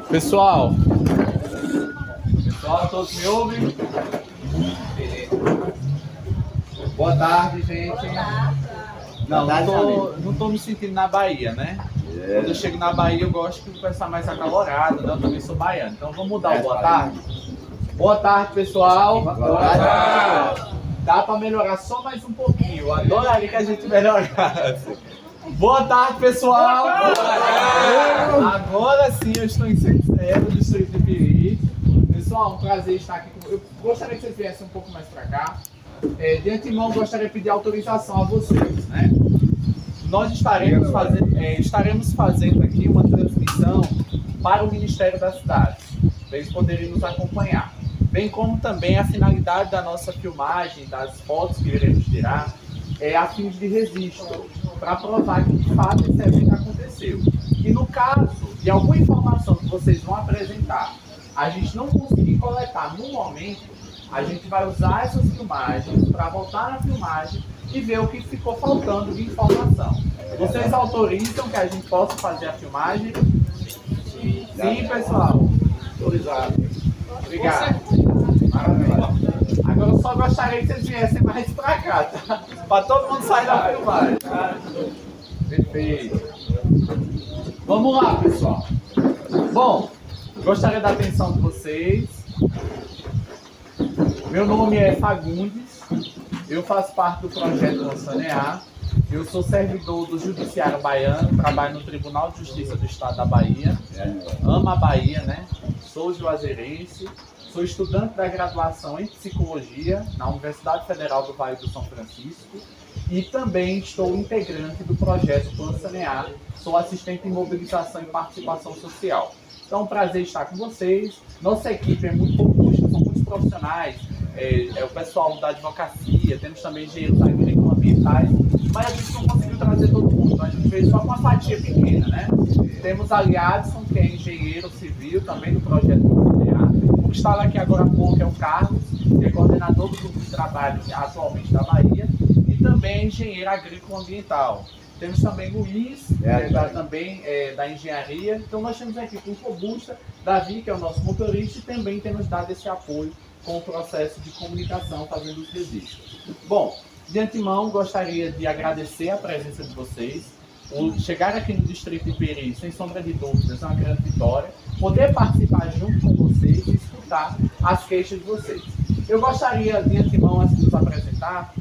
Pessoal, todos me ouvem? Boa tarde, gente. Não tô me sentindo na Bahia, né? Quando eu chego na Bahia, eu gosto de conversar mais acalorado, né? Eu também sou baiano. Então vamos mudar o boa tarde? Boa tarde, pessoal. Boa tarde. Dá para melhorar só mais um pouquinho. Eu adoraria que a gente melhorasse. Boa tarde, pessoal. Boa tarde. Agora sim, eu estou em Centro, do distrito de Piri. Pessoal, um prazer estar aqui. Eu gostaria que vocês viessem um pouco mais para cá. De antemão, gostaria de pedir autorização a vocês, né? Nós estaremos fazendo aqui uma transmissão para o Ministério das Cidades, para eles poderem nos acompanhar. Bem como também a finalidade da nossa filmagem, das fotos que iremos tirar, é a fins de registro, para provar que de fato esse evento aconteceu. E no caso de alguma informação que vocês vão apresentar, a gente não conseguir coletar no momento, a gente vai usar essas filmagens para voltar na filmagem e ver o que ficou faltando de informação. Vocês autorizam que a gente possa fazer a filmagem? Sim, pessoal. Autorizado. Obrigado. Maravilha. Agora eu só gostaria que vocês viessem mais para cá, tá? Para todo mundo sair da filmagem. Tá? Perfeito. Vamos lá, pessoal. Bom, gostaria da atenção de vocês. Meu nome é Fagundes, eu faço parte do projeto Lançanear, eu sou servidor do Judiciário Baiano, trabalho no Tribunal de Justiça do Estado da Bahia, amo a Bahia, né? Sou juazeirense, sou estudante da graduação em Psicologia na Universidade Federal do Vale do São Francisco e também estou integrante do projeto Lançanear, sou assistente em mobilização e participação social. Então é um prazer estar com vocês, nossa equipe é muito robusta, são muitos profissionais, é o pessoal da advocacia, temos também engenheiros agrícolas ambientais, mas a gente não conseguiu trazer todo mundo, então a gente veio só com uma fatia pequena, né? Temos ali Adson, que é engenheiro civil, também do projeto Lançanear. O que está aqui agora há pouco é o Carlos, que é coordenador do grupo de trabalho atualmente da Bahia, e também engenheiro agrícola ambiental. Temos também Luiz, também da engenharia. Então nós temos aqui com robusta, Davi, que é o nosso motorista, e também temos dado esse apoio com o processo de comunicação, fazendo os registros. Bom, de antemão, gostaria de agradecer a presença de vocês. Chegar aqui no Distrito de Piri, sem sombra de dúvidas, é uma grande vitória. Poder participar junto com vocês e escutar as queixas de vocês. Eu gostaria, de antemão, antes de nos apresentar,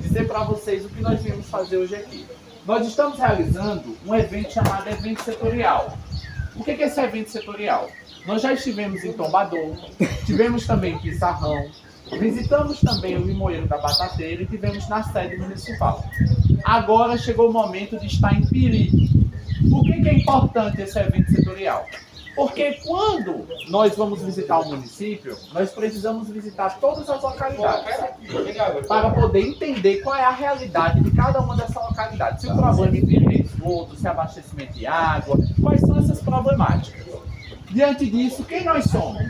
dizer para vocês o que nós viemos fazer hoje aqui. Nós estamos realizando um evento chamado Evento Setorial. O que é esse evento setorial? Nós já estivemos em Tombador, tivemos também em Pissarrão, visitamos também o Limoeiro da Batateira e tivemos na sede municipal. Agora chegou o momento de estar em Piri. Por que é importante esse evento setorial? Porque quando nós vamos visitar o município, nós precisamos visitar todas as localidades para poder entender qual é a realidade de cada uma dessas localidades. Se o problema em Piri é esgoto, se é abastecimento de água, quais são essas problemáticas. Diante disso, quem nós somos?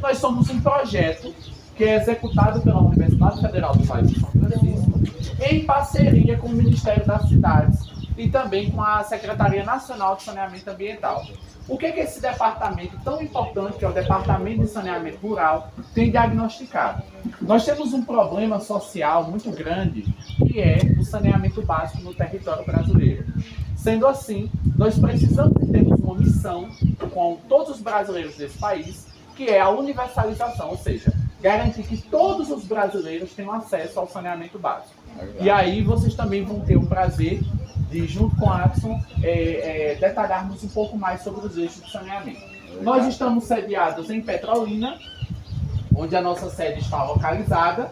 Nós somos um projeto que é executado pela Universidade Federal do Vale do São Francisco, em parceria com o Ministério das Cidades e também com a Secretaria Nacional de Saneamento Ambiental. O que é esse departamento tão importante, que é o Departamento de Saneamento Rural, tem diagnosticado? Nós temos um problema social muito grande, que é o saneamento básico no território brasileiro. Sendo assim, nós precisamos e temos uma missão com todos os brasileiros desse país, que é a universalização, ou seja, garantir que todos os brasileiros tenham acesso ao saneamento básico. E aí vocês também vão ter o prazer de, junto com a Adson, detalharmos um pouco mais sobre os eixos de saneamento. Nós estamos sediados em Petrolina, onde a nossa sede está localizada,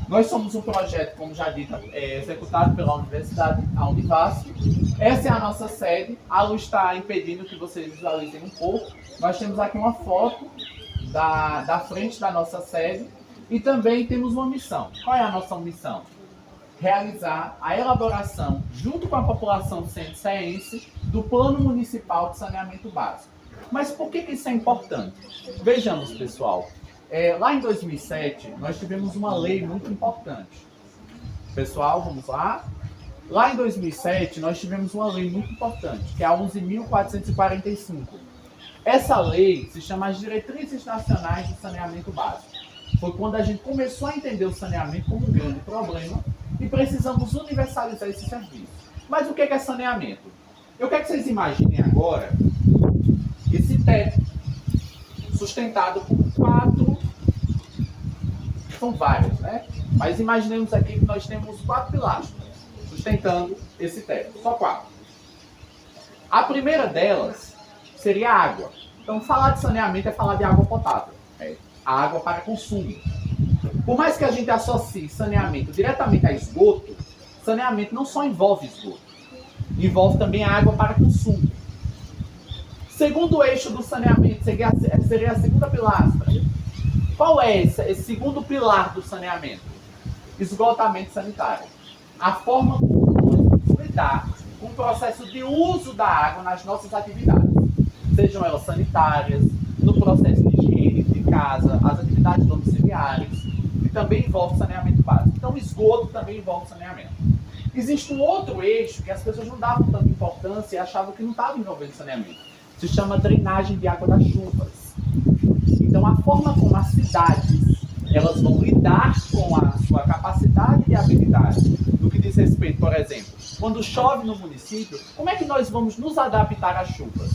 Nós somos um projeto, como já dito, executado pela Universidade, a Univasf. Essa é a nossa sede. A luz está impedindo que vocês visualizem um pouco. Nós temos aqui uma foto da frente da nossa sede e também temos uma missão. Qual é a nossa missão? Realizar a elaboração, junto com a população centro-cearense, do Plano Municipal de Saneamento Básico. Mas por que isso é importante? Vejamos, pessoal. Lá em 2007, nós tivemos uma lei muito importante. Pessoal, vamos lá. Lá em 2007, nós tivemos uma lei muito importante, que é a 11.445. Essa lei se chama as Diretrizes Nacionais de Saneamento Básico. Foi quando a gente começou a entender o saneamento como um grande problema e precisamos universalizar esse serviço. Mas o que é saneamento? Eu quero que vocês imaginem agora esse teto sustentado por 4, são vários, né? Mas imaginemos aqui que nós temos 4 pilastras sustentando esse teto, só 4. A primeira delas seria a água. Então, falar de saneamento é falar de água potável, a água para consumo. Por mais que a gente associe saneamento diretamente a esgoto, saneamento não só envolve esgoto, envolve também a água para consumo. Segundo eixo do saneamento seria a segunda pilastra. Qual é esse segundo pilar do saneamento? Esgotamento sanitário. A forma como nós lidar com o processo de uso da água nas nossas atividades. Sejam elas sanitárias, no processo de higiene de casa, as atividades domiciliares, que também envolve saneamento básico. Então, o esgoto também envolve saneamento. Existe um outro eixo que as pessoas não davam tanta importância e achavam que não estava envolvendo saneamento. Se chama drenagem de água das chuvas. Então, a forma como as cidades elas vão lidar com a sua capacidade de habilidade no que diz respeito, por exemplo, quando chove no município, como é que nós vamos nos adaptar às chuvas?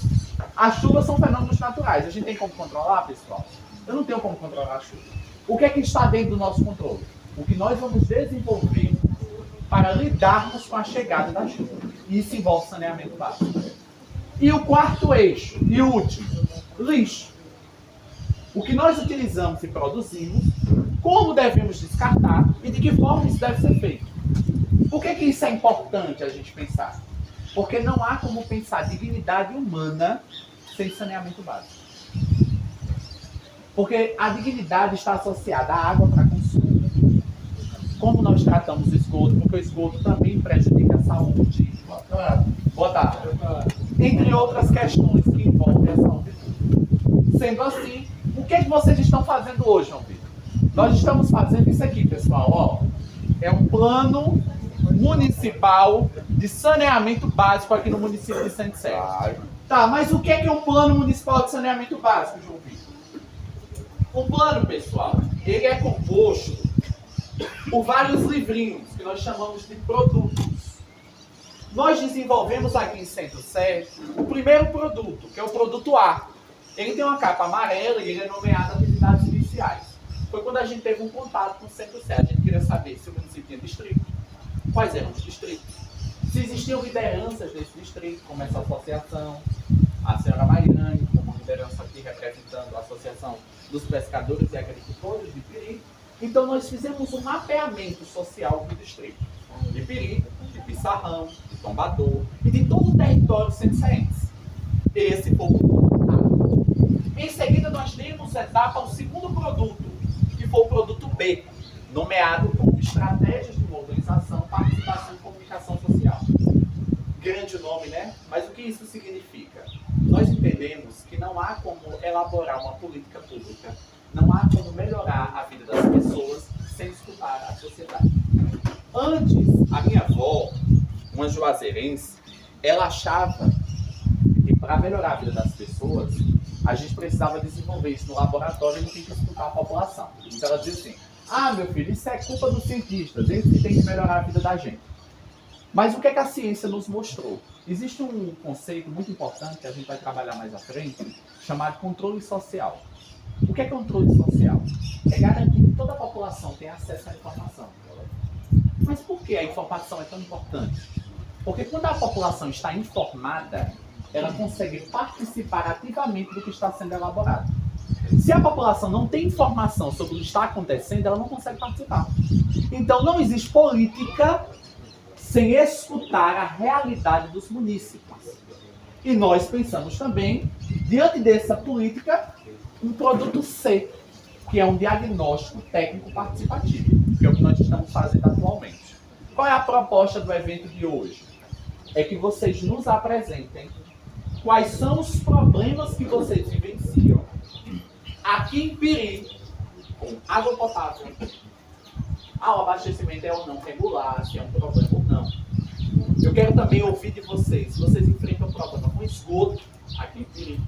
As chuvas são fenômenos naturais. A gente tem como controlar, pessoal? Eu não tenho como controlar a chuva. O que é que está dentro do nosso controle? O que nós vamos desenvolver para lidarmos com a chegada da chuva. E isso envolve saneamento básico. E o quarto eixo, e o último, lixo. O que nós utilizamos e produzimos, como devemos descartar e de que forma isso deve ser feito. Por que isso é importante a gente pensar? Porque não há como pensar dignidade humana sem saneamento básico. Porque a dignidade está associada à água para consumo. Como nós tratamos o esgoto, porque o esgoto também prejudica a saúde. Boa tarde. Entre outras questões que envolvem a saúde pública. Sendo assim, o que vocês estão fazendo hoje, João Vitor? Nós estamos fazendo isso aqui, pessoal. Ó, é um plano municipal de saneamento básico aqui no município de Centro Sérgio. Tá, mas o que é um plano municipal de saneamento básico, João Vitor? O plano, pessoal, ele é composto por vários livrinhos que nós chamamos de produtos. Nós desenvolvemos aqui em Centro Sérgio o primeiro produto, que é o produto A. Ele tem uma capa amarela e ele é nomeado atividades iniciais. Foi quando a gente teve um contato com o Centro Sérgio. A gente queria saber se o município tinha distrito, quais eram os distritos, se existiam lideranças desse distrito, como essa associação, a senhora Mariane, como liderança aqui representando a Associação dos Pescadores e Agricultores de Piri. Então nós fizemos um mapeamento social do distrito, de Piri, de Pissarrão, de Tombador e de todo o território centro-cearense. Esse foi o produto A. Em seguida nós temos etapa o segundo produto, que foi o produto B, nomeado como Estratégias de Mobilização, Participação e Comunicação Social. Grande nome, né? Mas o que isso significa? Nós entendemos que não há como elaborar uma política pública, não há como melhorar a vida das pessoas sem escutar a sociedade. Antes, a minha avó, uma juazeirense, ela achava que para melhorar a vida das pessoas, a gente precisava desenvolver isso no laboratório e não tem que escutar a população. Então ela dizia assim, ah, meu filho, isso é culpa dos cientistas, eles que têm que melhorar a vida da gente. Mas o que é que a ciência nos mostrou? Existe um conceito muito importante que a gente vai trabalhar mais à frente, chamado controle social. O que é controle social? É garantir que toda a população tenha acesso à informação. Mas por que a informação é tão importante? Porque quando a população está informada, ela consegue participar ativamente do que está sendo elaborado. Se a população não tem informação sobre o que está acontecendo, ela não consegue participar. Então, não existe política sem escutar a realidade dos munícipes. E nós pensamos também, diante dessa política, um produto C, que é um diagnóstico técnico participativo, que é o que nós estamos fazendo atualmente. Qual é a proposta do evento de hoje? É que vocês nos apresentem quais são os problemas que vocês vivenciam aqui em Piri, com água potável, o abastecimento é ou não regular, se é um problema ou não. Eu quero também ouvir de vocês, se vocês enfrentam problema com esgoto aqui em Piri.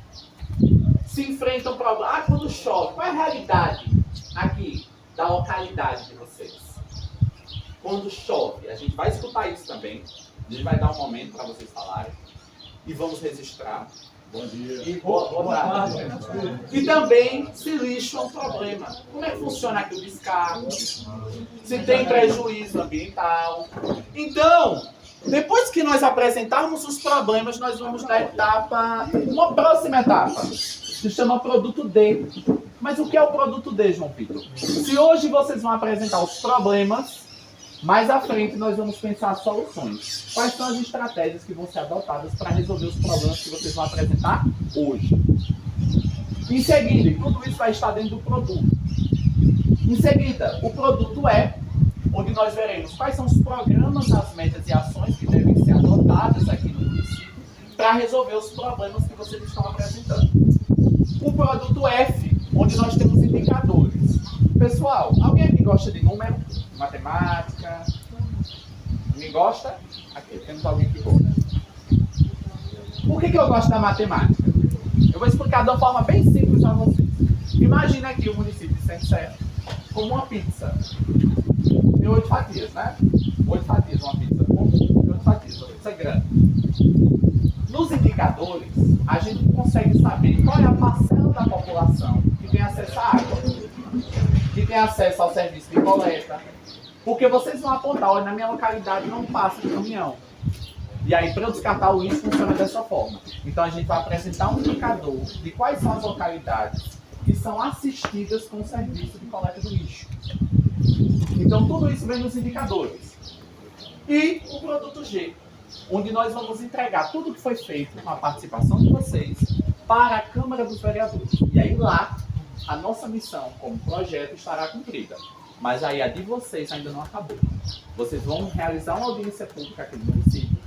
Se enfrentam problema, quando chove, qual é a realidade aqui da localidade de vocês? Quando chove, a gente vai escutar isso também, a gente vai dar um momento para vocês falarem e vamos registrar. Bom dia. E boa tarde. E também, se lixo é um problema. Como é que funciona aqui o descargo? Se tem prejuízo ambiental. Então, depois que nós apresentarmos os problemas, nós vamos na etapa, uma próxima etapa, que se chama produto D. Mas o que é o produto D, João Vitor? Se hoje vocês vão apresentar os problemas, mais à frente nós vamos pensar as soluções. Quais são as estratégias que vão ser adotadas para resolver os problemas que vocês vão apresentar hoje? Em seguida, e tudo isso vai estar dentro do produto. Em seguida, o produto E, onde nós veremos quais são os programas, as metas e ações que devem ser adotadas aqui no município para resolver os problemas que vocês estão apresentando. O produto F, onde nós temos indicadores. Pessoal, alguém aqui gosta de número? Matemática? Ninguém gosta? Aqui, temos alguém que gosta. Por que eu gosto da matemática? Eu vou explicar de uma forma bem simples a vocês. Imagina aqui o município de Centro-Sé como uma pizza. Tem 8 fatias, né? 8 fatias, uma pizza comum, 8 fatias, uma pizza grande. Nos indicadores, a gente consegue saber qual é a parcela da população que tem acesso à água, que tem acesso ao serviço de coleta. Porque vocês vão apontar, olha, na minha localidade não passa de caminhão. E aí, para eu descartar o lixo, funciona dessa forma. Então, a gente vai apresentar um indicador de quais são as localidades que são assistidas com o serviço de coleta do lixo. Então, tudo isso vem nos indicadores. E o produto G, onde nós vamos entregar tudo que foi feito com a participação de vocês para a Câmara dos Vereadores. E aí, lá, a nossa missão como projeto estará cumprida. Mas aí a de vocês ainda não acabou. Vocês vão realizar uma audiência pública aqui no município,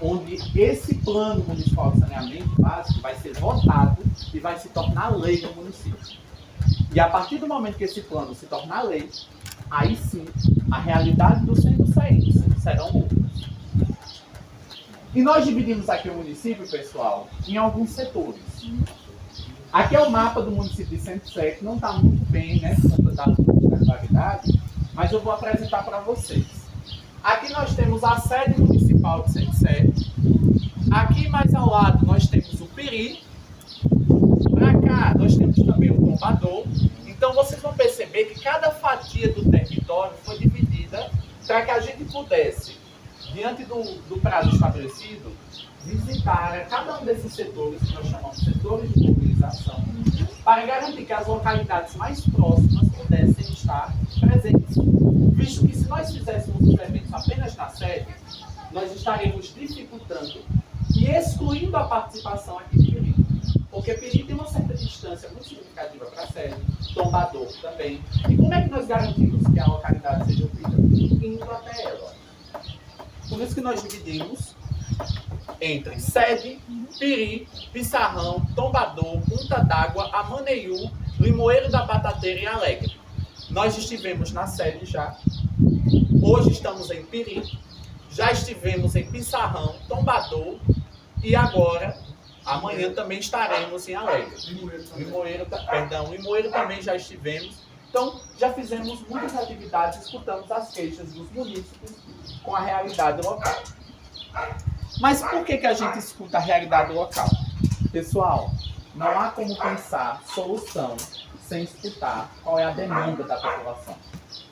onde esse plano municipal de saneamento básico vai ser votado e vai se tornar lei no município. E a partir do momento que esse plano se tornar lei, aí sim, a realidade dos centro-séenses serão outras. E nós dividimos aqui o município, pessoal, em alguns setores. Aqui é o mapa do município de Centro-Sé, que não está muito bem, né, por conta da regularidade, mas eu vou apresentar para vocês. Aqui nós temos a sede municipal de Centro-Sé. Aqui mais ao lado nós temos o Piri. Para cá nós temos também o Tombador. Então vocês vão perceber que cada fatia do território foi dividida para que a gente pudesse, diante do prazo estabelecido, visitar cada um desses setores, que nós chamamos de setores de mobilização, para garantir que as localidades mais próximas pudessem estar presentes. Visto que se nós fizéssemos os eventos apenas na sede, nós estaremos dificultando e excluindo a participação aqui de Piri. Porque Piri tem uma certa distância muito significativa para a sede, Tombador também. E como é que nós garantimos que a localidade seja ouvida? Indo até ela. Por isso que nós dividimos entre Sede, Piri, Pissarrão, Tombador, Punta d'Água, Amaneiú, Limoeiro da Batateira e Alegre. Nós estivemos na Sede já, hoje estamos em Piri, já estivemos em Pissarrão, Tombador e agora, amanhã também estaremos em Alegre. Limoeiro também já estivemos. Então, já fizemos muitas atividades, escutamos as queixas dos munícipes com a realidade local. Mas por que a gente escuta a realidade local? Pessoal, não há como pensar solução sem escutar qual é a demanda da população.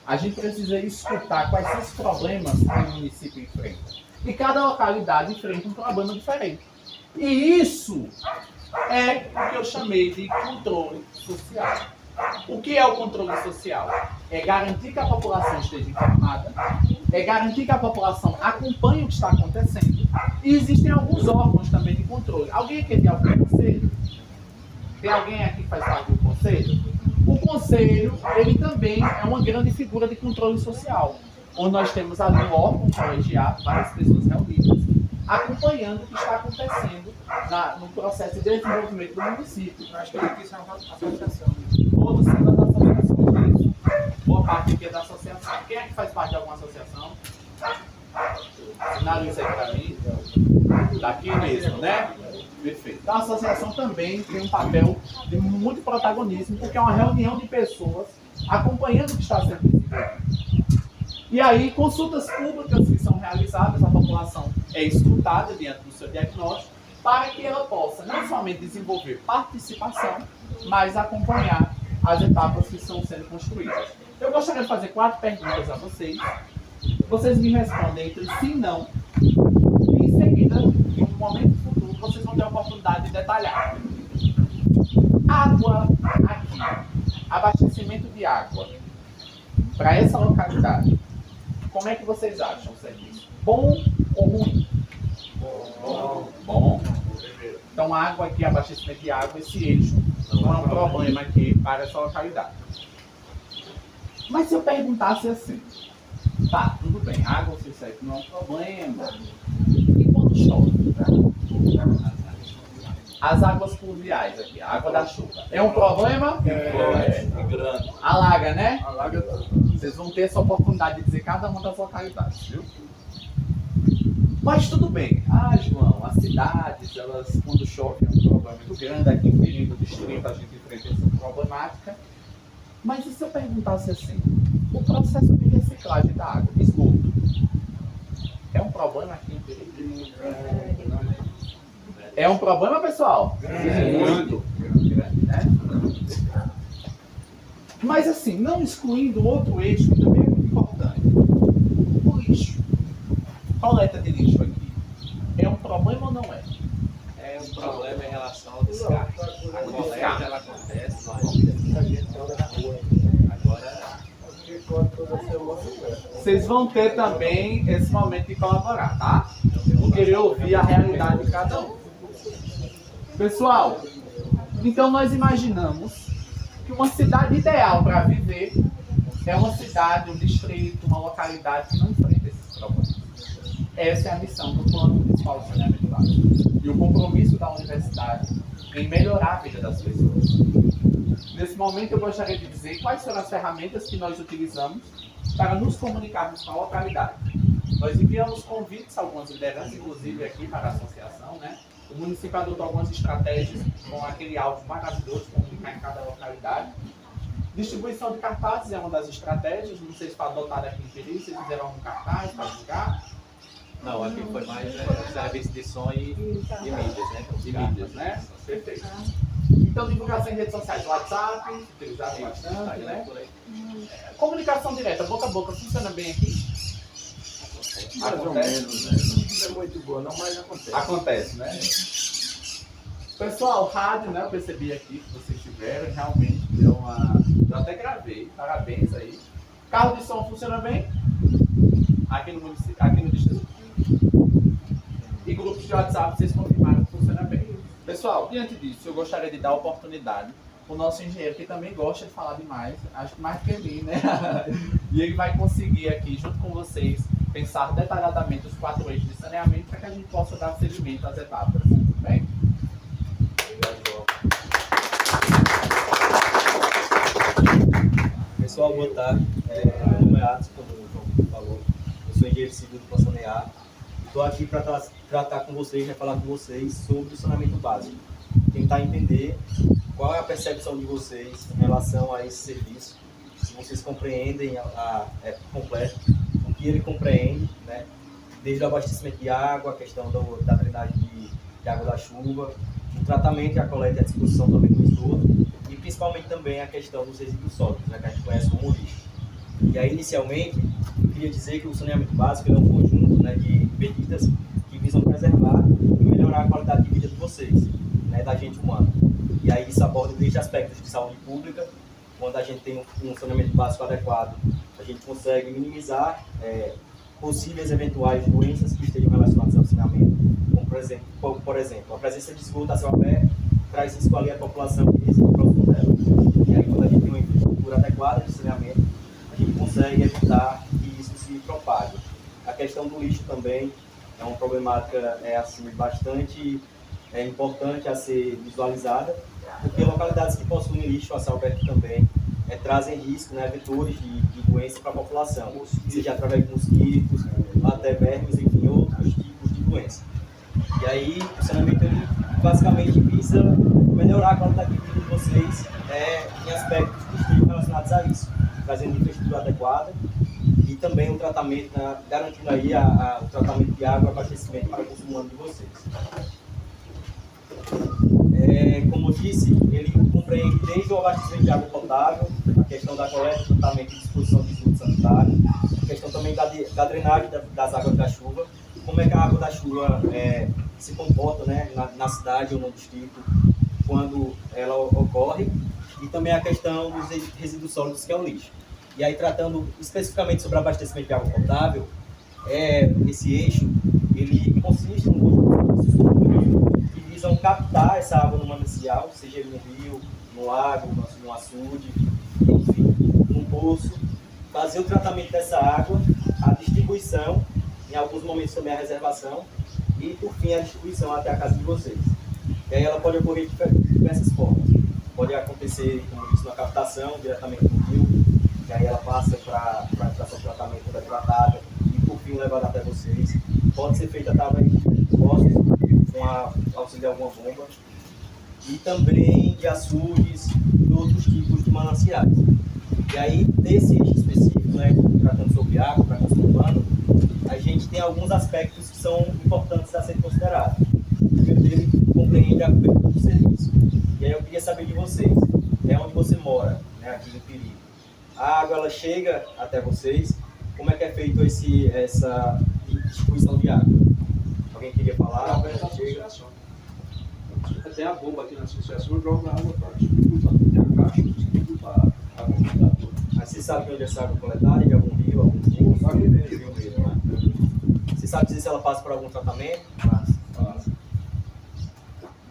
A gente precisa escutar quais são os problemas que o município enfrenta. E cada localidade enfrenta um problema diferente. E isso é o que eu chamei de controle social. O que é o controle social? É garantir que a população esteja informada, é garantir que a população acompanhe o que está acontecendo, e existem alguns órgãos também de controle. Alguém aqui tem algum conselho? Tem alguém aqui que faz parte do conselho? O conselho, ele também é uma grande figura de controle social, onde nós temos ali um órgão colegiado, várias pessoas reunidas, acompanhando o que está acontecendo no processo de desenvolvimento do município. Eu acho que aqui isso é uma associação. Todos são das associações. Boa parte aqui é da associação. Quem é que faz parte de alguma associação? Sinaliza isso aí para mim. Daqui mesmo, né? Perfeito. Então a associação também tem um papel de muito protagonismo, porque é uma reunião de pessoas acompanhando o que está sendo desenvolvido. E aí, consultas públicas que são realizadas, a população é escutada diante do seu diagnóstico, para que ela possa não somente desenvolver participação, mas acompanhar as etapas que estão sendo construídas. Eu gostaria de fazer 4 perguntas a vocês. Vocês me respondem entre sim e não. E em seguida, em um momento futuro, vocês vão ter a oportunidade de detalhar. Água aqui. Abastecimento de água para essa localidade. Como é que vocês acham o serviço? Bom ou ruim? Bom. Então, água aqui, abastecimento de água, esse eixo não é um problema aqui para essa localidade. Mas se eu perguntasse assim, tá, tudo bem, água, você sabe que não é um problema. E quando chove? As águas pluviais aqui, a água da chuva. É um problema? É grande. Alaga, né? Alaga tudo. Vocês vão ter essa oportunidade de dizer cada uma das localidades, viu? Mas tudo bem. Ah, João, as cidades, elas, quando chove, é um problema muito grande. Aqui em Perim do Distrito, a gente enfrenta essa problemática. Mas e se eu perguntasse assim, o processo de reciclagem da água, esgoto, é um problema aqui em Perim? É um problema, pessoal? Muito grande, né? Mas assim, não excluindo outro eixo que também é muito importante. O lixo. Coleta de lixo aqui. É um problema ou não é? É um problema em relação ao descarte. A coleta ela acontece normalmente. Agora, vocês vão ter também esse momento de colaborar, tá? Vou querer ouvir a realidade de cada um. Pessoal, então nós imaginamos que uma cidade ideal para viver é uma cidade, um distrito, uma localidade que não enfrenta esses problemas. Essa é a missão do Plano Municipal de Saneamento Básico e o compromisso da universidade em melhorar a vida das pessoas. Nesse momento eu gostaria de dizer quais foram as ferramentas que nós utilizamos para nos comunicarmos com a localidade. Nós enviamos convites a algumas lideranças, inclusive aqui para a associação, né? O município adotou algumas estratégias com aquele áudio maravilhoso, comunicar em cada localidade. Distribuição de cartazes é uma das estratégias. Não sei se foi adotada aqui em Perim, vocês fizeram algum cartaz para divulgar? não, aqui foi mais serviço de som e mídias, né? De mídias, né? Perfeito. Então, divulgação em redes sociais, WhatsApp, utilizado bastante, né? Comunicação direta, boca a boca, funciona bem aqui? Mais ou menos, né? Não é muito boa, não, mas acontece. Acontece, né? Pessoal, rádio, né? Eu percebi aqui que vocês tiveram, realmente deu uma. Eu até gravei, parabéns aí. Carro de som funciona bem? Aqui no município, aqui no distrito. E grupos de WhatsApp, vocês confirmaram que funciona bem. Pessoal, diante disso, eu gostaria de dar a oportunidade para o nosso engenheiro, que também gosta de falar demais, acho que mais que mim, né? E ele vai conseguir aqui, junto com vocês, pensar detalhadamente os 4 eixos de saneamento para que a gente possa dar seguimento às etapas. Tudo bem? Pessoal, boa tarde. Meu nome é Adson, como o João falou. Eu sou engenheiro civil do Sanear. Estou aqui para tratar com vocês, falar com vocês sobre o saneamento básico. Tentar entender qual é a percepção de vocês em relação a esse serviço. Se vocês compreendem completo, o que ele compreende, né? Desde o abastecimento de água, a questão da drenagem de água da chuva, o tratamento e a coleta e a disposição também do esgoto, e principalmente também a questão dos resíduos sólidos, né, que a gente conhece como lixo. E aí, inicialmente, eu queria dizer que o saneamento básico é um conjunto, né, de medidas que visam preservar e melhorar a qualidade de vida de vocês, né, da gente humana. E aí isso aborda desde aspectos de saúde pública, quando a gente tem um saneamento básico adequado, a gente consegue minimizar possíveis eventuais doenças que estejam relacionadas ao saneamento, como por exemplo, a presença de esgoto a céu aberto traz risco ali à população que reside próximo dela. E aí quando a gente tem uma infraestrutura adequada de saneamento, a gente consegue evitar que isso se propague. A questão do lixo também é uma problemática assim, bastante importante a ser visualizada, porque localidades que possuem lixo a céu aberto também trazem risco, né, vetores de doença para a população, seja através de mosquitos, até vermes, enfim, outros tipos de doença. E aí o saneamento ele basicamente visa melhorar a qualidade de vida de vocês em aspectos que estejam relacionados a isso, trazendo infraestrutura adequada e também o tratamento, garantindo aí o tratamento de água e abastecimento para o consumo humano de vocês. Como eu disse, ele compreende desde o abastecimento de água potável, a questão da coleta, tratamento e disposição de esgoto sanitário, a questão também da drenagem das águas da chuva, como é que a água da chuva se comporta, né, na cidade ou no distrito quando ela ocorre, e também a questão dos resíduos sólidos, que é o lixo. E aí, tratando especificamente sobre o abastecimento de água potável, esse eixo ele consiste em um conjunto de estruturas que visam captar essa água no manancial, seja no rio, no lago, no açude, enfim, num poço, fazer o tratamento dessa água, a distribuição, em alguns momentos também a reservação, e por fim a distribuição até a casa de vocês. E aí ela pode ocorrer de diversas formas. Pode acontecer, como eu disse, na captação, diretamente no rio, e aí ela passa para a estação de tratamento quando é tratada, e por fim levada até vocês. Pode ser feita através de postos, com auxílio de alguma bomba, e também de açudes e outros tipos de mananciais. E aí, desse eixo específico, né, tratando sobre água para consumo humano, a gente tem alguns aspectos que são importantes a ser considerados. O primeiro dele compreende a cobertura do serviço. E aí eu queria saber de vocês, onde você mora, né, aqui em Peri. A água ela chega até vocês, como é que é feito essa distribuição de água? Alguém queria falar? Tem a bomba aqui na associação, joga água para distribuir, tem a caixa, distribui para a comunidade. Mas você sabe onde essa água é coletada? De algum rio, algum poço? Rio mesmo, né? Você sabe dizer se ela passa por algum tratamento? Passa.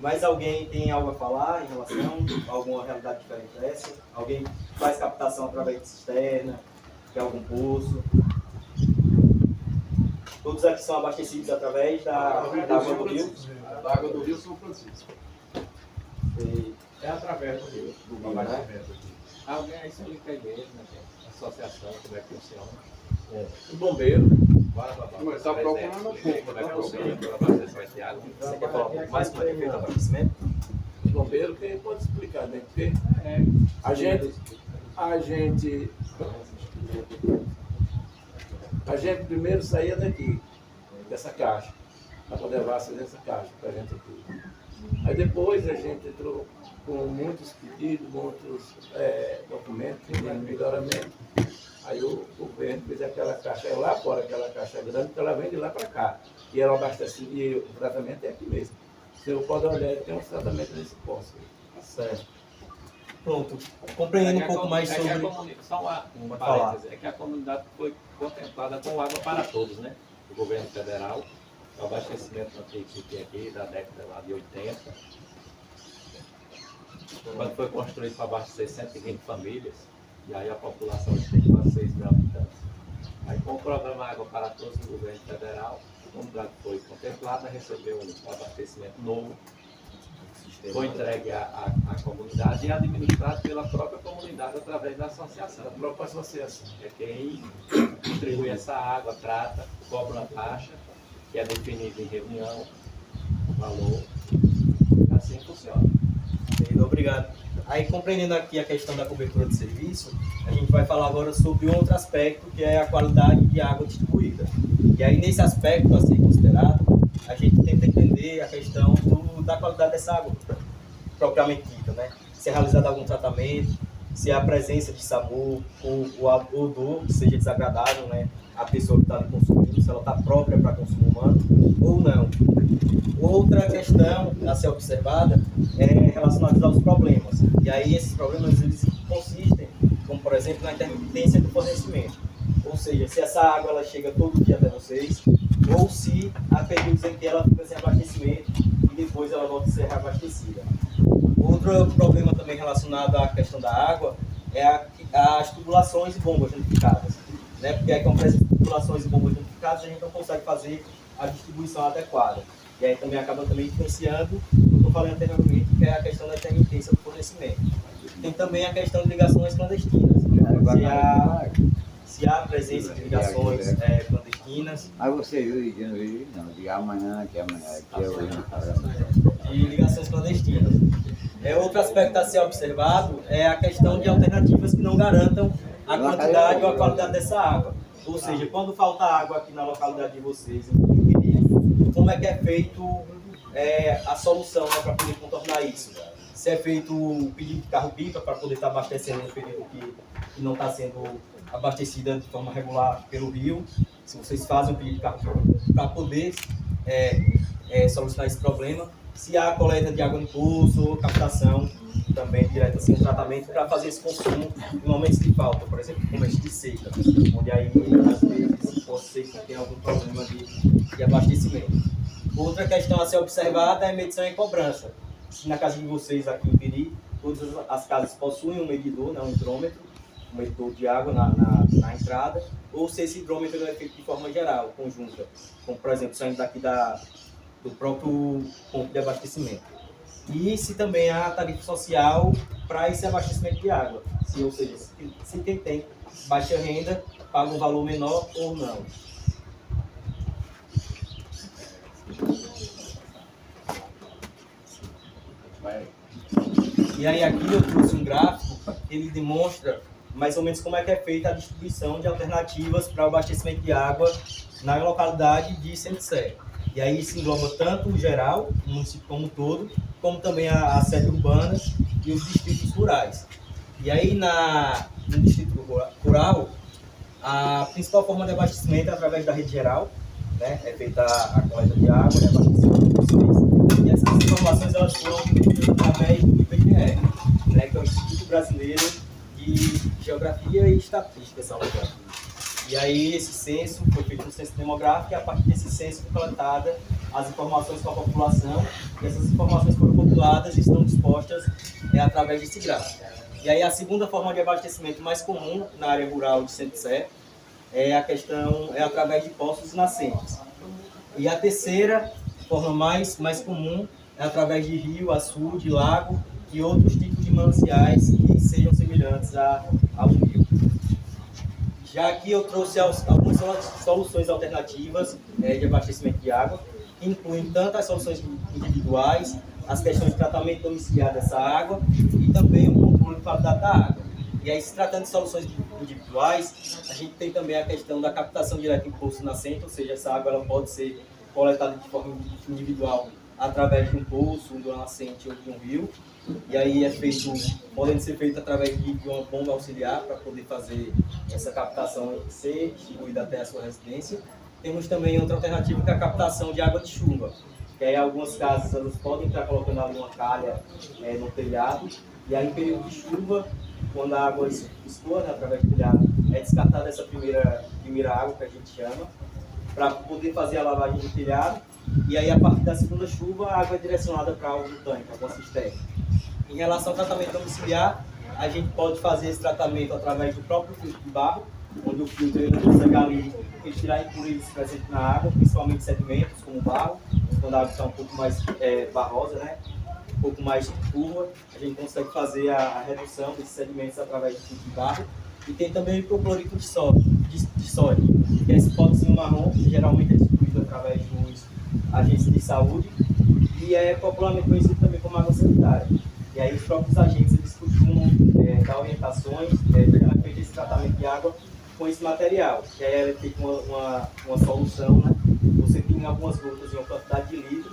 Mas alguém tem algo a falar em relação a alguma realidade diferente dessa? Alguém faz captação através de cisterna, de algum poço? Todos aqui são abastecidos através da água do rio? Da água do Rio São Francisco. É através do rio, do abastecimento aqui. Alguém aí se liga aí mesmo, né? Associação, como é que funciona. O bombeiro. Bora, babá. Mas tá procurando um pouco, Como é que tá funciona para abastecimento de água? Você quer falar um pouco mais como é que é feito o abastecimento? O bombeiro que pode explicar, né? Porque a gente primeiro saía daqui, dessa caixa, para poder levar dessa caixa para a gente aqui. Aí depois a gente entrou com muitos pedidos, muitos documentos, melhoramento. Aí o governo fez aquela caixa lá fora, aquela caixa grande, que ela vem de lá para cá. E ela abastece, e o tratamento é aqui mesmo. Você pode olhar, tem um tratamento nesse poço. Certo. Pronto. Compreendendo um pouco mais sobre... Só uma parêntese, é que a comunidade foi contemplada com água para todos, né? O governo federal, o abastecimento que tem aqui da década lá de 80. Quando foi construído para abastecer 120 famílias, e aí a população tem quase 6 mil habitantes. Aí com o programa Água para Todos do governo federal, a comunidade foi contemplada, recebeu um abastecimento novo, foi entregue à comunidade e administrado pela própria comunidade através da associação. A própria associação. É quem distribui essa água, trata, cobra uma taxa, que é definida em reunião, o valor, assim funciona. Obrigado. Aí, compreendendo aqui a questão da cobertura de serviço, a gente vai falar agora sobre um outro aspecto, que é a qualidade de água distribuída. E aí, nesse aspecto a ser considerado, a gente tenta entender a questão da qualidade dessa água, propriamente dita, né? Se é realizado algum tratamento, se a presença de sabor ou o odor seja desagradável, né? A pessoa que está ali consumindo, se ela está própria para consumo humano ou não. Outra questão a ser observada é relacionada aos problemas. E aí esses problemas eles consistem, como por exemplo, na intermitência do fornecimento. Ou seja, se essa água ela chega todo dia até vocês, ou se há períodos em que ela fica sem abastecimento e depois ela volta a ser reabastecida. Outro problema também relacionado à questão da água é as tubulações e bombas nidificadas, né? Porque aí com essas tubulações e bombas nidificadas a gente não consegue fazer a distribuição adequada. E aí também acaba também influenciando o que eu falei anteriormente, que é a questão da intermitência do fornecimento. Tem também a questão de ligações clandestinas. Se há presença de ligações clandestinas. Aí você viu e não viu? Não, de amanhã, que é hoje. E ligações clandestinas. Outro aspecto a ser observado é a questão de alternativas que não garantam a quantidade ou a qualidade dessa água. Ou seja, quando falta água aqui na localidade de vocês, como é que é feito a solução, né, para poder contornar isso? Se é feito o pedido de carro-pipa para poder estar abastecendo no período que não está sendo abastecida de forma regular pelo rio, se vocês fazem um pedido de carro-pipa para poder solucionar esse problema, se há coleta de água no poço ou captação também direta, assim, um tratamento para fazer esse consumo em momentos de falta, por exemplo, momentos de seca, onde aí às vezes pode ser que tenha algum problema de abastecimento. Outra questão a ser observada é a medição e cobrança. Se na casa de vocês aqui em Peri, todas as casas possuem um medidor, né, um hidrômetro, um medidor de água na entrada, ou se esse hidrômetro é feito de forma geral, conjunta, como por exemplo, saindo daqui do próprio ponto de abastecimento. E se também há tarifa social para esse abastecimento de água, ou seja, se quem tem baixa renda paga um valor menor ou não. E aí aqui eu trouxe um gráfico que ele demonstra mais ou menos como é que é feita a distribuição de alternativas para o abastecimento de água na localidade de Centro-Sé. E aí isso engloba tanto o geral, o município como um todo, como também a sede urbana e os distritos rurais. E aí no distrito rural, a principal forma de abastecimento é através da rede geral, né? É feita a coleta de água e abastecimento de vocês. E essas informações elas foram obtidas através do IBGE, né? Que é o Instituto Brasileiro de Geografia e Estatística, Salvador. E aí esse censo foi feito um censo demográfico e a partir desse censo foi coletada as informações com a população e essas informações foram populadas e estão dispostas através desse gráfico. E aí a segunda forma de abastecimento mais comum na área rural de Centro-Sé é através de poços e nascentes. E a terceira forma mais comum é através de rio, açude, lago e outros tipos de mananciais que sejam semelhantes ao rio. Já aqui eu trouxe algumas soluções alternativas de abastecimento de água, que incluem tanto as soluções individuais, as questões de tratamento domiciliar dessa água e também o controle de qualidade da água. E aí, se tratando de soluções individuais, a gente tem também a questão da captação direta em poço nascente, ou seja, essa água ela pode ser coletada de forma individual através de um poço, de uma nascente ou de um rio. E aí podem ser feito através de uma bomba auxiliar para poder fazer essa captação ser distribuída até a sua residência. Temos também outra alternativa que é a captação de água de chuva, que aí algumas casas elas podem estar colocando ali uma calha no telhado, e aí em período de chuva, quando a água escoa, né, através do telhado, é descartada essa primeira água que a gente chama, para poder fazer a lavagem do telhado, e aí a partir da segunda chuva a água é direcionada para algum tanque, alguma cisterna. Em relação ao tratamento domiciliar, a gente pode fazer esse tratamento através do próprio filtro de barro, onde o filtro ele consegue ali retirar impurezas presentes na água, principalmente sedimentos como barro, quando a água está um pouco mais barrosa, né? Um pouco mais turva, a gente consegue fazer a redução desses sedimentos através do filtro de barro. E tem também o hipoclorito de sódio, que é esse potezinho marrom, que geralmente é distribuído através dos agentes de saúde e é popularmente conhecido também como água sanitária. E aí os próprios agentes eles costumam dar orientações para feito esse tratamento de água com esse material, que aí é feita uma solução, né? Você tem algumas gotas em uma quantidade de litro,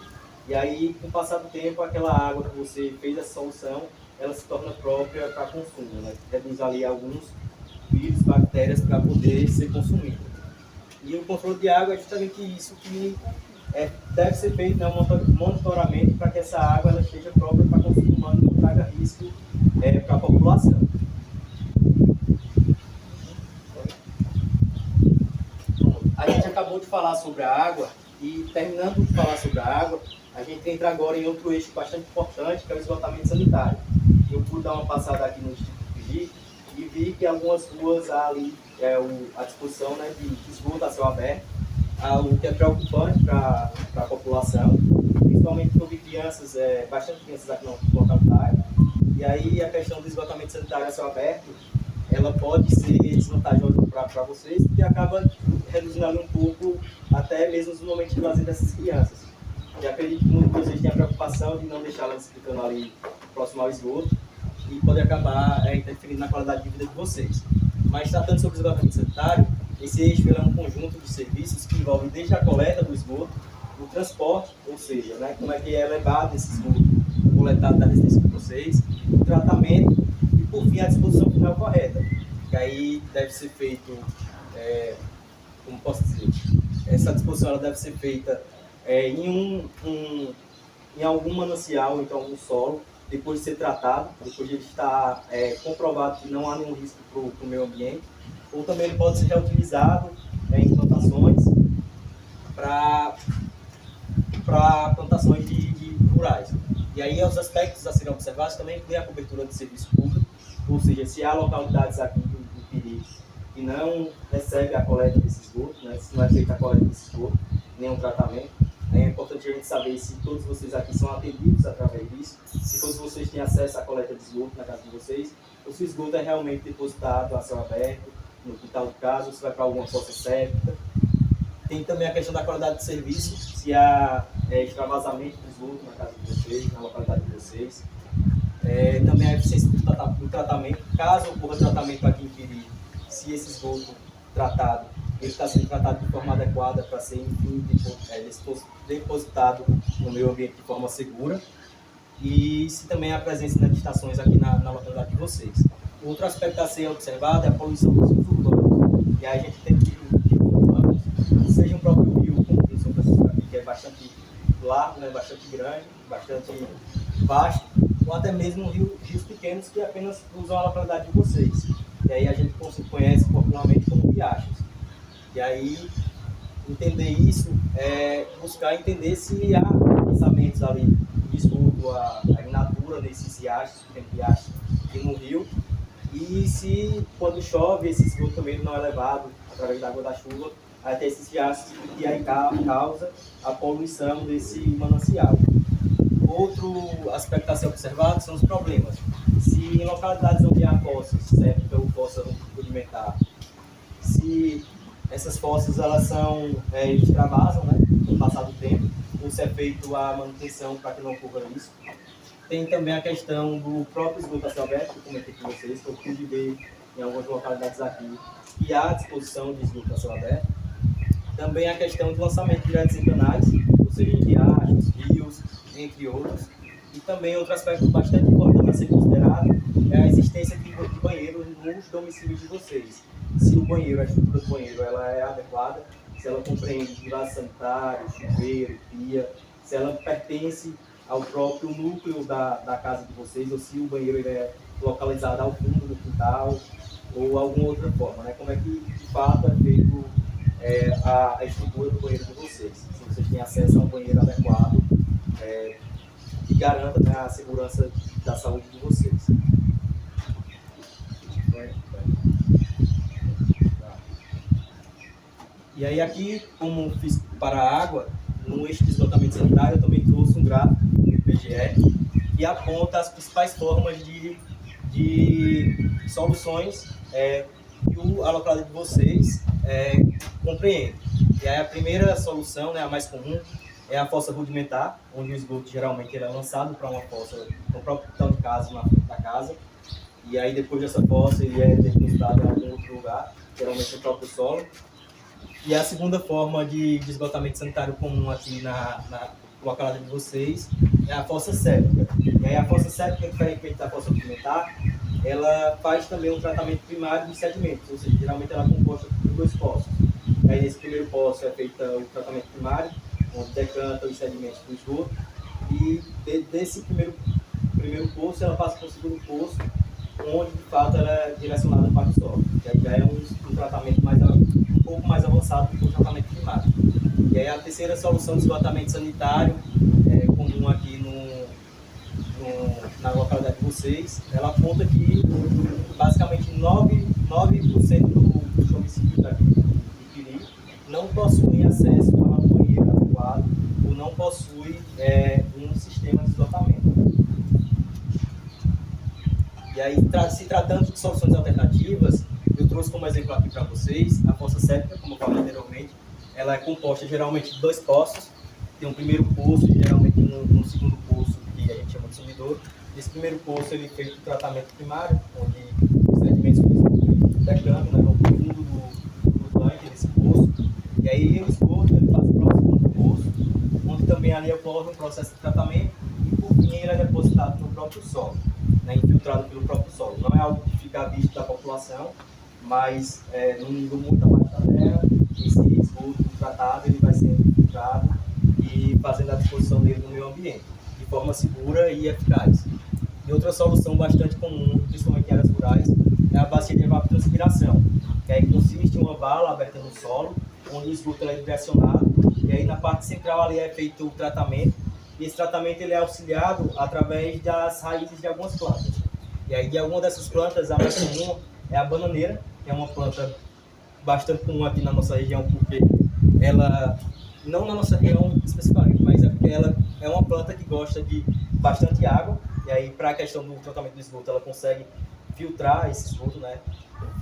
E aí, com o passar do tempo, aquela água que você fez essa solução, ela se torna própria para consumo, né? Reduz ali alguns vírus, bactérias para poder ser consumido. E o controle de água é justamente isso que deve ser feito, né, um monitoramento para que essa água ela esteja própria para consumo humano e não traga risco para a população. A gente acabou de falar sobre a água e, terminando de falar sobre a água, a gente entra agora em outro eixo bastante importante, que é o esgotamento sanitário. Eu pude dar uma passada aqui no Instituto Pigi e vi que algumas ruas há ali à disposição, né, de esgoto a céu aberto, algo que é preocupante para a população, principalmente porque eu vi crianças, bastante crianças aqui na localidade. E aí a questão do esgotamento sanitário a céu aberto, ela pode ser desvantajosa para vocês, porque acaba reduzindo ali um pouco, até mesmo os momentos de lazer dessas crianças. E acredito que muitos de vocês têm a preocupação de não deixar elas ficando ali próximo ao esgoto e pode acabar interferindo na qualidade de vida de vocês. Mas tratando sobre o esgotamento sanitário, esse eixo é um conjunto de serviços que envolve desde a coleta do esgoto, o transporte, ou seja, né, como é que é levado esse esgoto coletado da residência de vocês, o tratamento e, por fim, a disposição final correta. Que aí deve ser feito, como posso dizer, essa disposição ela deve ser feita em algum manancial, então algum solo, depois de ser tratado, depois de ele estar comprovado que não há nenhum risco para o meio ambiente, ou também ele pode ser reutilizado em plantações para plantações de rurais. E aí os aspectos a serem observados também incluem a cobertura de serviço público, ou seja, se há localidades aqui do Piri que não recebe a coleta desse esgoto, né, se não é feita a coleta desse esgoto, nenhum tratamento, é importante a gente saber se todos vocês aqui são atendidos através disso, se todos vocês têm acesso à coleta de esgoto na casa de vocês, ou se o esgoto é realmente depositado a céu aberto, no quintal de casa, ou se vai para alguma fossa séptica. Tem também a questão da qualidade de serviço, se há extravasamento de esgoto na casa de vocês, na localidade de vocês. Também a eficiência do tratamento, caso ocorra tratamento aqui em Piri, se esse esgoto tratado, ele está sendo tratado de forma adequada para ser, enfim, depositado no meio ambiente de forma segura. E se também há presença de estações aqui na localidade de vocês. Outro aspecto a ser observado é a poluição dos rios urbanos. E aí a gente tem que os rios urbanos, seja o próprio rio, como o São Francisco aqui, que é bastante largo, né, bastante grande, bastante vasto, ou até mesmo rios pequenos que apenas usam a localidade de vocês. E aí a gente conhece popularmente como riachos. E aí entender isso é buscar entender se há pensamentos ali de esgoto in natura nesses riachos, que tem riachos aqui no rio, e se quando chove esse esgoto também não é levado através da água da chuva até esses riachos, que aí causa a poluição desse manancial. Outro aspecto a ser observado são os problemas. Se em localidades onde há fossas, certo, ou fossa rudimentar, se essas fossas elas extravasam, né, com o passar do tempo, ou se é feito a manutenção para que não ocorra isso. Tem também a questão do próprio esgoto a céu aberto, que eu comentei com vocês, que eu pude ver em algumas localidades aqui, que há disposição de esgoto a céu aberto. Também a questão do lançamento direto em canais, ou seja, em riachos, rios, entre outros. E também outro aspecto bastante importante a ser considerado é a existência de banheiro nos domicílios de vocês. Se o banheiro, a estrutura do banheiro, ela é adequada, se ela compreende vaso sanitário, chuveiro, pia, se ela pertence ao próprio núcleo da casa de vocês, ou se o banheiro ele é localizado ao fundo do quintal, ou alguma outra forma, né? Como é que, de fato, é feito a estrutura do banheiro de vocês. Se vocês têm acesso a um banheiro adequado, que garanta, né, a segurança da saúde de vocês. E aí aqui, como fiz para a água, no eixo de esgotamento sanitário, eu também trouxe um gráfico do IBGE que aponta as principais formas de soluções que a localidade de vocês compreende. E aí a primeira solução, né, a mais comum, é a fossa rudimentar, onde o esgoto geralmente ele é lançado para uma fossa no próprio quintal de casa, na frente da casa. E aí depois dessa fossa ele é depositado em algum outro lugar, geralmente no próprio solo. E a segunda forma de esgotamento sanitário comum aqui localidade de vocês é a fossa séptica. E aí a fossa séptica, diferentemente da fossa rudimentar, ela faz também um tratamento primário dos sedimentos, ou seja, geralmente ela é composta por 2 poços. Aí nesse primeiro poço é feito o tratamento primário, onde decanta os sedimentos do esgoto, e desse primeiro poço ela passa para o segundo poço, onde de fato ela é direcionada para o solo. Que aí já é um tratamento um pouco mais avançado do que o tratamento primário. E aí a terceira solução de esgotamento sanitário, comum aqui na localidade de vocês, ela aponta que basicamente 9% dos homicídios daqui do Piri não possuem acesso a uma banheira adequado ou não possuem um sistema de esgotamento. E aí, se tratando de soluções alternativas, eu trouxe como exemplo aqui para vocês a fossa séptica, como eu falei anteriormente. Ela é composta geralmente de 2 poços. Tem um primeiro poço e geralmente um segundo poço, que a gente chama de sumidouro. Nesse primeiro poço ele é feito o tratamento primário, onde os sedimentos decantam, né, vão para o fundo do tanque desse poço. E aí o esgoto ele passa para o segundo poço, onde também ali ocorre um processo de tratamento e por fim ele é depositado no próprio solo, né, infiltrado pelo próprio solo. Não é algo que fica à vista da população, mas num nível muito abaixo da terra, esse esgoto tratado ele vai sendo infiltrado e fazendo a disposição dele no meio ambiente, de forma segura e eficaz. E outra solução bastante comum, principalmente em áreas rurais, é a bacia de evapotranspiração, que aí consiste em uma vala aberta no solo, onde o esgoto é direcionado, e aí na parte central ali é feito o tratamento, e esse tratamento ele é auxiliado através das raízes de algumas plantas. E aí de alguma dessas plantas, a mais comum é a bananeira, que é uma planta bastante comum aqui na nossa região, porque ela, não na nossa região especificamente, mas é porque ela é uma planta que gosta de bastante água, e aí para a questão do tratamento do esgoto, ela consegue filtrar esse esgoto, né,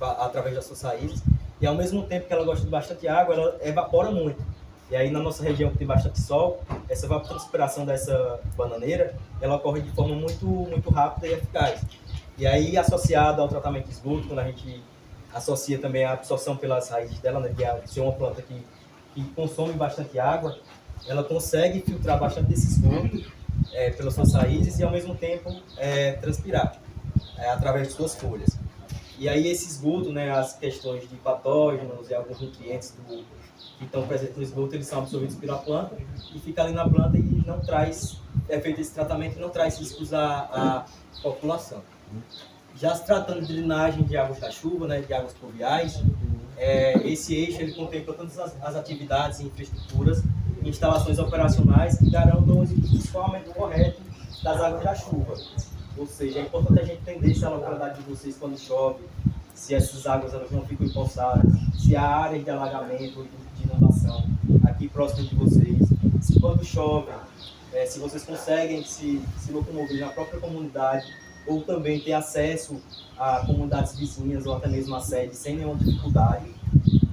através das suas raízes, e ao mesmo tempo que ela gosta de bastante água, ela evapora muito. E aí na nossa região que tem bastante sol, essa evapotranspiração dessa bananeira, ela ocorre de forma muito rápida e eficaz. E aí associado ao tratamento de esgoto, quando a gente associa também a absorção pelas raízes dela, né, de ser uma planta que consome bastante água, ela consegue filtrar bastante desse esgoto pelas suas raízes e ao mesmo tempo transpirar através de suas folhas. E aí esse esgoto, né, as questões de patógenos e alguns nutrientes que estão presentes no esgoto, eles são absorvidos pela planta e fica ali na planta e não traz, feito esse tratamento, e não traz riscos à população. Já se tratando de drenagem de águas da chuva, né, de águas pluviais, esse eixo ele contempla todas as atividades e infraestruturas e instalações operacionais que garantam o escoamento correto das águas da chuva. Ou seja, é importante a gente entender se a localidade de vocês, quando chove, se essas águas elas não ficam empoçadas, se há área de alagamento ou de inundação aqui próximo de vocês, se quando chove, se vocês conseguem se locomover na própria comunidade ou também ter acesso a comunidades vizinhas ou até mesmo a sede sem nenhuma dificuldade.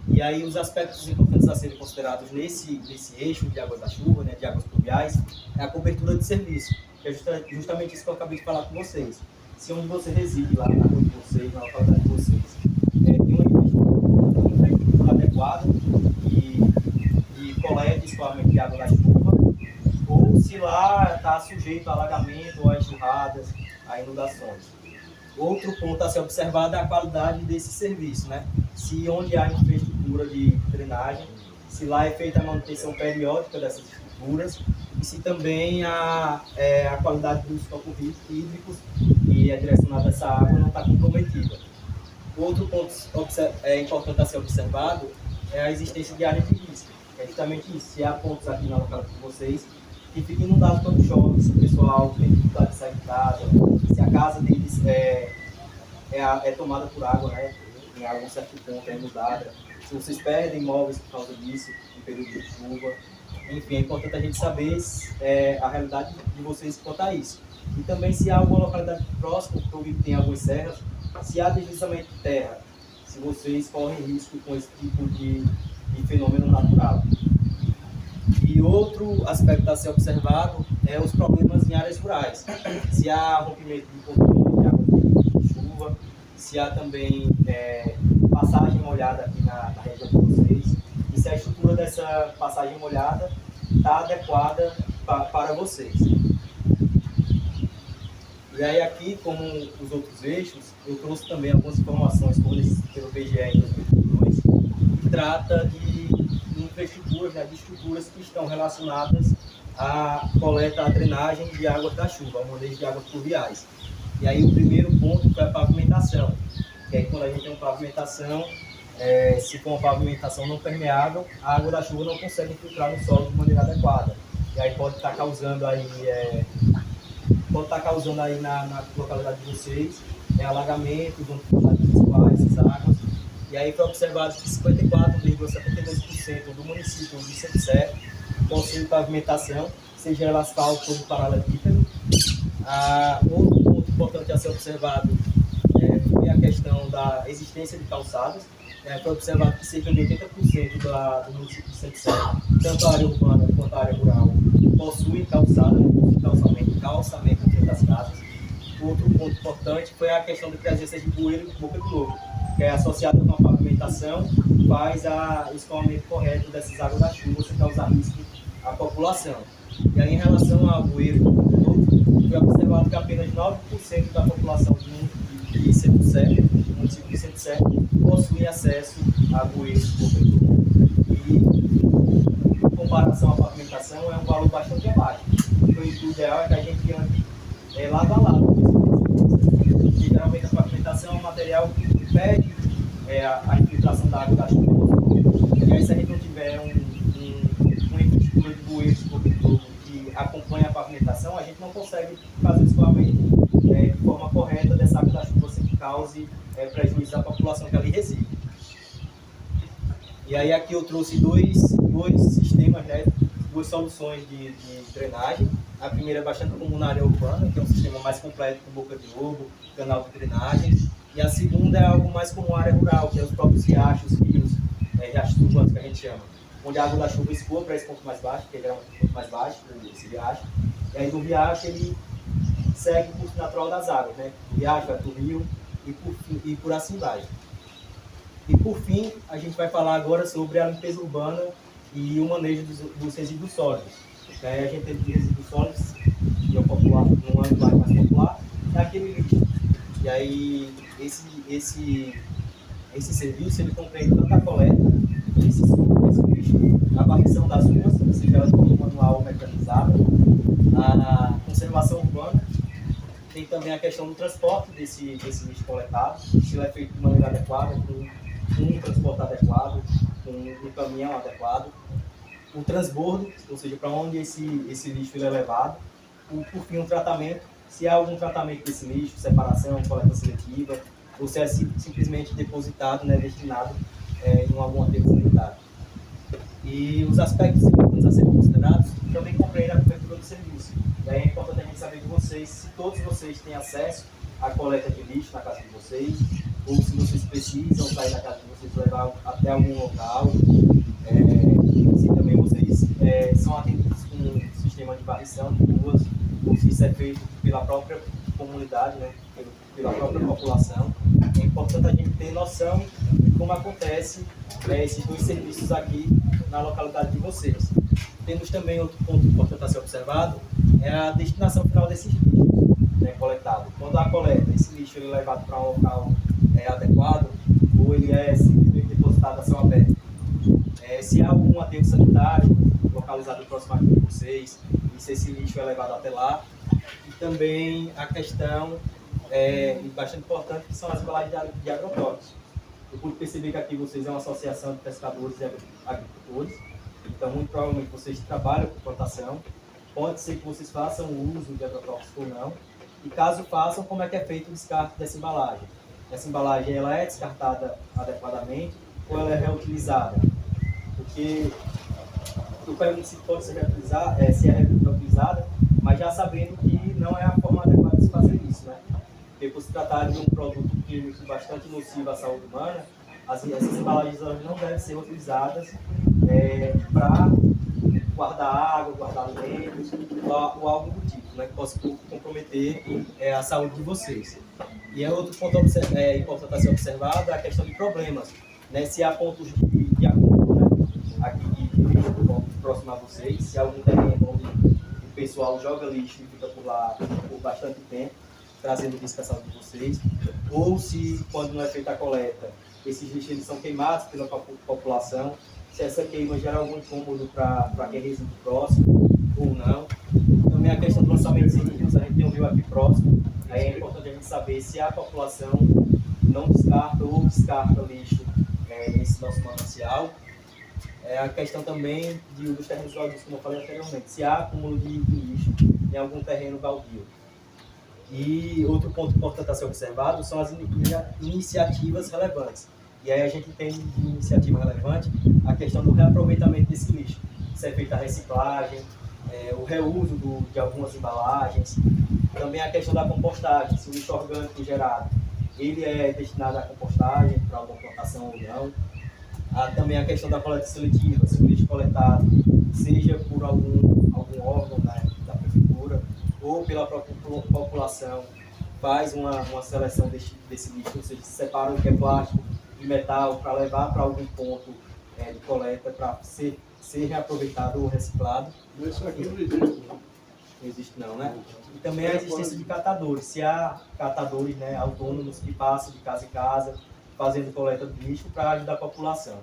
E aí os aspectos importantes a serem considerados nesse eixo de águas da chuva, né, de águas pluviais, é a cobertura de serviço, que é justamente isso que eu acabei de falar com vocês. Se onde você reside, lá na rua de vocês, na localidade de vocês, tem uma infraestrutura adequada de coleta e escoamento de água da chuva, ou se lá está sujeito a alagamento ou a enxurradas, a inundações. Outro ponto a ser observado é a qualidade desse serviço, né? Se onde há infraestrutura de drenagem, se lá é feita a manutenção periódica dessas estruturas e se também a qualidade dos copos hídricos que é direcionada a essa água não está comprometida. Outro ponto importante a ser observado é a existência de áreas de risco. É justamente isso. Se há pontos aqui na localidade de vocês que ficam inundados quando chove, se o pessoal tem dificuldade de sair de casa, se a casa deles é tomada por água, né, em algum certo ponto é inundada, se vocês perdem imóveis por causa disso, em período de chuva. Enfim, é importante a gente saber a realidade de vocês quanto a isso. E também se há alguma localidade próxima, que tem algumas serras, se há deslizamento de terra, se vocês correm risco com esse tipo de fenômeno natural. E outro aspecto a ser observado é os problemas em áreas rurais. Se há rompimento de condução de água de chuva, se há também passagem molhada aqui na região de vocês, e se a estrutura dessa passagem molhada está adequada para vocês. E aí aqui, como os outros eixos, eu trouxe também algumas informações fornecidas pelo BGE em 2022, que trata de infraestruturas, né, de estruturas que estão relacionadas à coleta, à drenagem de águas da chuva, ao manejo de águas pluviais. E aí o primeiro ponto foi a pavimentação, que aí quando a gente tem uma pavimentação, se for uma pavimentação não permeável, a água da chuva não consegue filtrar no solo de maneira adequada. E aí pode estar causando aí na localidade de vocês alagamentos, onde essas águas. E aí foi observado que 54,72% do município de Centro-Sé possui pavimentação, seja ela asfalto ou paralelepípedo. Outro ponto importante a ser observado foi a questão da existência de calçadas. Foi observado que cerca de 80% do município de Centro-Sé, tanto a área urbana quanto a área rural, possui calçada, calçamento dentro das casas. Outro ponto importante foi a questão de presença de bueiro e boca de lobo, que é associado com a pavimentação, faz o escoamento correto dessas águas da chuva sem causar risco à população. E aí, em relação ao bueiro e boca de lobo, foi observado que apenas 9% da população de Centro-Sé, do município de Centro-Sé, possui acesso a bueiro e boca de lobo. E, em comparação à pavimentação, é um valor bastante abaixo. O ideal é que a gente ande lado a lado. Porque, geralmente a pavimentação é um material que impede a infiltração da água da chuva. E aí, se a gente não tiver uma infraestrutura de bueiros que acompanha a pavimentação, a gente não consegue fazer o escoamento de forma correta dessa água da chuva sem que cause prejuízo à população que ali reside. E aí aqui eu trouxe dois sistemas, né, duas soluções de drenagem. A primeira é bastante comum na área urbana, que é um sistema mais completo com boca de lobo, canal de drenagem. E a segunda é algo mais comum na área rural, que é os próprios riachos, rios, riachos urbanos que a gente chama, onde a água da chuva escoa para esse ponto mais baixo, que é geralmente um ponto mais baixo, esse riacho. E aí do riacho ele segue o curso natural das águas, né? Do riacho vai para o rio e por assim vai. E por fim, a gente vai falar agora sobre a limpeza urbana e o manejo dos resíduos sólidos. Aí a gente tem de resíduos sólidos, que é o popular, num âmbito mais popular, é aquele lixo. E aí esse serviço ele compreende tanto a coleta desse lixo, a varrição das ruas, seja ela de forma manual ou mecanizada, a conservação urbana, tem também a questão do transporte desse lixo coletado, se ele é feito de maneira adequada, com um transporte adequado, com um caminhão adequado, o transbordo, ou seja, para onde esse lixo ele é levado, por fim, um tratamento, se há algum tratamento desse lixo, separação, coleta seletiva, ou se é simplesmente depositado, né, destinado em algum aterro sanitário. E os aspectos importantes a serem considerados também compreendem a cobertura do serviço. Daí é importante a gente saber de vocês, se todos vocês têm acesso à coleta de lixo na casa de vocês, ou se vocês precisam sair da casa de vocês e levar até algum local. Se também vocês são atendidos com um sistema de varrição de ruas, ou se isso é feito pela própria comunidade, né, pela própria população. É importante a gente ter noção de como acontece esses dois serviços aqui na localidade de vocês. Temos também outro ponto importante a ser observado, é a destinação final desses lixos, né, coletados. Quando a coleta, esse lixo ele é levado para um local adequado, ou ele é simplesmente depositado a céu aberto. Se há algum aterro sanitário localizado próximo aqui de vocês, e se esse lixo é levado até lá. E também a questão bastante importante, que são as embalagens de agrotóxicos. Eu pude perceber que aqui vocês é uma associação de pescadores e agricultores, então muito provavelmente vocês trabalham com plantação. Pode ser que vocês façam uso de agrotóxicos ou não, e caso façam, como é que é feito o descarte dessa embalagem? Essa embalagem ela é descartada adequadamente ou ela é reutilizada? Porque eu pergunto se pode ser reutilizada, se é reutilizada, mas já sabendo que não é a forma adequada de se fazer isso, né? Porque por se tratar de um produto químico bastante nocivo à saúde humana, essas embalagens não devem ser utilizadas para guardar água, guardar alimentos ou algo do tipo, né, que possa comprometer a saúde de vocês. E outro ponto importante a ser observado é a questão de problemas, né, se há pontos de acúmulo, né, aqui próximo a vocês, se há algum terreno onde pessoal joga lixo e fica por lá por bastante tempo, trazendo risco à saúde de vocês, ou se, quando não é feita a coleta, esses lixos eles são queimados pela população, se essa queima gera algum incômodo para quem reside próximo ou não. Também a questão do lançamento de resíduos, a gente tem um rio aqui próximo, aí é importante a gente saber se a população não descarta ou descarta lixo nesse nosso manancial. A questão também dos terrenos baldios, como eu falei anteriormente, se há acúmulo de lixo em algum terreno baldio. E outro ponto importante a ser observado são as iniciativas relevantes. E aí a gente tem de iniciativa relevante a questão do reaproveitamento desse lixo. Se é feita a reciclagem, o reuso de algumas embalagens, também a questão da compostagem, se o lixo orgânico gerado ele é destinado à compostagem para alguma plantação ou não. Há também a questão da coleta seletiva, se o lixo coletado seja por algum órgão da prefeitura ou pela própria população, faz uma seleção desse lixo, ou seja, separa o que é plástico de metal para levar para algum ponto de coleta para ser reaproveitado ou reciclado. Isso aqui não existe. Não existe não, né? E também a existência de catadores. Se há catadores, né, autônomos que passam de casa em casa, fazendo coleta de lixo para ajudar a população.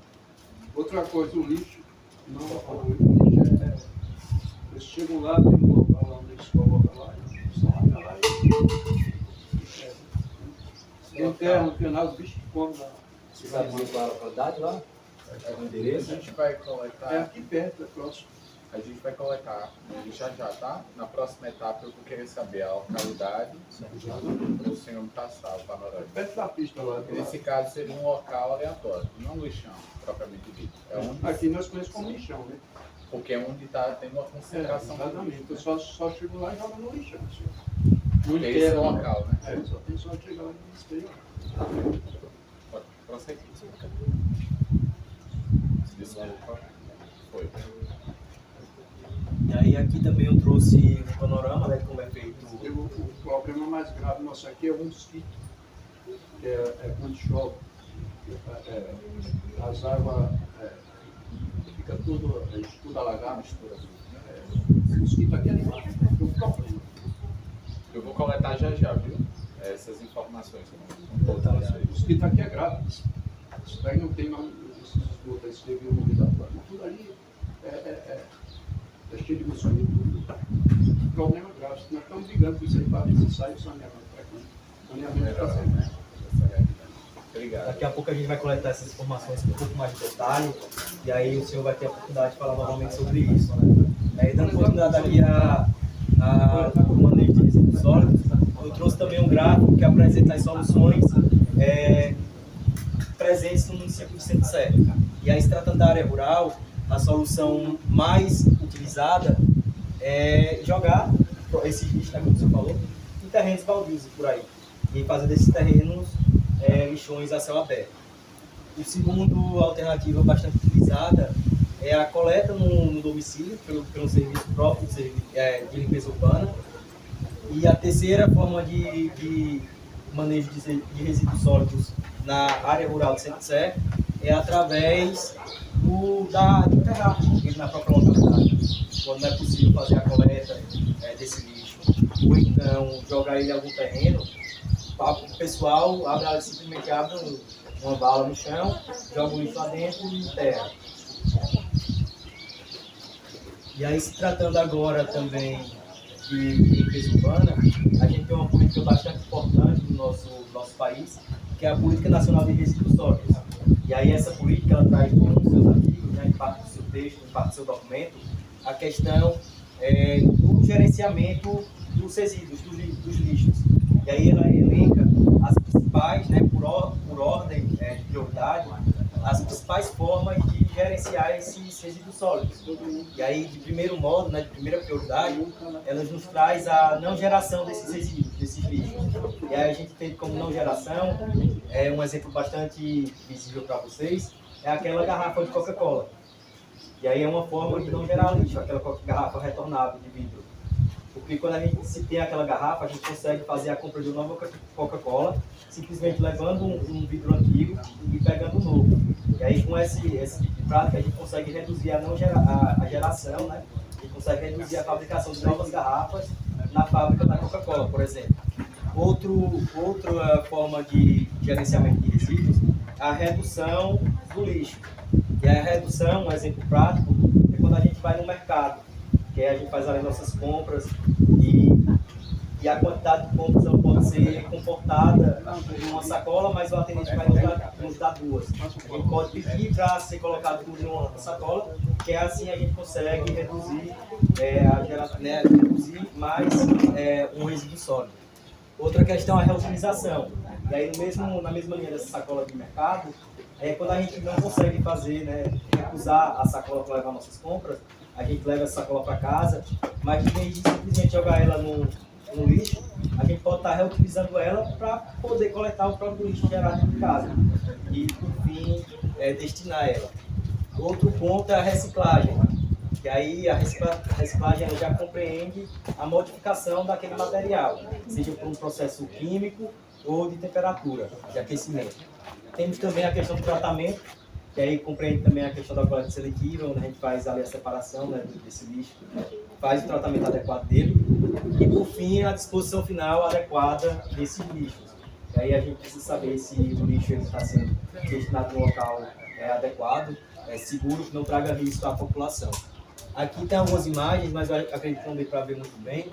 Outra coisa, o lixo, não o lixo eles chegam lá, tem um local lá onde eles colocam lá, só olha lá e enterram no final, os bichos comem lá. Você sabe qual é a localidade lá? É o endereço? A gente vai coletar. É aqui perto, é próximo. A gente vai coletar já, tá? Na próxima etapa eu vou querer saber a localidade para o senhor me passar o panorama. Perto da pista lá. Nesse caso seria um local aleatório, não um lixão, propriamente dito. É onde, Aqui nós conhecemos como lixão, né? porque é onde está tendo uma concentração. Exatamente. O pessoal só chega lá e joga no lixão. No esse local, né? É, só tem só chegar lá e despejar. Pode prosseguir. Desculpa. Foi. E aí aqui também eu trouxe um panorama, né, de como é feito. O problema mais grave nosso aqui é o mosquito, que é quando chove. As águas fica tudo alagado. O mosquito aqui é animado, é um problema. Eu vou coletar já, viu? Essas informações. O mosquito aqui é grave. Isso daí não tem mais esses esgotos, esse devia umidade. Tudo ali é cheio de mosquito. Problema grave. Nós estamos brigando com isso aí para ver se sai o saneamento para aqui. O saneamento está sendo, né? Obrigado. Daqui a pouco a gente vai coletar essas informações com um pouco mais de detalhe, e aí o senhor vai ter a oportunidade de falar novamente sobre isso. Aí, dando oportunidade aqui ao manejo de resíduos sólidos, eu trouxe também um gráfico que apresenta as soluções presentes no município de Centro Sé. E aí, se tratando da área rural, a solução mais utilizada é jogar esses lixos, como o senhor falou, em terrenos baldios por aí, e fazer desses terrenos lixões a céu aberto. O segundo alternativa bastante utilizada é a coleta no domicílio, pelo serviço próprio de limpeza urbana. E a terceira forma de manejo de resíduos sólidos na área rural de Centro Sé é através do terraço, na própria localidade. Quando não é possível fazer a coleta desse lixo, ou então jogar ele em algum terreno, o pessoal simplesmente abre uma vala no chão, joga o lixo lá dentro e enterra. E aí, se tratando agora também de limpeza urbana, a gente tem uma política bastante importante no nosso país, que é a Política Nacional de Resíduos Sólidos. E aí essa política ela traz como nos seus artigos, né, em parte do seu texto, em parte do seu documento, a questão do gerenciamento dos resíduos, dos lixos. E aí ela elenca as principais, né, por ordem de prioridade, as principais formas de gerenciar esses resíduos sólidos. E aí, de primeiro modo, né, de primeira prioridade, ela nos traz a não geração desses resíduos, desses lixos. E aí a gente tem como não geração, um exemplo bastante visível para vocês, é aquela garrafa de Coca-Cola. E aí é uma forma de não gerar lixo, aquela garrafa retornável de vidro. Porque quando a gente se tem aquela garrafa, a gente consegue fazer a compra de uma nova Coca-Cola, simplesmente levando um vidro antigo e pegando um novo. E aí com esse tipo de prática a gente consegue reduzir a geração, né, gente consegue reduzir a fabricação de novas garrafas na fábrica da Coca-Cola, por exemplo. Outra forma de gerenciamento de resíduos é a redução do lixo. E a redução, um exemplo prático, é quando a gente vai no mercado, que aí a gente faz as nossas compras e a quantidade de compras ela pode ser comportada em uma sacola, mas o atendente vai nos dar duas. A gente pode pedir para ser colocado tudo em uma sacola, que assim a gente consegue reduzir, reduzir mais um resíduo sólido. Outra questão é a reutilização. E aí, na mesma linha dessa sacola de mercado, quando a gente não consegue recusar a sacola para levar nossas compras, a gente leva essa sacola para casa, mas em vez de simplesmente jogar ela no lixo, a gente pode estar reutilizando ela para poder coletar o próprio lixo gerado dentro de casa e, por fim, destinar ela. Outro ponto é a reciclagem, que aí a reciclagem ela já compreende a modificação daquele material, seja por um processo químico ou de temperatura, de aquecimento. Temos também a questão do tratamento, que aí compreende também a questão da coleta seletiva, onde a gente faz ali a separação desse lixo, faz o tratamento adequado dele e, por fim, a disposição final adequada desses lixos. E aí a gente precisa saber se o lixo está sendo destinado no local adequado, seguro, que não traga risco à população. Aqui tem algumas imagens, mas eu acredito que não dê para ver muito bem,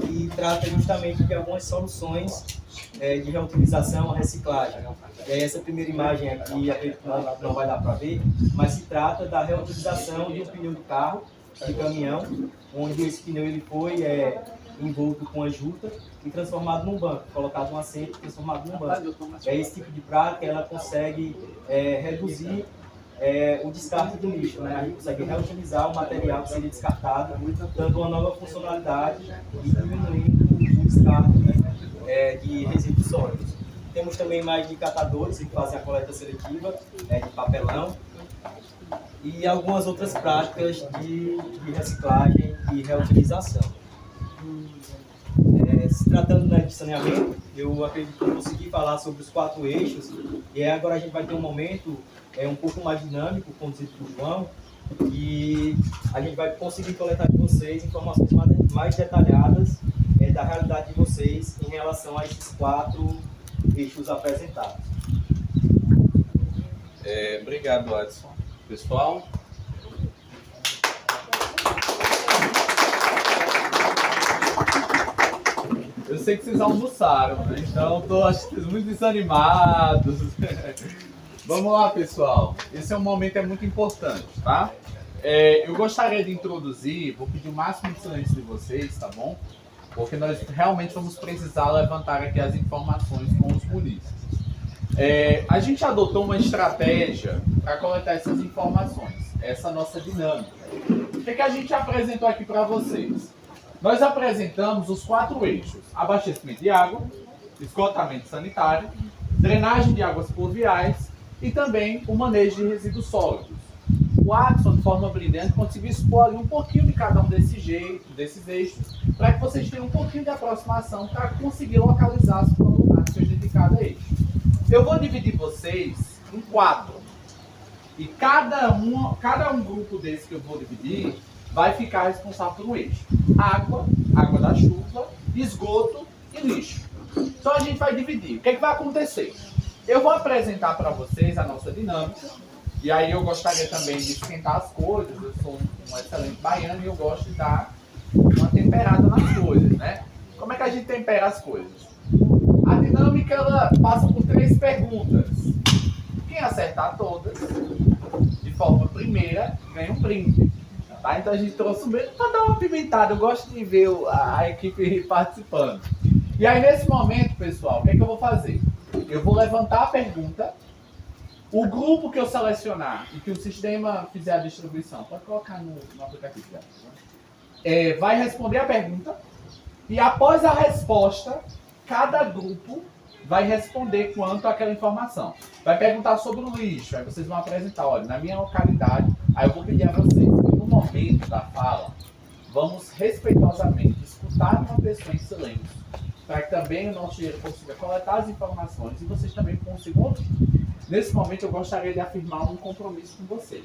que trata justamente de algumas soluções de reutilização, reciclagem. Essa primeira imagem aqui, acredito que não vai dar para ver, mas se trata da reutilização de um pneu de carro, de caminhão, onde esse pneu ele foi envolto com a juta e transformado num banco, colocado um assento e transformado num banco. Esse tipo de prática ela consegue reduzir o descarte do lixo, né? A gente consegue reutilizar o material que seria descartado, dando uma nova funcionalidade e diminuindo o descarte de resíduos sólidos. Temos também mais de catadores que fazem a coleta seletiva de papelão e algumas outras práticas de reciclagem e reutilização. Se tratando de saneamento, eu acredito que eu consegui falar sobre os 4 eixos e agora a gente vai ter um momento um pouco mais dinâmico, conduzido por João, e a gente vai conseguir coletar de vocês informações mais detalhadas da realidade de vocês em relação a esses 4 eixos apresentados. Obrigado, Adson. Pessoal? Eu sei que vocês almoçaram, né? Então estou muito desanimados. Vamos lá, pessoal. Esse é um momento muito importante, tá? Eu gostaria de introduzir, vou pedir o máximo de silêncio de vocês, tá bom? Porque nós realmente vamos precisar levantar aqui as informações com os munícipes. A gente adotou uma estratégia para coletar essas informações, essa nossa dinâmica. O que a gente apresentou aqui para vocês? Nós apresentamos os 4 eixos: abastecimento de água, esgotamento sanitário, drenagem de águas pluviais e também o manejo de resíduos sólidos. O Adson, de forma brilhante, conseguiu expor ali um pouquinho de cada um desses eixos, para que vocês tenham um pouquinho de aproximação para conseguir localizar as problemáticas de cada eixo. Eu vou dividir vocês em 4. E cada um grupo desse que eu vou dividir vai ficar responsável por um eixo: água, água da chuva, esgoto e lixo. Então a gente vai dividir. O que vai acontecer? Eu vou apresentar para vocês a nossa dinâmica, e aí eu gostaria também de esquentar as coisas. Eu sou um excelente baiano e eu gosto de dar uma temperada nas coisas, né? Como é que a gente tempera as coisas? A dinâmica ela passa por 3 perguntas. Quem acertar todas, de forma primeira, ganha um brinde. Tá? Então a gente trouxe um brinde para dar uma pimentada. Eu gosto de ver a equipe participando. E aí nesse momento, pessoal, o que é que eu vou fazer? Eu vou levantar a pergunta. O grupo que eu selecionar e que o sistema fizer a distribuição, pode colocar no aplicativo, vai responder a pergunta. E após a resposta, cada grupo vai responder quanto àquela informação. Vai perguntar sobre o lixo, aí vocês vão apresentar: olha, na minha localidade. Aí eu vou pedir a vocês que no momento da fala, vamos respeitosamente escutar uma pessoa em silêncio, para que também o nosso engenheiro consiga coletar as informações e vocês também consigam ouvir. Nesse momento eu gostaria de afirmar um compromisso com vocês.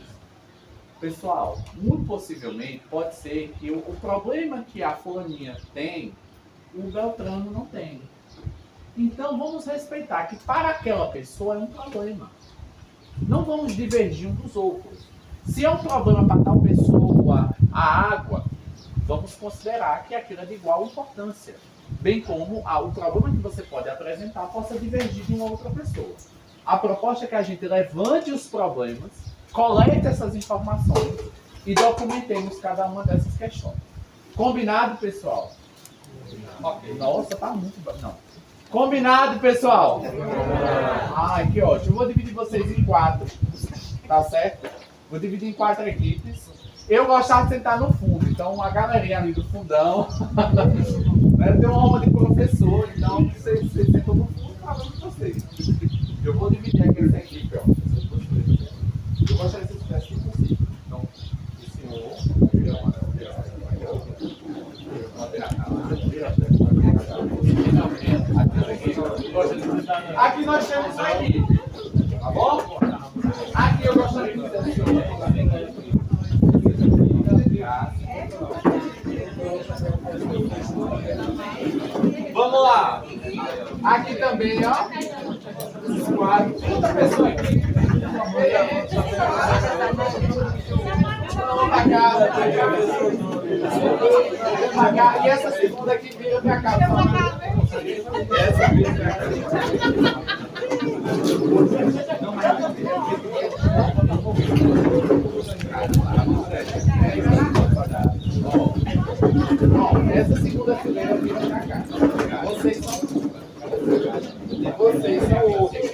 Pessoal, muito possivelmente pode ser que o problema que a fulaninha tem, o Beltrano não tem. Então vamos respeitar que para aquela pessoa é um problema. Não vamos divergir um dos outros. Se é um problema para tal pessoa, a água, vamos considerar que aquilo é de igual importância. Bem como o problema que você pode apresentar possa divergir de uma outra pessoa. A proposta é que a gente levante os problemas, colete essas informações e documentemos cada uma dessas questões. Combinado, pessoal? Ok. Nossa, tá muito bom. Não. Combinado, pessoal? Ai, que ótimo. Eu vou dividir vocês em 4. Tá certo? Vou dividir em 4 equipes. Eu gostava de sentar no fundo, então a galerinha ali do fundão né, tem uma alma de professor, então vocês sentam no fundo e falam com vocês. Eu vou dividir aqui essa equipe, ó. Eu gostaria que vocês fizessem o possível. Então, o senhor. Aqui nós temos uma equipe, tá bom? Aqui eu gostaria que fizesse o senhor. Vamos lá. Aqui também, ó. Os 4. Outra pessoa aqui. Vamos pra cá. Vem pra cá. E essa segunda aqui vira pra cá. Essa vira pra cá. Bom, essa segunda fileira vira pra cá. Vocês são e vocês são outros.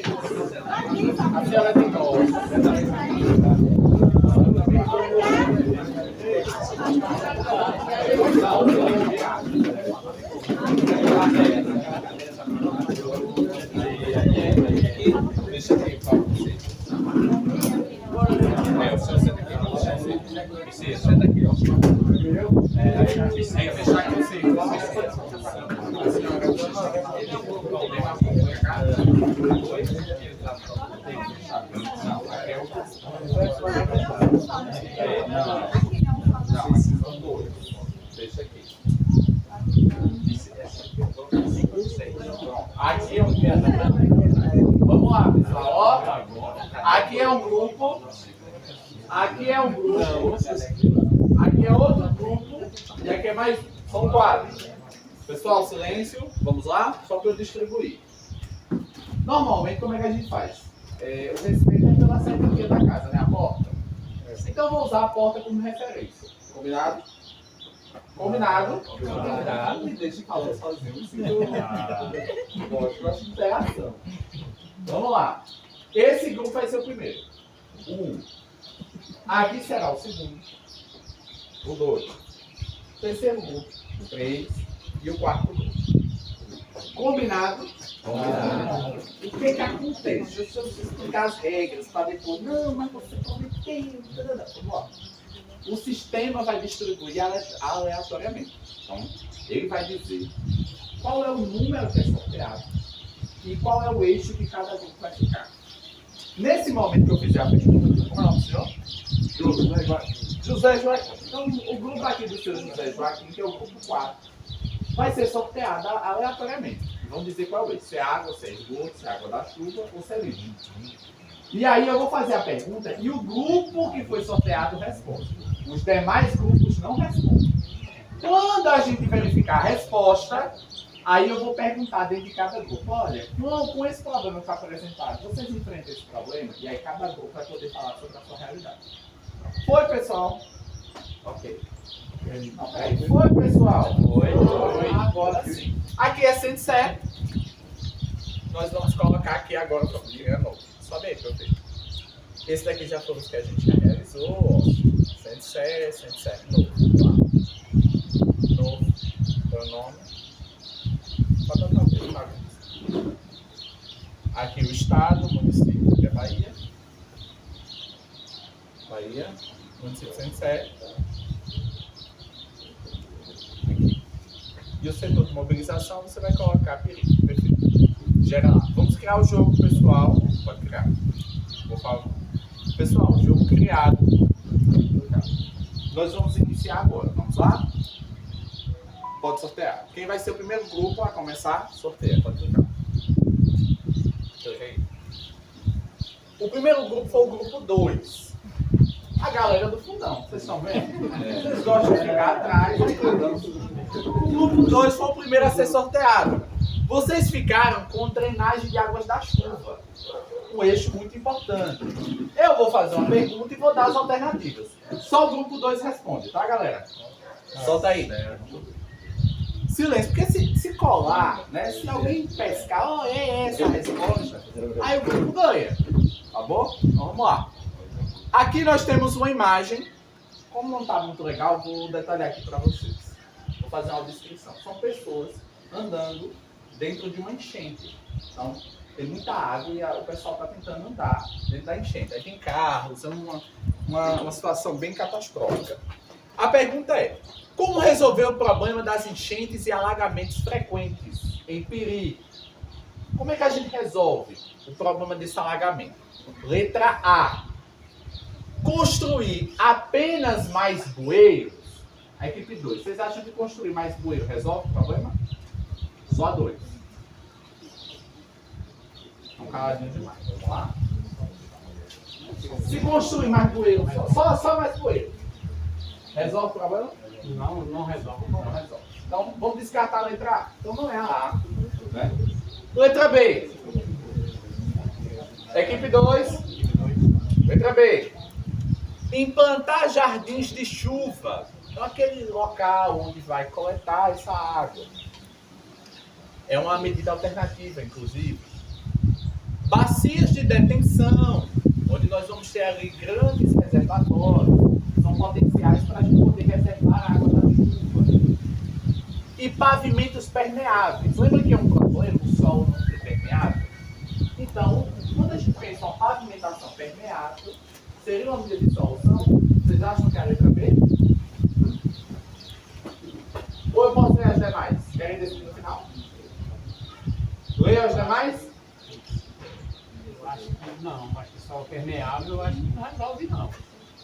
A senhora tem 9. Deixa aqui para vocês. O senhor senta aqui para vocês. Você senta aqui, ó. Sem fechar com vocês. A senhora são 2. Deixa aqui. Aqui é um vamos lá, pessoal. Ó, aqui é um grupo. Aqui é um grupo. Aqui é outro grupo. E aqui é mais. São 4. Pessoal, silêncio. Vamos lá? Só para eu distribuir. Normalmente, como é que a gente faz? O respeito é pela saída da casa, né? A porta. Então, eu vou usar a porta como referência. Combinado? Combinado? Combinado. Me deixe falar sozinho. Gosto de interação. Vamos lá. Esse grupo vai ser o primeiro. 1. Aqui será o segundo. O 2. O terceiro grupo. O 3. E o quarto grupo. Combinado? Combinado. O que acontece? Deixa eu explicar as regras para depois. Não, mas você prometeu. Vamos lá. O sistema vai distribuir aleatoriamente. Então, ele vai dizer qual é o número que é sorteado e qual é o eixo que cada grupo vai ficar. Nesse momento que eu fizer a pergunta, como é o nome do senhor? José Joaquim. Então, o grupo aqui do senhor José Joaquim, que é o grupo 4, vai ser sorteado aleatoriamente. Vamos dizer qual é o eixo. Se é água, se é esgoto, se é água da chuva ou se é lixo. E aí eu vou fazer a pergunta e o grupo que foi sorteado responde. Os demais grupos não respondem. Quando a gente verificar a resposta, aí eu vou perguntar dentro de cada grupo. Olha, com esse problema que está apresentado, vocês enfrentam esse problema? E aí cada grupo vai poder falar sobre a sua realidade. Foi, pessoal? Ok. Foi, pessoal? Foi. Agora sim. Aqui é 107. Nós vamos colocar aqui agora o problema novo. Sobe aí, professor. Esse daqui já foram os que a gente já realizou. 107, novo. Novo. Pronome. Pode botar o texto, tá? Aqui o estado, o município, que é Bahia. Bahia. Município 107. Aqui. E o setor de mobilização você vai colocar perigo. Perfeito. Gera lá. Vamos criar o jogo, pessoal. Pode criar. Por favor. Pessoal, o jogo criado Nós vamos iniciar agora. Vamos lá? Pode sortear. Quem vai ser o primeiro grupo a começar? Sorteia. Pode clicar. O primeiro grupo foi o grupo 2. A galera do fundão. Vocês estão vendo? Vocês gostam de ficar atrás. O grupo 2 foi o primeiro a ser sorteado. Vocês ficaram com drenagem de águas da chuva. Um eixo muito importante. Eu vou fazer uma pergunta e vou dar as alternativas. Só o grupo 2 responde, tá, galera? Solta aí. Silêncio, porque se colar, né? Se alguém pescar, oh, é essa a resposta, aí o grupo ganha. Tá bom? Então vamos lá. Aqui nós temos uma imagem. Como não está muito legal, vou detalhar aqui para vocês. Vou fazer uma descrição. São pessoas andando dentro de uma enchente. Então, tem muita água e o pessoal está tentando andar dentro da enchente. Aí tem carros, é uma situação bem catastrófica. A pergunta é: como resolver o problema das enchentes e alagamentos frequentes em Piri? Como é que a gente resolve o problema desse alagamento? Letra A: construir apenas mais bueiros. A equipe 2, vocês acham que construir mais bueiro resolve o problema? Só 2. Estão caladinhos demais. Vamos lá. Se construir mais bueiro, só mais bueiro, resolve o problema? Não resolve. Não resolve. Então vamos descartar a letra A. Então não é a A. Né? Letra B. Equipe 2. Letra B. Implantar jardins de chuva. Então aquele local onde vai coletar essa água. É uma medida alternativa, inclusive. Bacias de detenção, onde nós vamos ter ali grandes reservatórios, são potenciais para a gente poder reservar a água da chuva. E pavimentos permeáveis. Lembra que é um problema o solo não ser permeável? Então, quando a gente pensa em uma pavimentação permeável, seria uma medida de solução? Vocês acham que é a letra B? Ou eu posso ler as demais? Querem decidir no final? Leia as demais? Acho que não, acho que só o permeável, eu acho que não resolve não.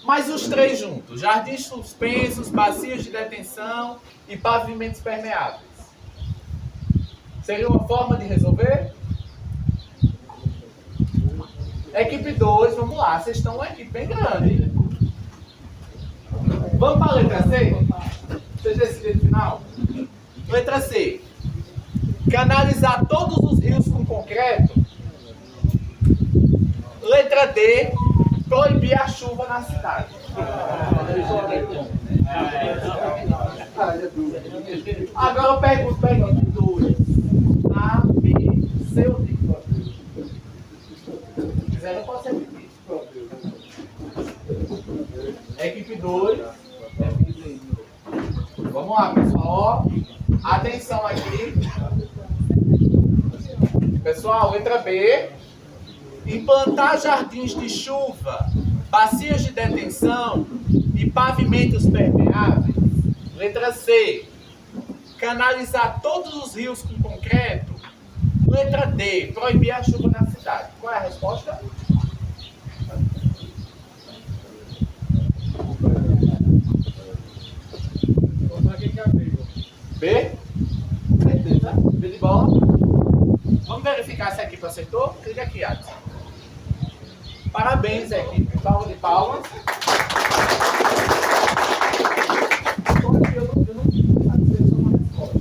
Mas os três juntos: jardins suspensos, bacias de detenção e pavimentos permeáveis. Seria uma forma de resolver? Equipe 2, vamos lá. Vocês estão uma equipe bem grande. Vamos para a letra C? Vocês decidiram no final? Letra C: canalizar todos os rios com concreto. Letra D: proibir a chuva na cidade. Agora eu pergunto para a equipe 2: A, B, C ou D? Se quiser, não posso repetir. Equipe 2. Vamos lá, pessoal. Ó, atenção aqui. Pessoal, letra B: implantar jardins de chuva, bacias de detenção e pavimentos permeáveis. Letra C: canalizar todos os rios com concreto. Letra D: proibir a chuva na cidade. Qual é a resposta? B? Certeza? B de bola? Vamos verificar se a equipe acertou? Clica aqui, Adson. Parabéns, equipe. Salva de palmas. Eu não satisfeito uma resposta.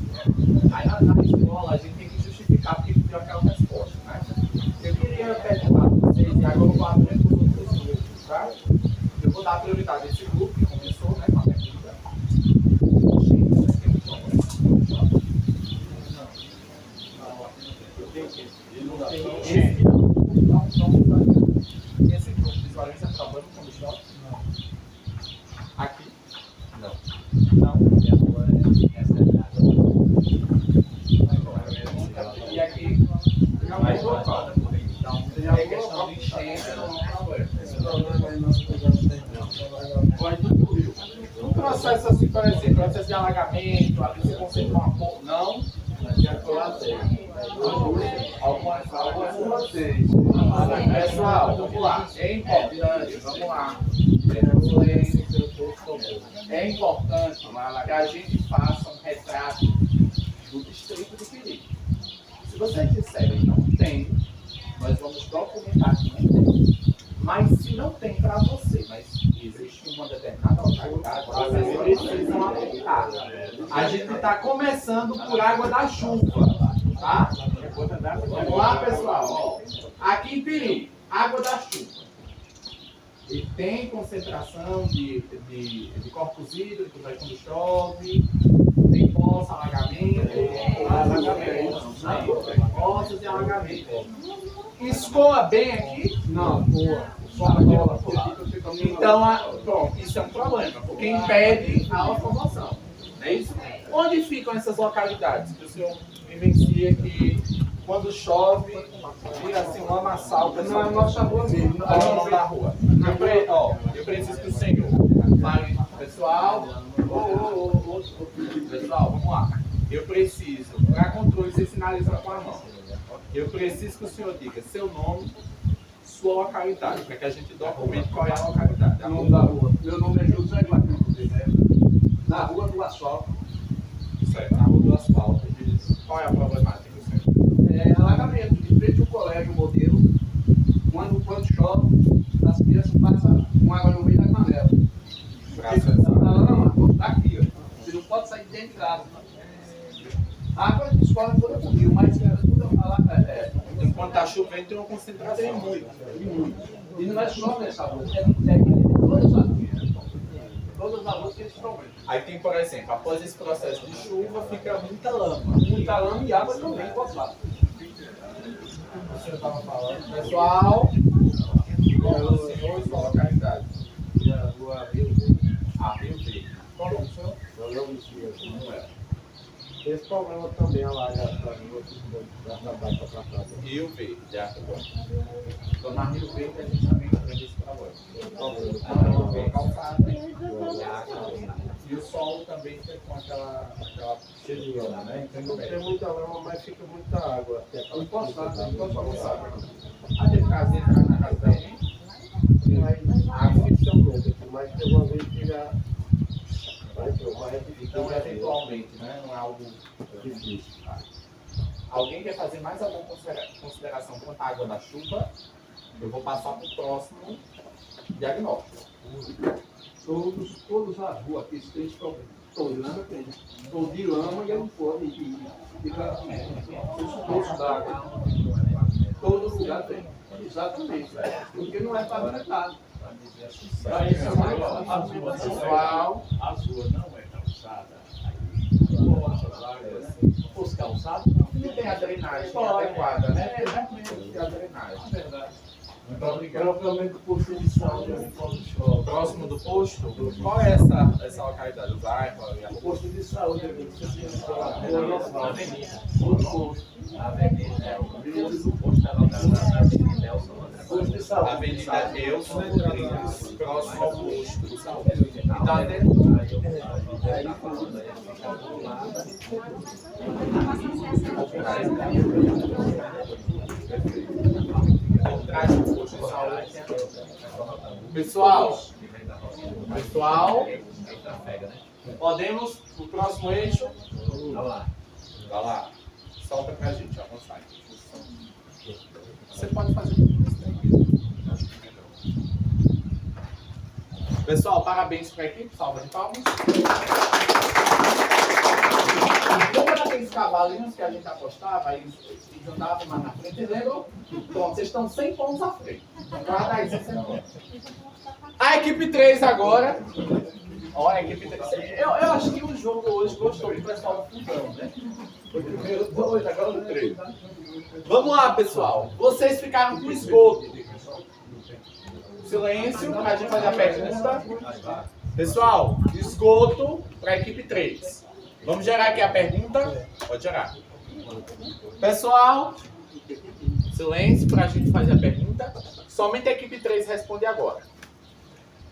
Aí na escola a gente tem que justificar porque deu aquela resposta, né? Eu queria perguntar para vocês, e agora eu vou abrir para os outros grupos, tá? Eu vou dar prioridade a esse grupo que começou, né, com a pergunta. Esse grupo visualiza acabando com o shot? Não. Aqui? Não. Não. E agora essa é a e aqui já vai voltar. Então, é questão de enchente, não é problema. Esse problema aí nós um processo assim, por exemplo, processo de alagamento, ali você concentra uma pouco, não. Algumas vezes. Pessoal, vamos lá. É importante, vamos lá. é importante que a gente faça um retrato do distrito de Peri. Se vocês disserem não tem, nós vamos documentar que não tem. Mas se não tem para você, mas existe uma determinada localidade, vocês precisam apontar. A gente está começando por água da chuva, tá? Vamos lá, pessoal. Ó, aqui em Peri, água da chuva. E tem concentração de corpos hídricos, aí quando chove, tem poça, alagamento, poças e alagamento. Escoa bem aqui? Não, então, pronto, isso é um problema, porque impede a locomoção. Não é isso? Onde ficam essas localidades que o senhor vivencia que quando chove, vira assim um lamaçal? Na nossa rua mesmo. Não da rua. Eu preciso que o senhor fale, pessoal. Pessoal, vamos lá. Eu preciso, para controle, você sinaliza com a mão. Eu preciso que o senhor diga seu nome, sua localidade, para que a gente documente qual é a localidade. O nome da rua. Meu nome é José Guarani. Na rua do asfalto. Certo, na rua do asfalto. Qual é a problemática, senhor? Alagamento. De frente ao colégio modelo. Quando chove, as crianças passam com água no meio da canela. Está aqui, ó. Você não pode sair dentro de casa. A água escorre toda pro rio, mas tudo Enquanto está chovendo, tem uma concentração muito. E não é só nessa rua, todas as ruas têm esse problema. Aí tem, por exemplo, após esse processo de chuva, fica muita lama. Muita lama e água também, passar. O senhor estava falando, pessoal, o senhor e sua localidade. Rio Verde. Qual é o senhor? Não é. Esse problema também alaga para da data para cá. Rio Verde, então na Rio Verde a gente também tem esse problema. Calçada e o solo também fica com aquela cheirinha, né? Não tem muita lama, mas fica muita água. Não posso passar. A de casa entrar na casa da gente, Água aqui, mas tem uma vez que já vai ter uma então eventualmente, né? Não é algo difícil. Tá? Alguém quer fazer mais alguma consideração quanto à água da chuva? Eu vou passar para o próximo diagnóstico. Todas as ruas aqui têm esse problema. Estou de lama e eu não pode. Fica exposto d'água. Todo lugar tem. Exatamente. Porque não é pavimentado. Pessoal, A rua não é calçada. Os calçados não. e tem a drenagem adequada, né? Exatamente, a drenagem. Muito obrigado. Propriamente posto de saúde. Próximo do posto, qual é essa localidade? O bairro? O posto de saúde, A avenida, o posto da localidade da Avenida Nelson André. posto de saúde. Avenida Nelson Rodrigues, próximo ao posto de saúde. Então, dentro. Pessoal, podemos o próximo eixo? Vai lá. Solta pra gente, avançar. Você pode fazer isso. Pessoal, parabéns para a equipe, salva de palmas. Lembra daqueles cavalinhos que a gente apostava? Eles andavam mais na frente, lembram? Pronto, vocês estão 100 pontos à frente. Então, guarda aí, 100 pontos. A equipe 3 agora. Olha, a equipe 3. Eu acho que o jogo hoje gostou do pessoal do fundão, né? Foi primeiro 2, agora o 3. Vamos lá, pessoal. Vocês ficaram com esgoto. Silêncio, para a gente fazer a pergunta. Pessoal, esgoto para a equipe 3. Vamos gerar aqui a pergunta? Pode gerar. Pessoal, silêncio para a gente fazer a pergunta. Somente a equipe 3 responde agora.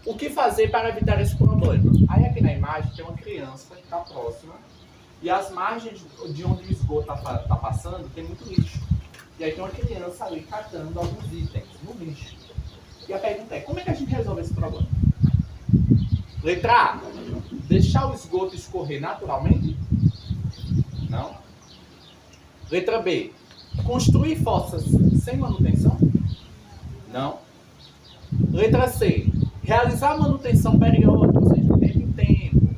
O que fazer para evitar esse problema? Aí aqui na imagem tem uma criança que está próxima e as margens de onde o esgoto está passando tem muito lixo. E aí tem uma criança ali catando alguns itens no lixo. E a pergunta é, como é que a gente resolve esse problema? Letra A. Deixar o esgoto escorrer naturalmente? Não. Letra B. Construir fossas sem manutenção? Não. Letra C. Realizar manutenção periódica, ou seja, de tempo em tempo,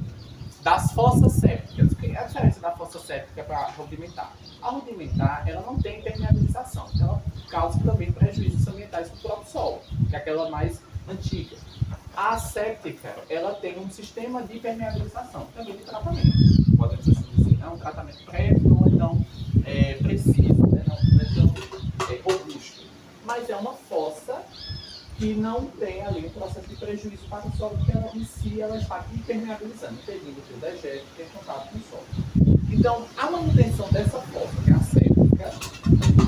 das fossas sépticas. O que é a diferença da fossa séptica para a rudimentar? A rudimentar, ela não tem impermeabilização, então ela causa também prejuízos ambientais para o próprio solo, que é aquela mais antiga. A séptica, ela tem um sistema de impermeabilização, também de tratamento. Podemos assim dizer, é um tratamento prévio, não é tão preciso, né? Não é tão robusto. Mas é uma fossa que não tem ali um processo de prejuízo para o solo, porque ela em si ela está impermeabilizando, impedindo que o dejeto tenha contato com o solo. Então, a manutenção dessa fossa, que é a séptica,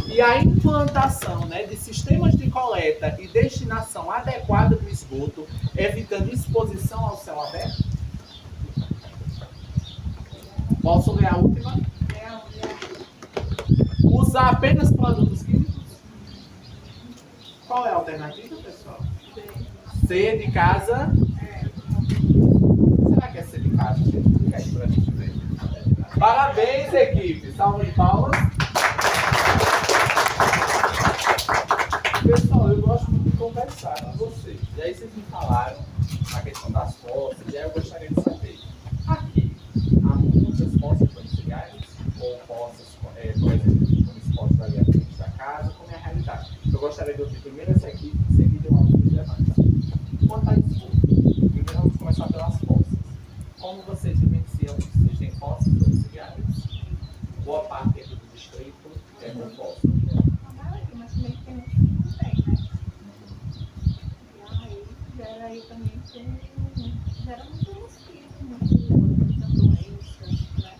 e a implantação, né, de sistemas de coleta e destinação adequada do esgoto, evitando exposição ao céu aberto. Posso ler a última? Usar apenas produtos químicos? Qual é a alternativa, pessoal? C de casa. Será que é C de casa? Fica aí pra gente ver. Parabéns, equipe. Salva de palmas. Pessoal, eu gosto muito de conversar com vocês. E aí vocês me falaram a questão das fossas. E aí eu gostaria de saber. Aqui, há muitas fossas domiciliares ou fossas, por exemplo, como fossas ali à frente da casa, como é a realidade. Eu gostaria de ouvir primeiro essa equipe, em seguida uma outra de levanta. Quanto a esgoto, primeiro vamos começar pelas fossas. Como vocês vivenciam? Vocês têm fossas domiciliares? Boa parte aqui do distrito é com fossa. Mas também tem uns que não tem, né? E aí gera aí também gera muito mosquito, muita doença, né?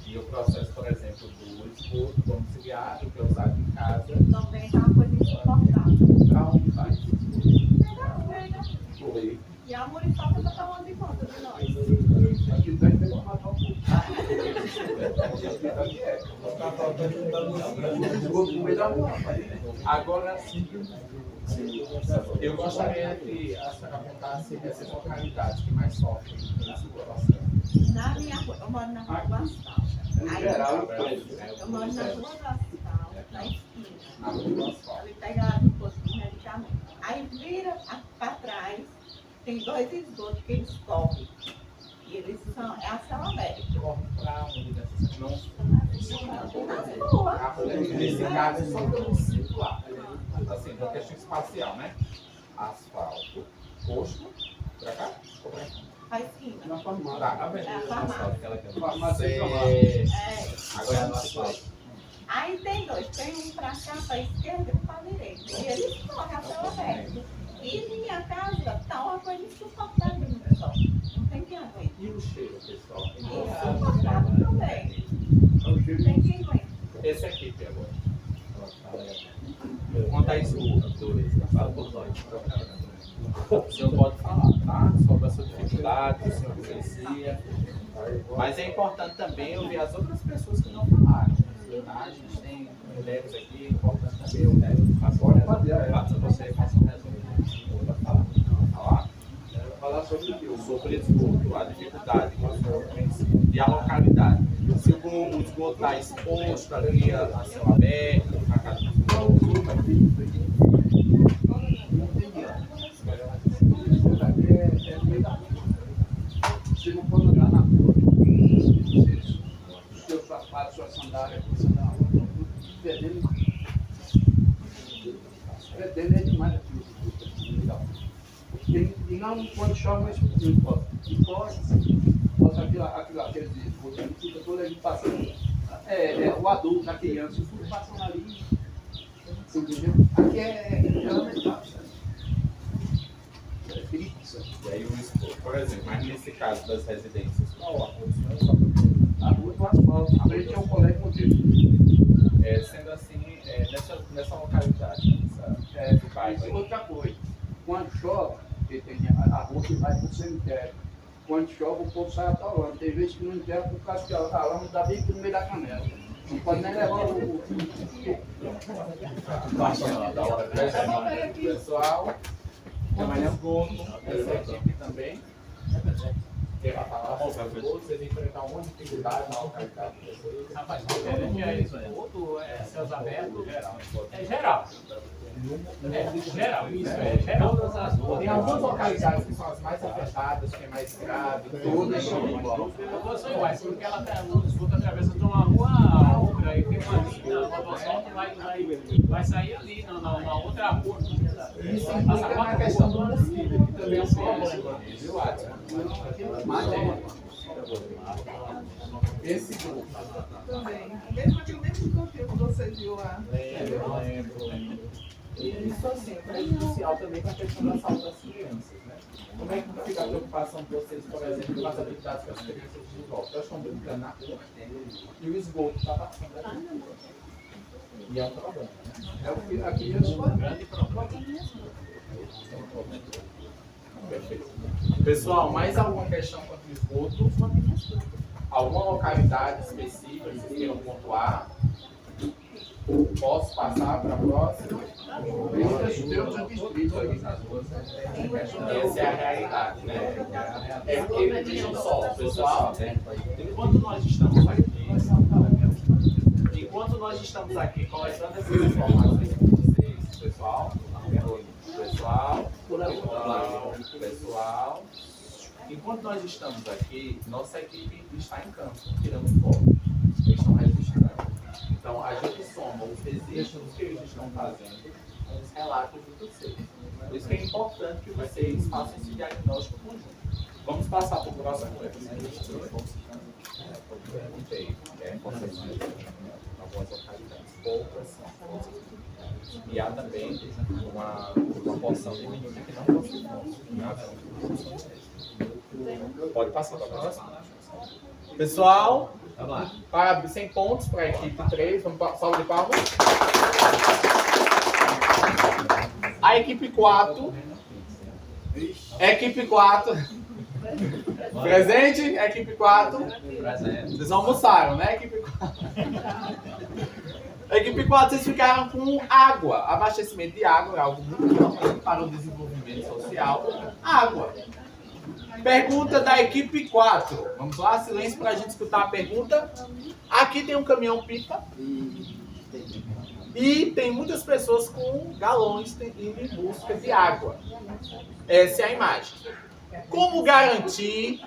E o processo, por exemplo, do esgoto domiciliário, que é usado em casa, Também é uma coisa insuportável. para onde vai esse esgoto? Correio. E a muriçoca está tomando de conta de nós. Aqui dentro tem que matar um pouco. Esgoto no meio da rua, rapaz. Agora, eu gostaria que a senhora apontasse essas localidades que mais sofrem nesse processo. Na minha rua, eu moro na rua do Asfalto. Em geral, Eu moro na rua do Asfalto, na esquina. Na rua do asfalto. Ali pega no posto de medicamento. Aí vira para trás, tem 2 esgotos que eles correm. E eles são, é a céu aberto. Corre para onde dessas não Na rua. nesse caso, só pelo circular. Assim, uma questão espacial, né? Asfalto, posto, pra cá ou pra cá? A esquina. na farmácia. Tá, a É a farmácia. Farmácia Sei. É. Agora é no asfalto. Aí tem 2, tem um para cá, para a esquerda e um para a direita. E eles correm a céu aberto. E minha casa tá uma coisa insuportável no pessoal. Não tem quem aguente. E o cheiro, pessoal? Insuportável também. Não tem quem aguente. Esse aqui, agora. Quanto a esgoto, fala por nós. O senhor pode falar, tá? Sobre a sua dificuldade, o senhor vivencia. Mas é importante também ouvir as outras pessoas que não falaram. Tá? A gente tem mulheres aqui, é importante também ouvir. Faça você, faça o resumo. Falar? Falar sobre o que? Sobre esgoto, a dificuldade que o senhor vivencia. E a localidade. Se o esgoto está exposto ali a céu aberto, na casa do esgoto. Você não pode andar na rua. Os seus sapatos, sua sandália, você na rua, estão tudo fedendo. Fedendo é demais aqui. E não quando chove, mas não pode. E possa aqueles botões, fica todo ali passando. O adulto, a criança, tudo passando ali. Você entendeu? Aqui é lamentável. É triste. E aí o esgoto, por exemplo, mas nesse caso das residências, qual a rua? Só A rua do asfalto, a frente é um colégio modelo. sendo assim, nessa localidade, nesse bairro aí. Outra coisa, quando chove, porque tem a rua que vai para o cemitério. Quando chove, o povo sai atolando. Tem vezes que não enterra por causa que a lama dá bem no meio da canela. Não pode nem levar o. Da hora, pessoal. Enquanto esgoto, essa equipe também. Queira falar sobre os esgotos, ele enfrentar uma dificuldade na localidade de vocês. Rapaz, diferente é isso. Outro é céus abertos. É geral. É geral, isso é geral. Todas as ruas. Tem algumas localidades que são as mais afetadas, que é mais grave, todas são iguais. Todas são iguais, porque ela o esgoto atravessa de uma rua a outra e tem uma linha, a motosserra vai sair ali na outra rua. Isso implica na questão do mosquito, que também é um problema, viu, Adson? Esse grupo. Também. Mesmo conteúdo que você viu lá. E isso assim, é prejudicial também para a questão da saúde das crianças, né? Como é que fica a preocupação de vocês, por exemplo, com as atividades que as crianças desenvolvem? Elas estão brincando na rua e o esgoto está passando ali. E é um problema, né? É o que aqui é só Grande problema. Perfeito. Pessoal, mais alguma questão quanto ao esgoto? Alguma localidade específica que vocês queiram pontuar? Posso passar para a próxima? Deus é distrito aqui nas ruas. Essa é a realidade, né? É porque, vejam só, pessoal, enquanto nós estamos aqui coletando essas informações com vocês, pessoal, enquanto nós estamos aqui, nossa equipe está em campo, tirando foto, eles estão registrando. Então, a gente soma os registros que eles estão fazendo com os relatos de vocês. Por isso que é importante que vocês façam esse diagnóstico conjunto. Vamos passar para o próximo algumas localidades poucas, e há também uma porção de meninos que não conseguem. Pode passar para a próxima. Pessoal, para 100 pontos para a equipe 3, vamos para salva de palmas. A equipe 4. Equipe 4. Presente? Equipe 4. Vocês almoçaram, né? Equipe 4. Equipe 4, vocês ficaram com água. Abastecimento de água é algo muito importante para o desenvolvimento social. Água. Pergunta da equipe 4. Vamos lá, silêncio para a gente escutar a pergunta. Aqui tem um caminhão-pipa. E tem muitas pessoas com galões indo em busca de água. Essa é a imagem. Como garantir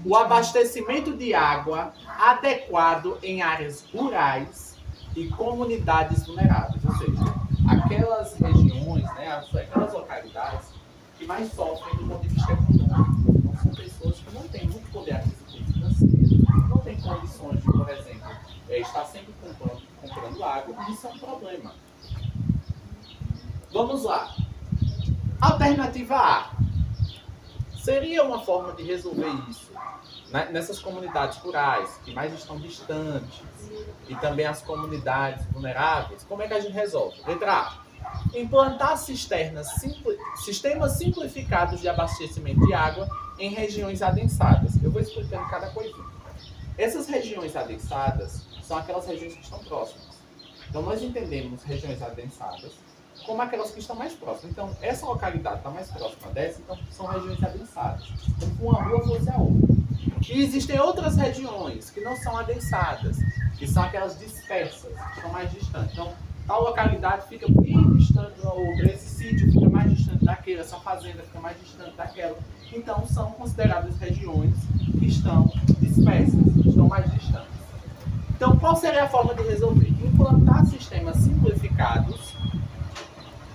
o abastecimento de água adequado em áreas rurais e comunidades vulneráveis? Ou seja, aquelas regiões, né, aquelas localidades que mais sofrem do ponto de vista econômico. Então, são pessoas que não têm muito poder aquisitivo financeiro, não têm condições de, por exemplo, estar sempre comprando água, e isso é um problema. Vamos lá. Alternativa A. Seria uma forma de resolver isso, né, nessas comunidades rurais, que mais estão distantes, e também as comunidades vulneráveis. Como é que a gente resolve? Letra A. Implantar sistemas simplificados de abastecimento de água em regiões adensadas. Eu vou explicando cada coisinha. Essas regiões adensadas são aquelas regiões que estão próximas. Então, nós entendemos regiões adensadas como aquelas que estão mais próximas. Então, essa localidade está mais próxima dessa, então são regiões adensadas. Como uma rua fosse a outra. E existem outras regiões que não são adensadas, que são aquelas dispersas, que estão mais distantes. Então, tal localidade fica bem distante da outra, esse sítio fica mais distante daquele, essa fazenda fica mais distante daquela. Então, são consideradas regiões que estão dispersas, que estão mais distantes. Então, qual seria a forma de resolver? Implantar sistemas simplificados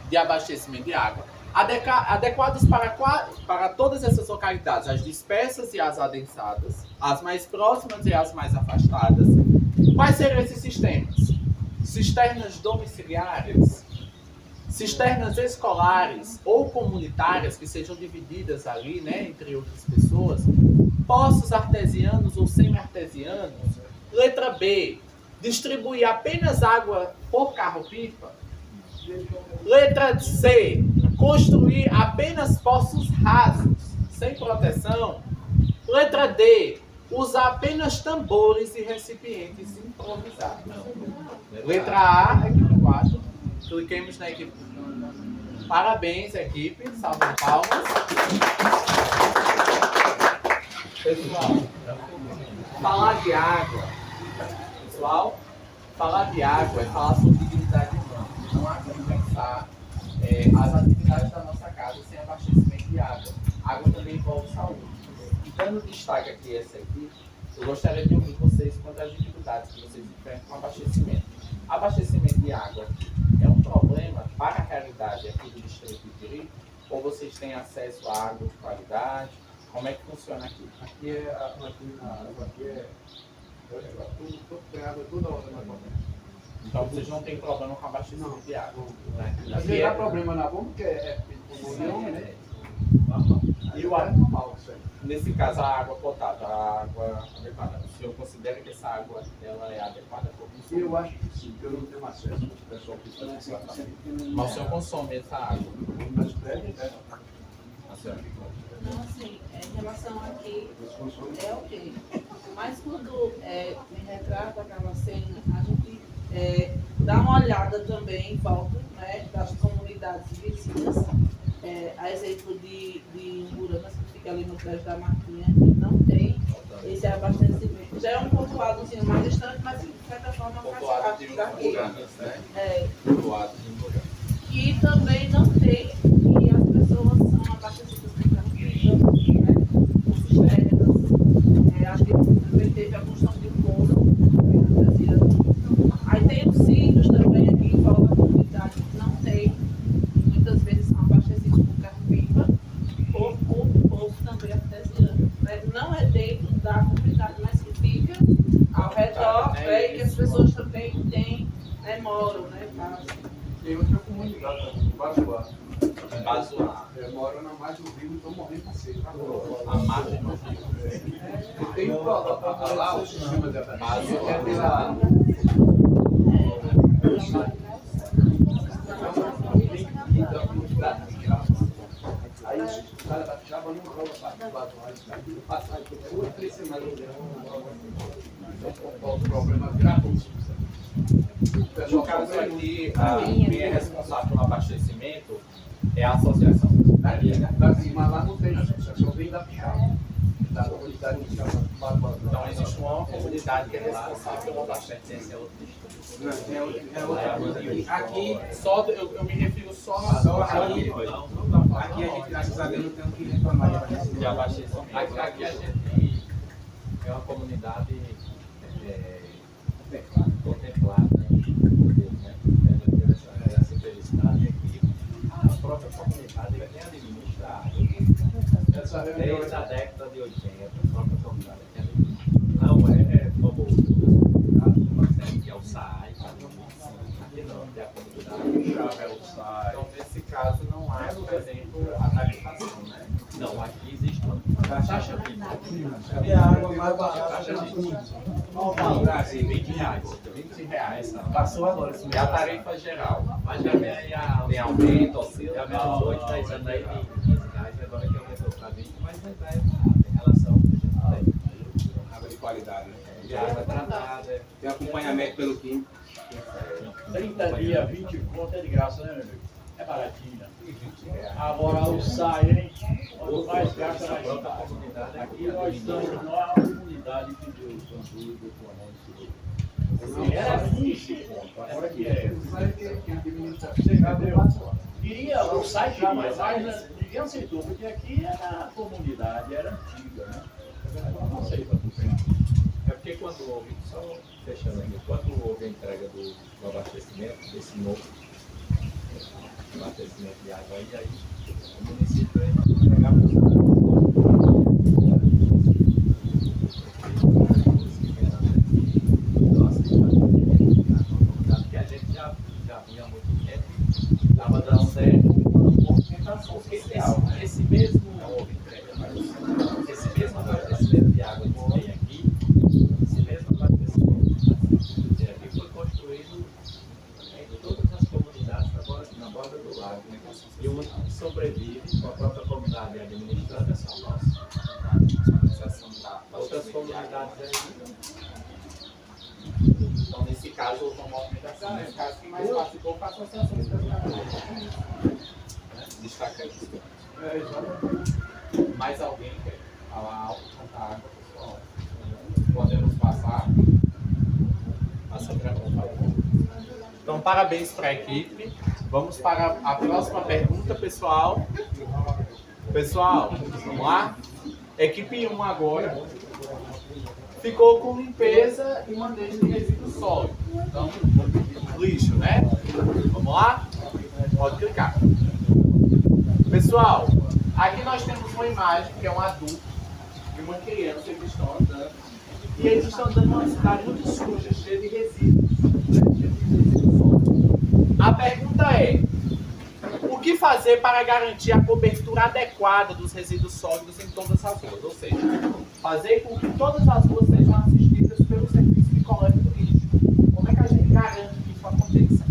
de abastecimento de água, adequados para todas essas localidades, as dispersas e as adensadas, as mais próximas e as mais afastadas. Quais seriam esses sistemas? Cisternas domiciliares, cisternas escolares ou comunitárias que sejam divididas ali, né, entre outras pessoas, poços artesianos ou semi-artesianos. Letra B, distribuir apenas água por carro-pipa. Letra C, construir apenas poços rasos, sem proteção. Letra D, usar apenas tambores e recipientes improvisados. Letra A, equipe 4. Cliquemos na equipe. Parabéns, equipe. Salve palmas. Pessoal, falar de água. Pessoal, falar de água é falar sobre dignidade humana. Não há como pensar as atividades da nossa casa sem abastecimento de água. Água também envolve saúde. E dando destaque aqui essa aqui, eu gostaria de ouvir vocês quanto às dificuldades que vocês enfrentam com abastecimento. Abastecimento de água é um problema para a realidade aqui do distrito de Piri? Ou vocês têm acesso a água de qualidade? Como é que funciona aqui? Aqui é tudo tem água toda hora na bomba. Então vocês não têm problema com abastecimento de água. Né? Às vezes dá problema na bomba, porque é pulmão, né? E o ar normal, isso aí. Nesse caso, a água potável, a água adequada, o senhor considera que essa água ela é adequada para o consumo? Eu acho que sim, porque eu não tenho acesso ao pessoal que está nesse apartamento. Mas o senhor consome essa água? Mas prédio, né? A senhora? Não, assim, em relação aqui, é ok. Mas quando me retrata aquela cena, a gente dá uma olhada também em volta, né, das comunidades vizinhas, a exemplo de Umburanas, que fica ali no prédio da Marquinha, que não tem esse abastecimento. Já é um pontuadozinho mais distante, mas de certa forma faz parte daqui. Pontuado de Umburanas. Que também não tem, e as pessoas são abastecidas por carro-pipa, né? Por cisternas. Acho que também teve a construção de um poço. Aí tem os sítios também aqui em volta da comunidade que não tem, muitas vezes são abastecidos por carro-pipa ou por poço também artesiano. Né? Não é dentro da comunidade, mas que fica ao redor, e que as pessoas também têm, né, moram, né, fazem. Tem outra comunidade também, Bazuá. Bazuá. Moram na margem do rio e estão morrendo de sede. A margem do rio. Tem um lá, o sistema da Bazuá. Aí o cara da Chava não joga para passar 2 ou 3 semanas. O problema grave. No caso aqui, quem é responsável pelo abastecimento é a associação. Mas lá não tem associação, vem da Pichava. Da comunidade de Chava. Então existe uma comunidade que é responsável pelo abastecimento. Aqui, só, eu me refiro só aqui. Aqui a gente, graças a Deus, não tem o que reclamar de abastecimento. Aqui a gente é uma comunidade contemplada por Deus, né? Essa felicidade aqui. A própria comunidade quem administra a água. Desde a década de 80, a própria comunidade quem administra. Não é como o que é o SAI, aqui não, que é a comunidade. Então, nesse caso, não há, por exemplo, a tarifação, né? Não, aqui existe uma taxa de E a água mais barata no Brasil, 20 reais. 20 reais. passou agora. É a tarifa geral. Mas já tem aumento, oscila. Já vem uns 8, 10 anos aí de 15 reais, agora que aumentou para 20, mas em relação ao que a gente tem. Água de qualidade, né? De água tratada. Tem acompanhamento pelo químico. 30 dias, 20 conto é de graça, né, meu amigo? É baratinho, né? Agora o SAI, hein? Quanto mais gasta, mais gasta. Aqui nós estamos na comunidade que Deus conduz, era 20 conto, agora que é. Queria o SAI já, mas ninguém aceitou, porque aqui era a comunidade, era antiga, né? Não aceita. É porque quando houve, só fechando aqui, quando houve a entrega do abastecimento, desse novo abastecimento de água aí o município entregava os que a gente já vinha há muito tempo, estava dando certo, esse mesmo não houve entrega, mas esse mesmo abastecimento de água que tem aqui, esse mesmo abastecimento que tem aqui foi construído em todas as comunidades na borda do lago. E uma que sobrevive com a própria comunidade administrada são nós. Outras comunidades aí. Então, nesse caso, houve uma movimentação. Nesse caso, quem mais participou foi a associação de pescadores. Destaca isso. É, exatamente. Mais alguém quer falar algo contra a água, pessoal? Podemos passar? Passa para mim, por favor. Então, parabéns para a equipe. Vamos para a próxima pergunta, pessoal. Pessoal, vamos lá? Equipe 1 agora. Ficou com limpeza e manejo de resíduos sólidos. Então, lixo, né? Vamos lá? Pode clicar. Pessoal, aqui nós temos uma imagem que é um adulto e uma criança que estão andando. E eles estão andando numa cidade muito suja, cheia de resíduos. A pergunta é: o que fazer para garantir a cobertura adequada dos resíduos sólidos em todas as ruas? Ou seja, fazer com que todas as ruas sejam assistidas pelo serviço de coleta do lixo. Como é que a gente garante que isso aconteça?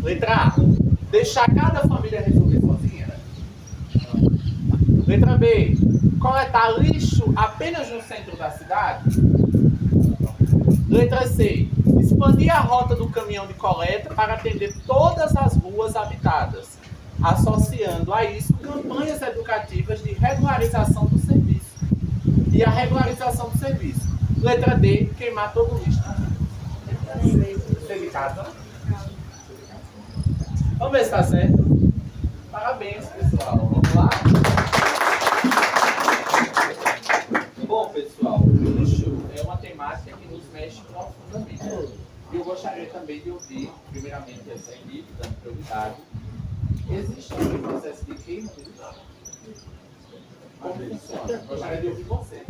Letra A: deixar cada família resolver sozinha. Letra B: coletar lixo apenas no centro da cidade. Letra C: expandir a rota do caminhão de coleta para atender todas as ruas habitadas, associando a isso campanhas educativas de regularização do serviço. E a regularização do serviço. Letra D: queimar todo o lixo. Você de casa? Vamos ver se está certo. Parabéns, pessoal. Vamos lá? Bom, pessoal, o lixo é uma temática que nos mexe profundamente. E eu gostaria também de ouvir, primeiramente, essa equipe, dando prioridade. Existe um processo de queima de lixo? Como funciona? Gostaria de ouvir vocês.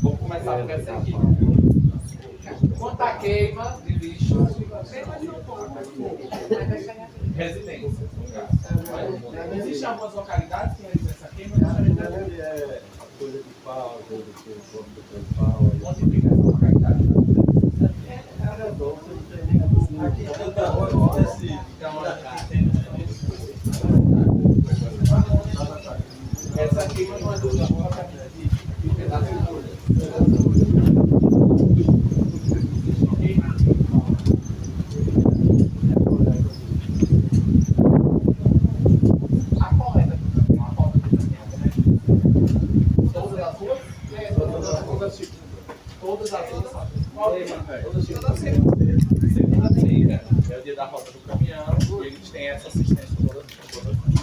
Vamos começar por essa equipe. Quanto à queima de lixo? Residências, no caso. Existem algumas localidades que realizam essa queima? Coisa de pau, coisa de pau. Onde fica essa localidade? Aqui toda hora acontece. Essa queima não é do lixo, um pedaço de folha. A coleta do caminhão, a rota do caminhão, como é que todas as ruas? Todas as ruas. Qual dia? Segunda-feira. É o dia da rota do caminhão e eles têm essa assistência toda.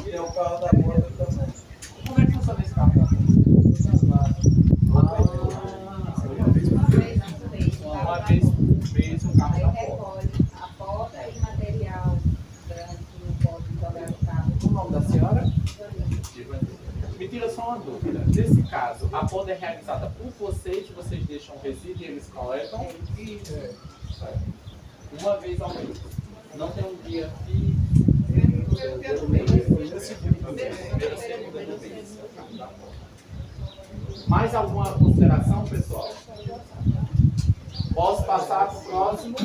E é o carro da moto também. Como é que funciona esse carro? Uma vez por mês o carro da moto. A porta e material grande que não pode jogar no carro. O nome da senhora? Me tira só uma dúvida. Nesse caso, a poda é realizada por vocês deixam o resíduo e eles coletam? Uma vez ao mês. Não tem um dia fixo. Mais alguma consideração, pessoal? Posso passar para o próximo?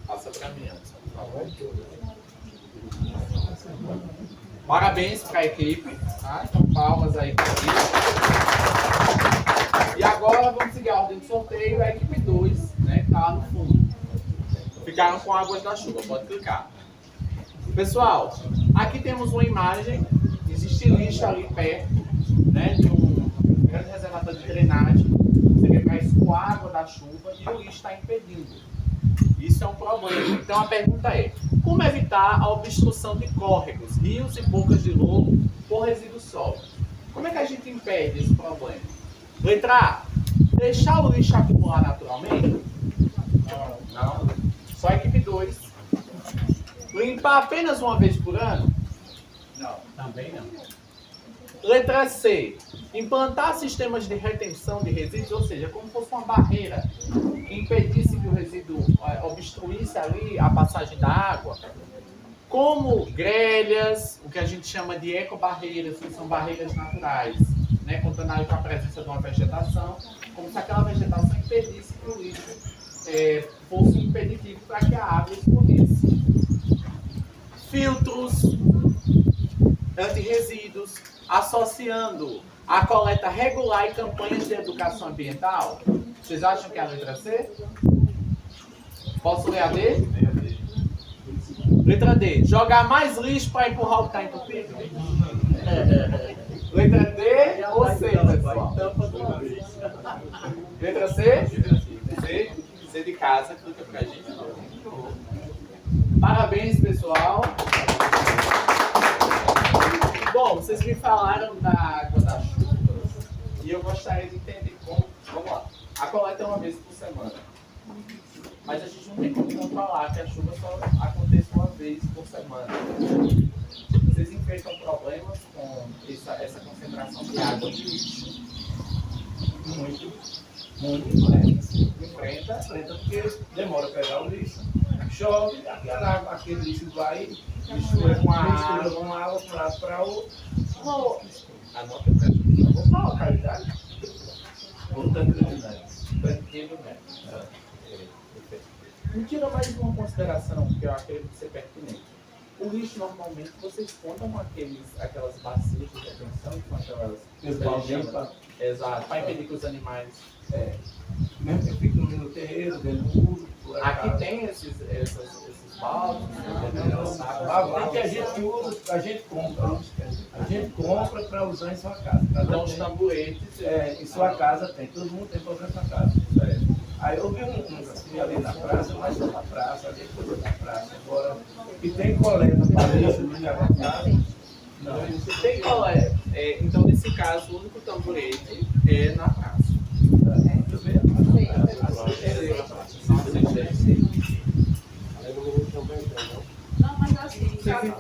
Passa para mim, por favor. Parabéns para a equipe. Tá? Então, palmas aí para eles. E agora vamos seguir a ordem do sorteio. A equipe 2, né, que está lá no fundo. Ficaram com águas da chuva, pode clicar. Pessoal, aqui temos uma imagem. Existe lixo ali perto, né, de um grande reservatório de drenagem. Você vê que vai escoar a água da chuva e o lixo está impedindo. Isso é um problema. Então a pergunta é: como evitar a obstrução de córregos, rios e bocas de lodo por resíduos sólidos? Como é que a gente impede esse problema? Letra A: deixar o lixo acumular naturalmente? Não. Só a equipe 2. Limpar apenas uma vez por ano? Não, também não. Letra C: implantar sistemas de retenção de resíduos, ou seja, como se fosse uma barreira que impedisse que o resíduo obstruísse ali a passagem da água, como grelhas, o que a gente chama de ecobarreiras, que são barreiras naturais, né, contando aí com a presença de uma vegetação, como se aquela vegetação impedisse que o lixo fosse impeditivo para que a água escorresse. Filtros anti-resíduos, associando a coleta regular e campanhas de educação ambiental. Vocês acham que é a letra C? Posso ler a D? Letra D. Jogar mais lixo para empurrar o que está entupido. Letra D ou C, pessoal? Letra C? C de casa, clica pra gente. Parabéns, pessoal. Bom, vocês me falaram da água das chuvas e eu gostaria de entender como. Vamos lá. A coleta é uma vez por semana. Mas a gente não tem como controlar que a chuva só aconteça uma vez por semana. Vocês enfrentam problemas com essa concentração de água de lixo? Muito, né? Enfrenta porque demora a pegar o lixo. Chove, aquele lixo vai, mistura com a água, de um lado para outro. Anota pra gente. Vou falar a localidade. Ou tranquilidade. Me tira mais uma consideração que eu acredito ser pertinente. O lixo, normalmente, vocês contam aquelas bacias de retenção, com aquelas... Exato, para impedir que os animais... Mesmo que fique no terreiro, dentro do muro. Aqui tem esses baldes, Tem que a gente usa, a gente compra. A gente compra para usar em sua casa. Então os tamboretes... em sua casa tem, todo mundo tem para usar em sua casa. Aí eu vi assim, ali na praça, mas só na praça, ali coisa da praça. Agora, que tem coleta para lixo no minha casa. Não. Tem coleta. Então, nesse caso, o único tamborete é na praça. Não, mas assim, cada um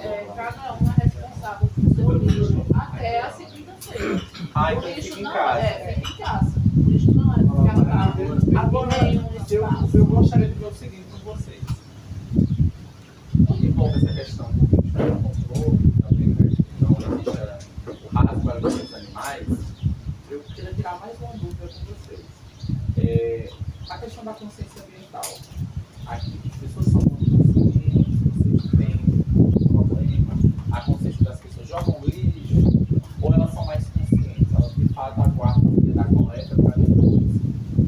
é responsável por seu lixo até a segunda-feira. Então O lixo fica em não casa. fica em casa. O lixo não é descartável. Agora, eu gostaria de ver o seguinte com vocês. Envolve essa questão do controle, também não existe o rasgo para os animais. Eu queria tirar mais uma dúvida com vocês. A questão da consciência ambiental. Aqui, as pessoas são muito conscientes, vocês têm um problema, a consciência das pessoas jogam lixo, ou elas são mais conscientes? Elas de fato aguardam o dia da coleta para depois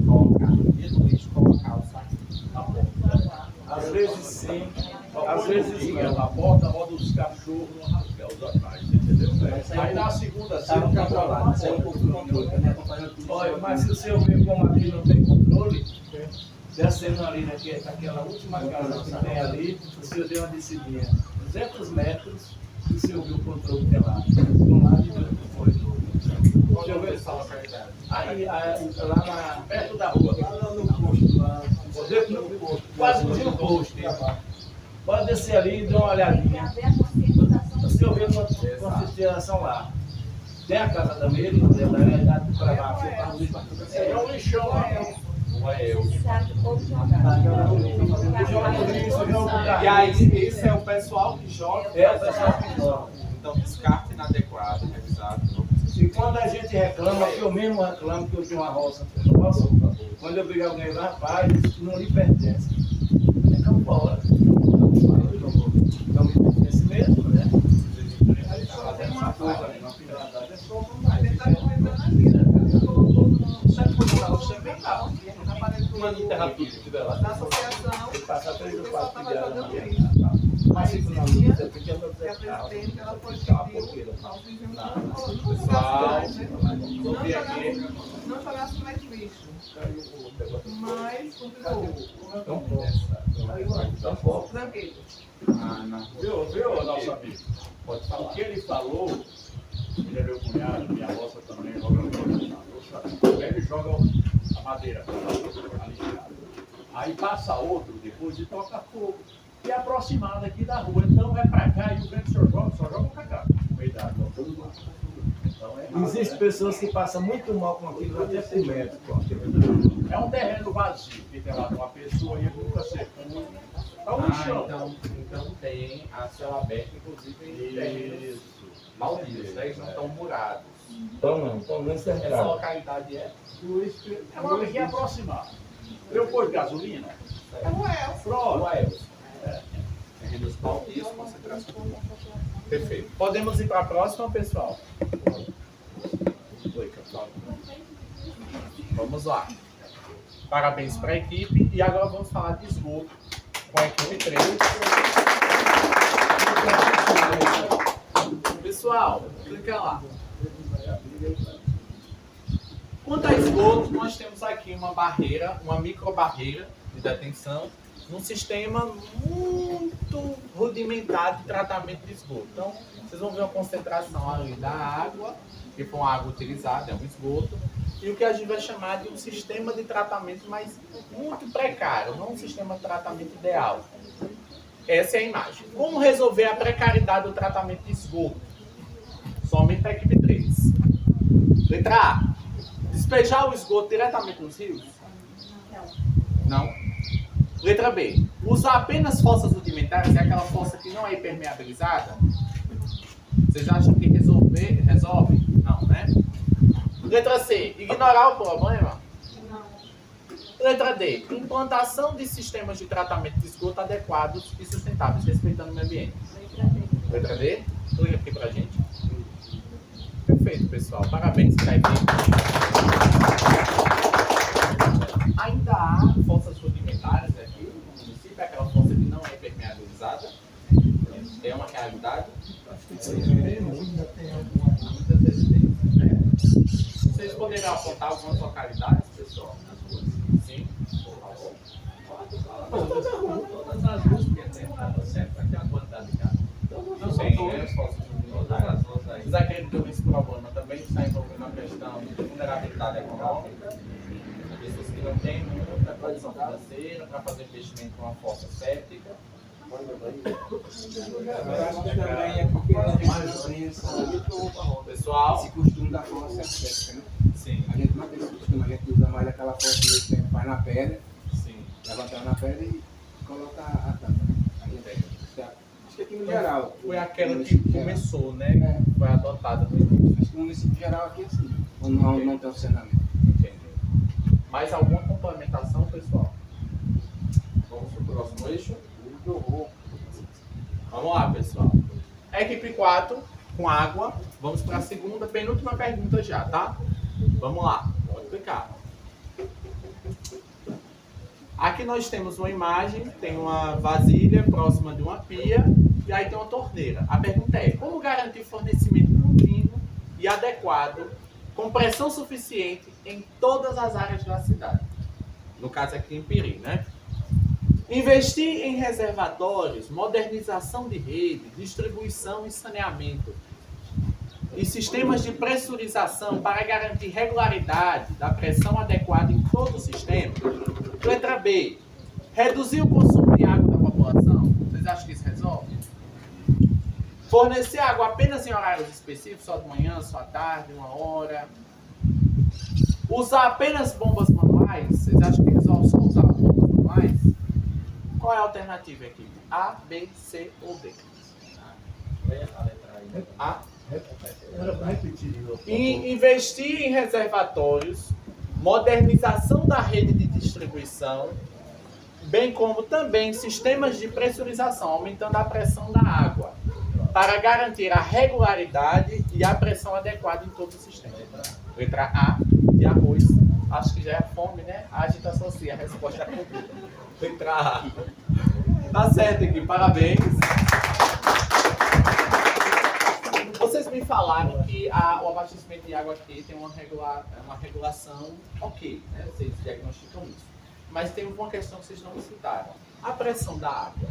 colocar no dia do lixo, colocar o saco na porta. Às vezes sim, às vezes não. Na porta, roda os cachorros no rasgar os atrás, entendeu? Aí na segunda, Estava controlado, isso é um pouco de controle, né? Acompanhando tudo. Olha, mas se o senhor ver como aqui não tem controle, descendo ali naquela última casa que tem ali, o senhor deu uma descidinha 200 metros e o senhor viu o controle que é lá. De um lado e do outro foi. Onde eu vejo essa localidade? Aí, lá perto da rua. lá no posto, lá, quase no posto. Pode descer ali e dar uma olhadinha. O senhor vê a consideração lá. Tem a casa da Meire, da realidade para baixo. É um lixão lá. Não é eu. E E aí, esse é o pessoal que joga? É o pessoal que joga. Então, descarte inadequado, revisado. E quando a gente reclama, que eu mesmo reclamo que eu tenho uma roça, quando eu brigar alguém, rapaz, isso não lhe pertence. Então, fora. Não me pertence mesmo, né? Aí só tem uma coisa ali, na finalidade, é só você bem calmo. Manda enterrar tudo que tiver lá. Da associação, Passar 3 ou 4 fazer pilhadas o na lixo. mas fico na luta, porque eu não Que a presidente, ela foi tenho uma pedir porqueira. aos vizinhos não jogasse mais lixo, mas continuou. Tranquilo. Ah, não. Viu, nosso amigo? Pode O falar. que ele falou, ele é meu cunhado, minha roça também joga na ele joga a madeira, a lixada. Aí passa outro depois e toca fogo. E é aproximado aqui da rua, então vai pra cá e o vento só joga pra cá, no meio da água. Então Existem pessoas que passam muito mal com aquilo até por metro. é um terreno vazio, que tem lá uma pessoa e ele nunca secou. É um Ah, lixão. então tem a céu aberto, inclusive, Isso. malditos, né? Eles não estão murados. Então não Essa cercado. localidade é? É logo aqui aproximado. Eu pôr gasolina? É o Elcio. Pronto. Terrenos malditos, concentração. Perfeito. Podemos ir para a próxima, pessoal? Oi, pessoal. Vamos lá. Parabéns para a equipe. E agora vamos falar de esgoto com a equipe 3. Clica lá. Quanto a esgoto, nós temos aqui uma barreira, uma microbarreira de detenção, num sistema muito rudimentar de tratamento de esgoto. Então, vocês vão ver uma concentração ali da água, que foi uma água utilizada, é um esgoto, e o que a gente vai chamar de um sistema de tratamento, mas muito precário, não um sistema de tratamento ideal. Essa é a imagem. Como resolver a precariedade do tratamento de esgoto? Somente a equipe 3. Letra A. Despejar o esgoto diretamente nos rios? Não. Letra B. Usar apenas fossas rudimentares, é aquela fossa que não é impermeabilizada? Vocês acham que resolve? Não, né? Letra C. Ignorar o problema? Não. Letra D. Implantação de sistemas de tratamento de esgoto adequados e sustentáveis, respeitando o meio ambiente. Letra D. Clica aqui pra gente. Perfeito, pessoal. Parabéns para a equipe. Ainda há fossas rudimentares aqui no município, aquela fossa que não é impermeabilizada. É uma realidade. Muitas vezes tem. Vocês poderiam apontar algumas localidades, pessoal? Sim? Todas as ruas que tem água certa, aqui é uma quantidade de casa. Não são todas as fossas rudimentares. Vocês acreditam que esse problema também está envolvendo a questão de vulnerabilidade econômica? Pessoas que não têm muita condição financeira para fazer investimento em uma fossa séptica. Eu acho que também é porque a gente Pessoal, esse costume da fossa séptica, né? Sim. A gente não tem esse costume, a gente usa mais aquela fossa que a gente faz na pedra, Sim. levantar na pedra e coloca a tampa. A gente acho que aqui no geral. Foi aquela que começou, né? Foi adotada no início. Acho que no município geral aqui é assim, não tem funcionamento. Entendi. Mais alguma complementação, pessoal? Vamos para o próximo eixo? Vamos lá, pessoal. Equipe 4, com água. Vamos para a segunda, penúltima pergunta já, tá? Vamos lá. Pode clicar. Aqui nós temos uma imagem, tem uma vasilha próxima de uma pia e aí tem uma torneira. A pergunta é, como garantir fornecimento contínuo e adequado com pressão suficiente em todas as áreas da cidade? No caso aqui em Piri, né? Investir em reservatórios, modernização de rede, distribuição e saneamento e sistemas de pressurização para garantir regularidade da pressão adequada em todo o sistema. Letra B. Reduzir o consumo de água da população. Vocês acham que isso resolve? Fornecer água apenas em horários específicos, só de manhã, só à tarde, 1 hora. Usar apenas bombas manuais. Vocês acham que resolve só usar bombas manuais? Qual é a alternativa aqui? A, B, C ou D? A. E investir em reservatórios, modernização da rede de distribuição, bem como também sistemas de pressurização, aumentando a pressão da água, para garantir a regularidade e a pressão adequada em todo o sistema. Letra A, de arroz. Acho que já é fome, né? A gente associa a resposta à cultura. Letra A. Tá certo aqui, parabéns. Vocês me falaram que o abastecimento de água aqui tem uma regulação ok, né? Vocês diagnosticam isso. Mas tem uma questão que vocês não citaram. A pressão da água.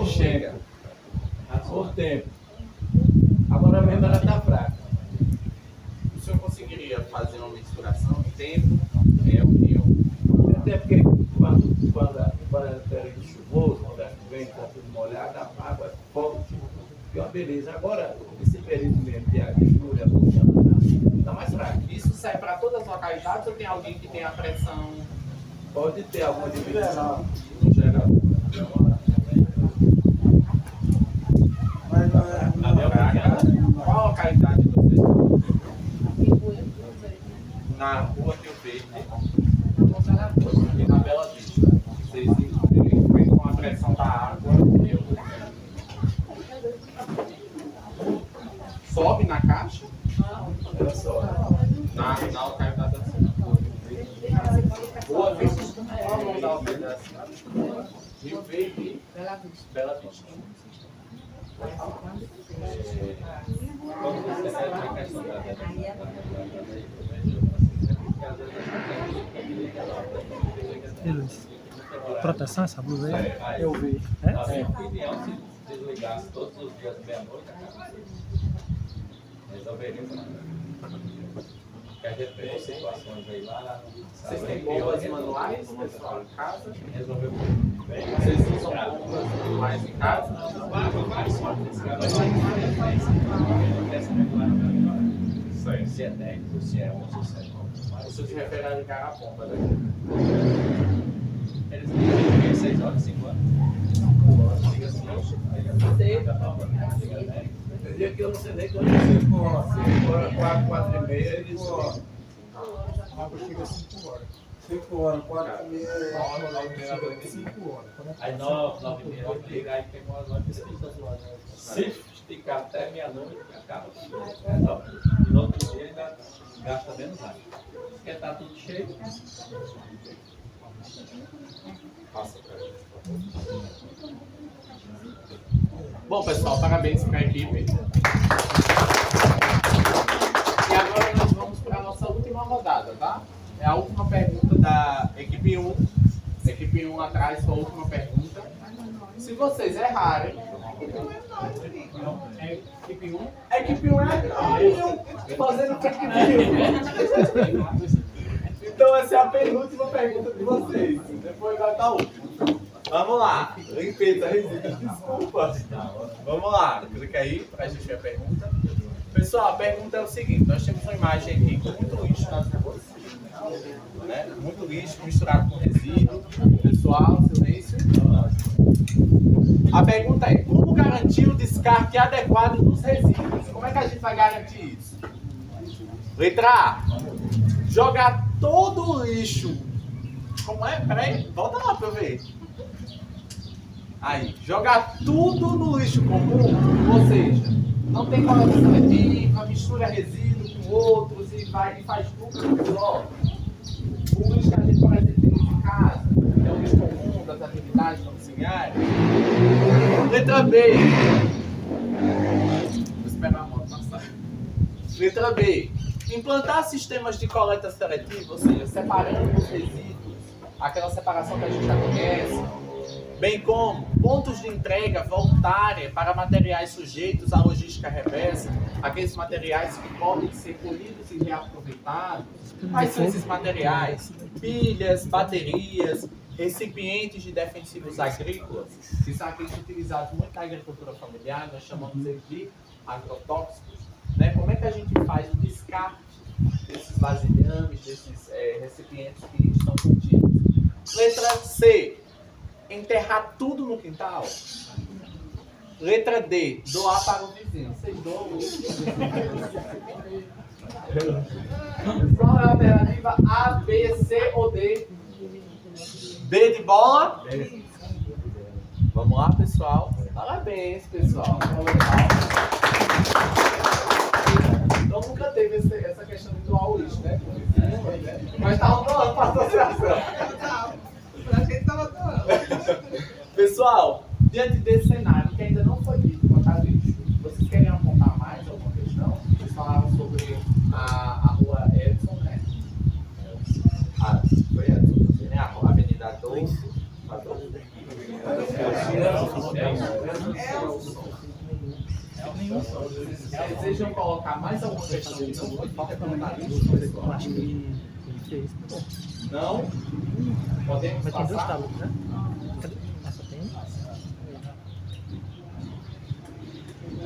Chega. Por tempo. Agora mesmo ela está fraca. O senhor conseguiria fazer uma mensuração de tempo? É o que eu... Até porque quando é período chuvoso, quando vem, está tudo molhado, a água é forte. E uma beleza. Agora, esse período mesmo de julho, está mais fraco. Isso serve para todas as localidades ou tem alguém que tem a pressão? Pode ter alguma divisão no geral. Qual a localidade de vocês? Na Rua Rio Verde e na Bela Vista. Vocês veem com a pressão da água. Sobe na caixa? Ela sobe. Na localidade da cidade. Boa Vista. Qual o nome da localidade da cidade? Rio Verde e Bela Vista. Quando você recebe a questão da Proteção essa blusa aí? Eu vi. É? Na minha opinião, se desligasse todos os dias meia-noite, resolveria o problema. Porque a gente pegou situações aí lá. Vocês têm bombas manuais, pessoal, em casa? Resolveu o problema. Vocês usam bombas manuais em casa? Se é técnico, se é 11, se é 9. Isso se refere a ligar a bomba, né? Eles têm 6 horas, 5 horas. Liga assim, Tem dia que eu não sei nem quando 5 horas. 5 horas, 4 e meia, eles. A água chega às 5 horas. 5 horas, 4 e meia, 5 horas. Aí 9, 9 e meia, liga, aí tem umas horas que você fica zoando. Se esticar até meia-noite, acaba. E no outro dia ainda gasta menos água. Porque tá tudo cheio. Passa pra gente. Bom, pessoal, parabéns para a equipe. E agora nós vamos para a nossa última rodada, tá? É a última pergunta da equipe 1. A equipe 1 atrás foi a última pergunta. Se vocês errarem... É equipe 1? A equipe 1 é a equipe 1 fazendo fake news. Então essa é a penúltima pergunta de vocês. Depois vai estar a última. Vamos lá. Limpeza, resíduos, desculpa. Vamos lá. Clica aí para a gente ver a pergunta. Pessoal, a pergunta é o seguinte. Nós temos uma imagem aqui com muito lixo nas ruas. Né? Muito lixo misturado com resíduo. Pessoal, silêncio. A pergunta é, como garantir o descarte adequado dos resíduos? Como é que a gente vai garantir isso? Letra A. Jogar todo o lixo. Como é? Peraí, volta lá pra eu ver. Aí, jogar tudo no lixo comum, ou seja, não tem coleta seletiva, mistura resíduo com outros e vai e faz tudo só. O lixo que a gente, por exemplo, tem em casa, é o lixo comum das atividades domiciliares. Letra B. Vou esperar a moto passar. Letra B. Implantar sistemas de coleta seletiva, ou seja, separando os resíduos, aquela separação que a gente já conhece, bem como pontos de entrega voluntária para materiais sujeitos à logística reversa, aqueles materiais que podem ser colhidos e reaproveitados. Quais são esses materiais? Pilhas, baterias, recipientes de defensivos agrícolas, que são aqueles utilizados muito na agricultura familiar, nós chamamos eles de agrotóxicos. Né? Como é que a gente faz o descarte desses vasilhames, desses recipientes que estão contidos? Letra C. Enterrar tudo no quintal. Letra D. Doar para o vizinho. Vocês doam isso? Qual é a alternativa? A, B, C ou D? D de bola? D. Vamos lá, pessoal. Parabéns, pessoal. Então nunca teve essa questão de doar o lixo, né? Mas estavam doando para a associação. Pra gente tava doando. Pessoal, diante desse cenário que ainda não foi dito quanto a lixo, vocês querem apontar mais alguma questão? Vocês falaram sobre a rua Edson, né? Foi Edson, né? A Avenida 12. Desejam colocar mais alguma questão que não foi dita quanto a lixo? Eu acho que ele fez. Não? Podemos Mas tem duas passar? tábuas, né? Cadê? Essa tem?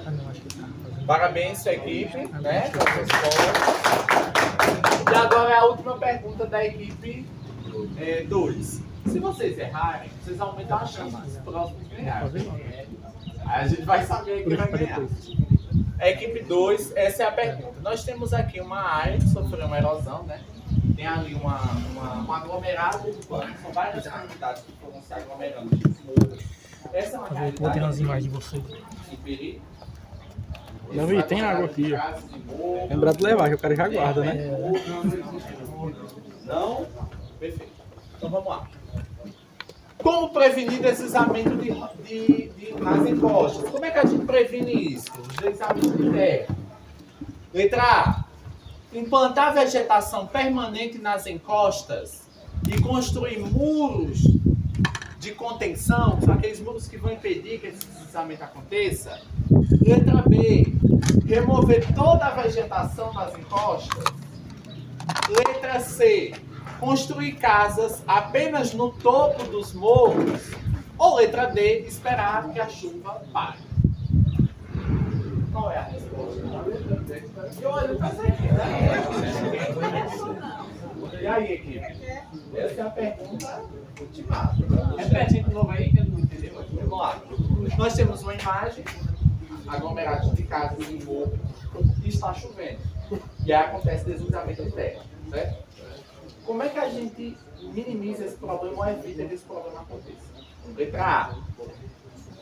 Ah, não, acho que tá. Parabéns, sua equipe, né? E agora é a última pergunta da equipe 2. Se vocês errarem, vocês aumentam a chance dos próximos ganharem. Aí a gente vai saber quem vai ganhar. A equipe 2, essa é a pergunta. Nós temos aqui uma área que sofreu uma erosão, né? Tem ali um aglomerado urbano, são várias comunidades que foram se aglomerando. Essa é uma realidade. Vou ter umas imagens de vocês. Iperi. Davi, tem água aqui, ó. Lembrar de levar, que o cara já guarda, né? Não? Perfeito. Então vamos lá. Como prevenir deslizamento nas encostas? Como é que a gente previne isso? Deslizamento de terra. Letra A. Implantar vegetação permanente nas encostas e construir muros de contenção, que são aqueles muros que vão impedir que esse deslizamento aconteça. Letra B. Remover toda a vegetação nas encostas. Letra C. Construir casas apenas no topo dos morros. Ou letra D. Esperar que a chuva pare. Qual é a resposta? E olha, tá aqui, né? E aí, equipe? Essa é a pergunta ultimata. Repete de novo aí, que eu não entendi. Vamos lá. Nós temos uma imagem, aglomerado de casas em morro, e está chovendo. E aí acontece deslizamento de terra, certo? Como é que a gente minimiza esse problema ou evita que esse problema aconteça? Letra A.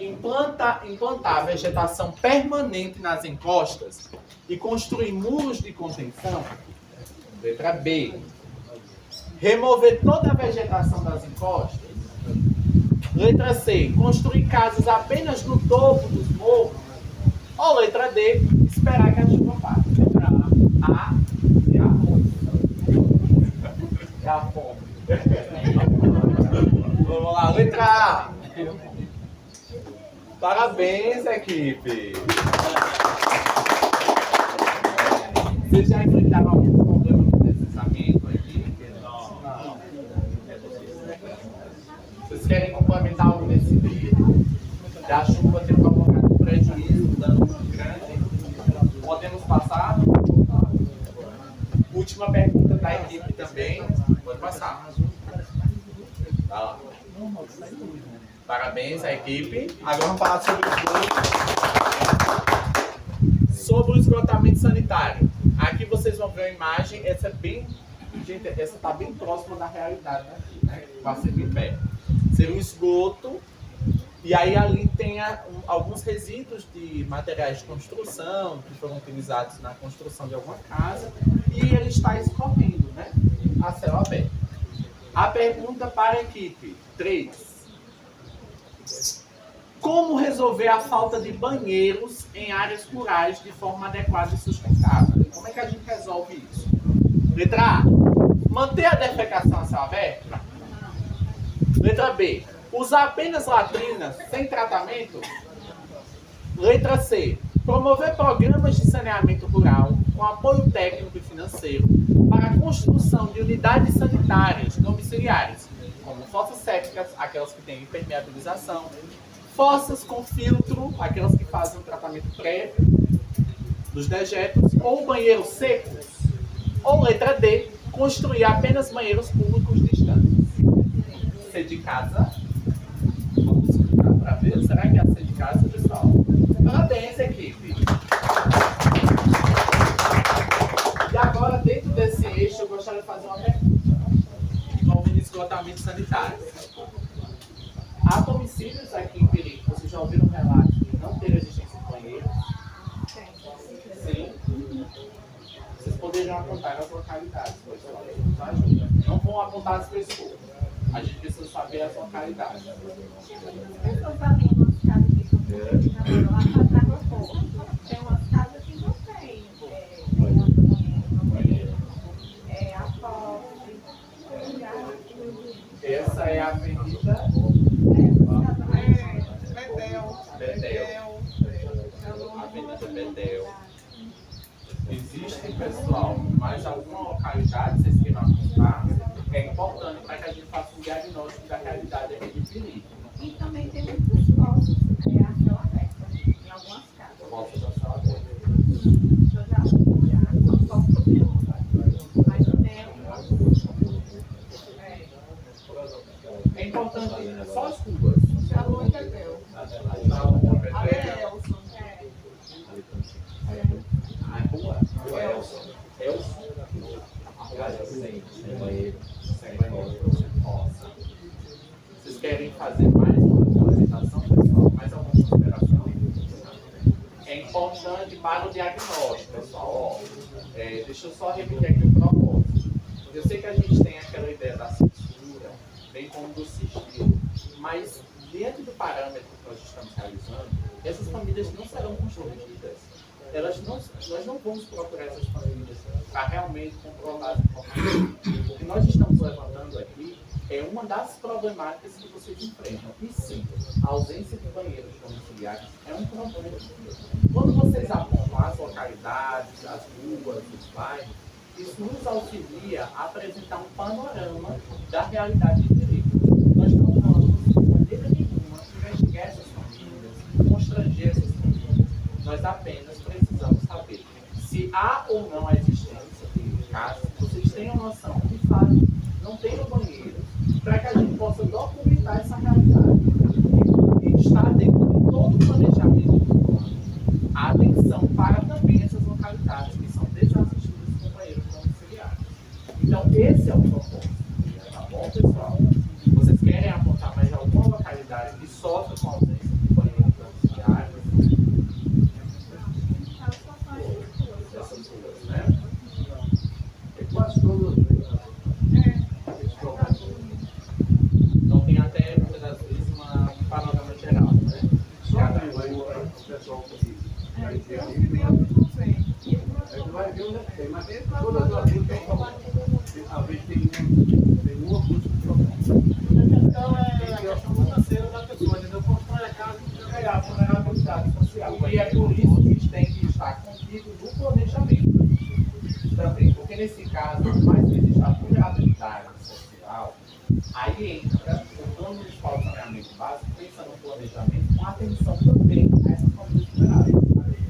Implantar vegetação permanente nas encostas e construir muros de contenção. Letra B. Remover toda a vegetação das encostas. Letra C. Construir casas apenas no topo dos morros. Ou letra D. Esperar que a chuva pare. Letra A e a fome. É a fome. Vamos lá, letra A. Parabéns, equipe! Vocês já enfrentaram algum problema com deslizamento aqui? Não. Vocês querem complementar algo nesse vídeo? Da chuva ter provocado um prejuízo, um dano muito grande? Podemos passar? Última pergunta da equipe também. Pode passar. Tá lá. Parabéns à equipe. Agora vamos falar sobre o esgoto. Sobre o esgotamento sanitário. Aqui vocês vão ver a imagem. Essa é bem... Gente, essa está bem próxima da realidade, né? Vai ser bem perto. Seria um esgoto. E aí ali tem alguns resíduos de materiais de construção que foram utilizados na construção de alguma casa. E ele está escorrendo, né? A céu aberto. A pergunta para a equipe 3. Como resolver a falta de banheiros em áreas rurais de forma adequada e sustentável? Como é que a gente resolve isso? Letra A. Manter a defecação a céu aberto? Letra B. Usar apenas latrinas sem tratamento? Letra C. Promover programas de saneamento rural com apoio técnico e financeiro para a construção de unidades sanitárias domiciliares, como fossas sépticas, aquelas que têm impermeabilização, fossas com filtro, aquelas que fazem um tratamento prévio dos dejetos, ou banheiros secos. Ou letra D, construir apenas banheiros públicos distantes. C de casa. Vamos explicar para ver. Será que é a C de casa, pessoal? Parabéns, equipe. E agora, dentro desse eixo, eu gostaria de fazer uma pergunta envolvendo esgotamento sanitário. Há domicílios aqui em Perico, vocês já ouviram relatos de não ter existência de banheiros? Sim. Vocês poderiam apontar as localidades, pessoal. Não vão apontar as pessoas. A gente precisa saber as localidades. Tem umas casas que não tem. A Posse. Essa é a avenida Betel. Avenida Betel. Existe, pessoal, mais alguma localidade, vocês queiram apontar? É importante para que a gente faça um diagnóstico da realidade aqui de Perico. E também tem muitos poços a céu aberto em algumas casas. Poços a céu aberto. É importante, só as ruas. A Lua Betel. A Elson. A rua Elson. Elson. A casa sem banheiro. Sem banheiro. Nossa. Vocês querem fazer mais uma apresentação, pessoal? Mais alguma consideração? É importante para o diagnóstico, pessoal. Deixa eu só repetir aqui o propósito. Eu sei que a gente tem aquela ideia da censura, bem como do sigilo. Mas, dentro do parâmetro que nós estamos realizando, essas famílias não serão constrangidas. Nós não vamos procurar essas famílias para realmente comprovar as informações. O que nós estamos levantando aqui é uma das problemáticas que vocês enfrentam. E sim, a ausência de banheiros domiciliares é um problema. Quando vocês apontam as localidades, as ruas, os bairros, isso nos auxilia a apresentar um panorama da realidade de direito. Nós não vamos, de maneira nenhuma, investigar essas famílias, constranger essas famílias. Nós apenas precisamos saber se há ou não a existência de casos, vocês tenham noção de fato, não tenham banheiro, para que a gente possa documentar essa realidade. E estar dentro de todo o planejamento do plano, a atenção para também essas localidades que são desassistidas com banheiros domiciliares. Então, esse é o propósito. Tá bom, pessoal? Vocês querem apontar mais alguma localidade que sofre com a ausência de banheiros domiciliares? Essas duas, né? É quase todas. Então tem até, muitas das vezes, um panorama geral, né? Só que o pessoal que vai ver ali, vai ver onde é que tem, mas tem todas as ruas tem como. Às vezes tem uma busca de problema. A questão é a questão financeira da pessoa, entendeu? Constrói a casa e É a vulnerabilidade social. E é por isso que isso tem que estar contido no planejamento também. Porque nesse caso, por mais que exista a vulnerabilidade social, aí entra o plano municipal de saneamento básico, pensa no planejamento com atenção também a essas famílias vulneráveis.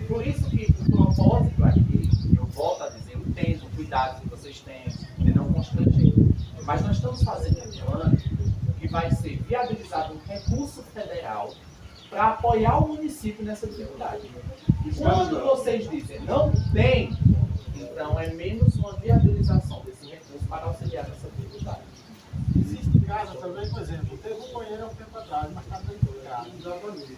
Por isso que o propósito aqui, eu volto a dizer, eu entendo o cuidado que vocês têm de não constranger. Mas nós estamos fazendo um plano que vai ser viabilizado um recurso federal para apoiar o município nessa dificuldade. Quando vocês dizem não tem, então é menos uma viabilização desse recurso para auxiliar nessa dificuldade. Existe casa também, por exemplo, teve um banheiro há um tempo atrás, mas está dentro de casa. Exatamente.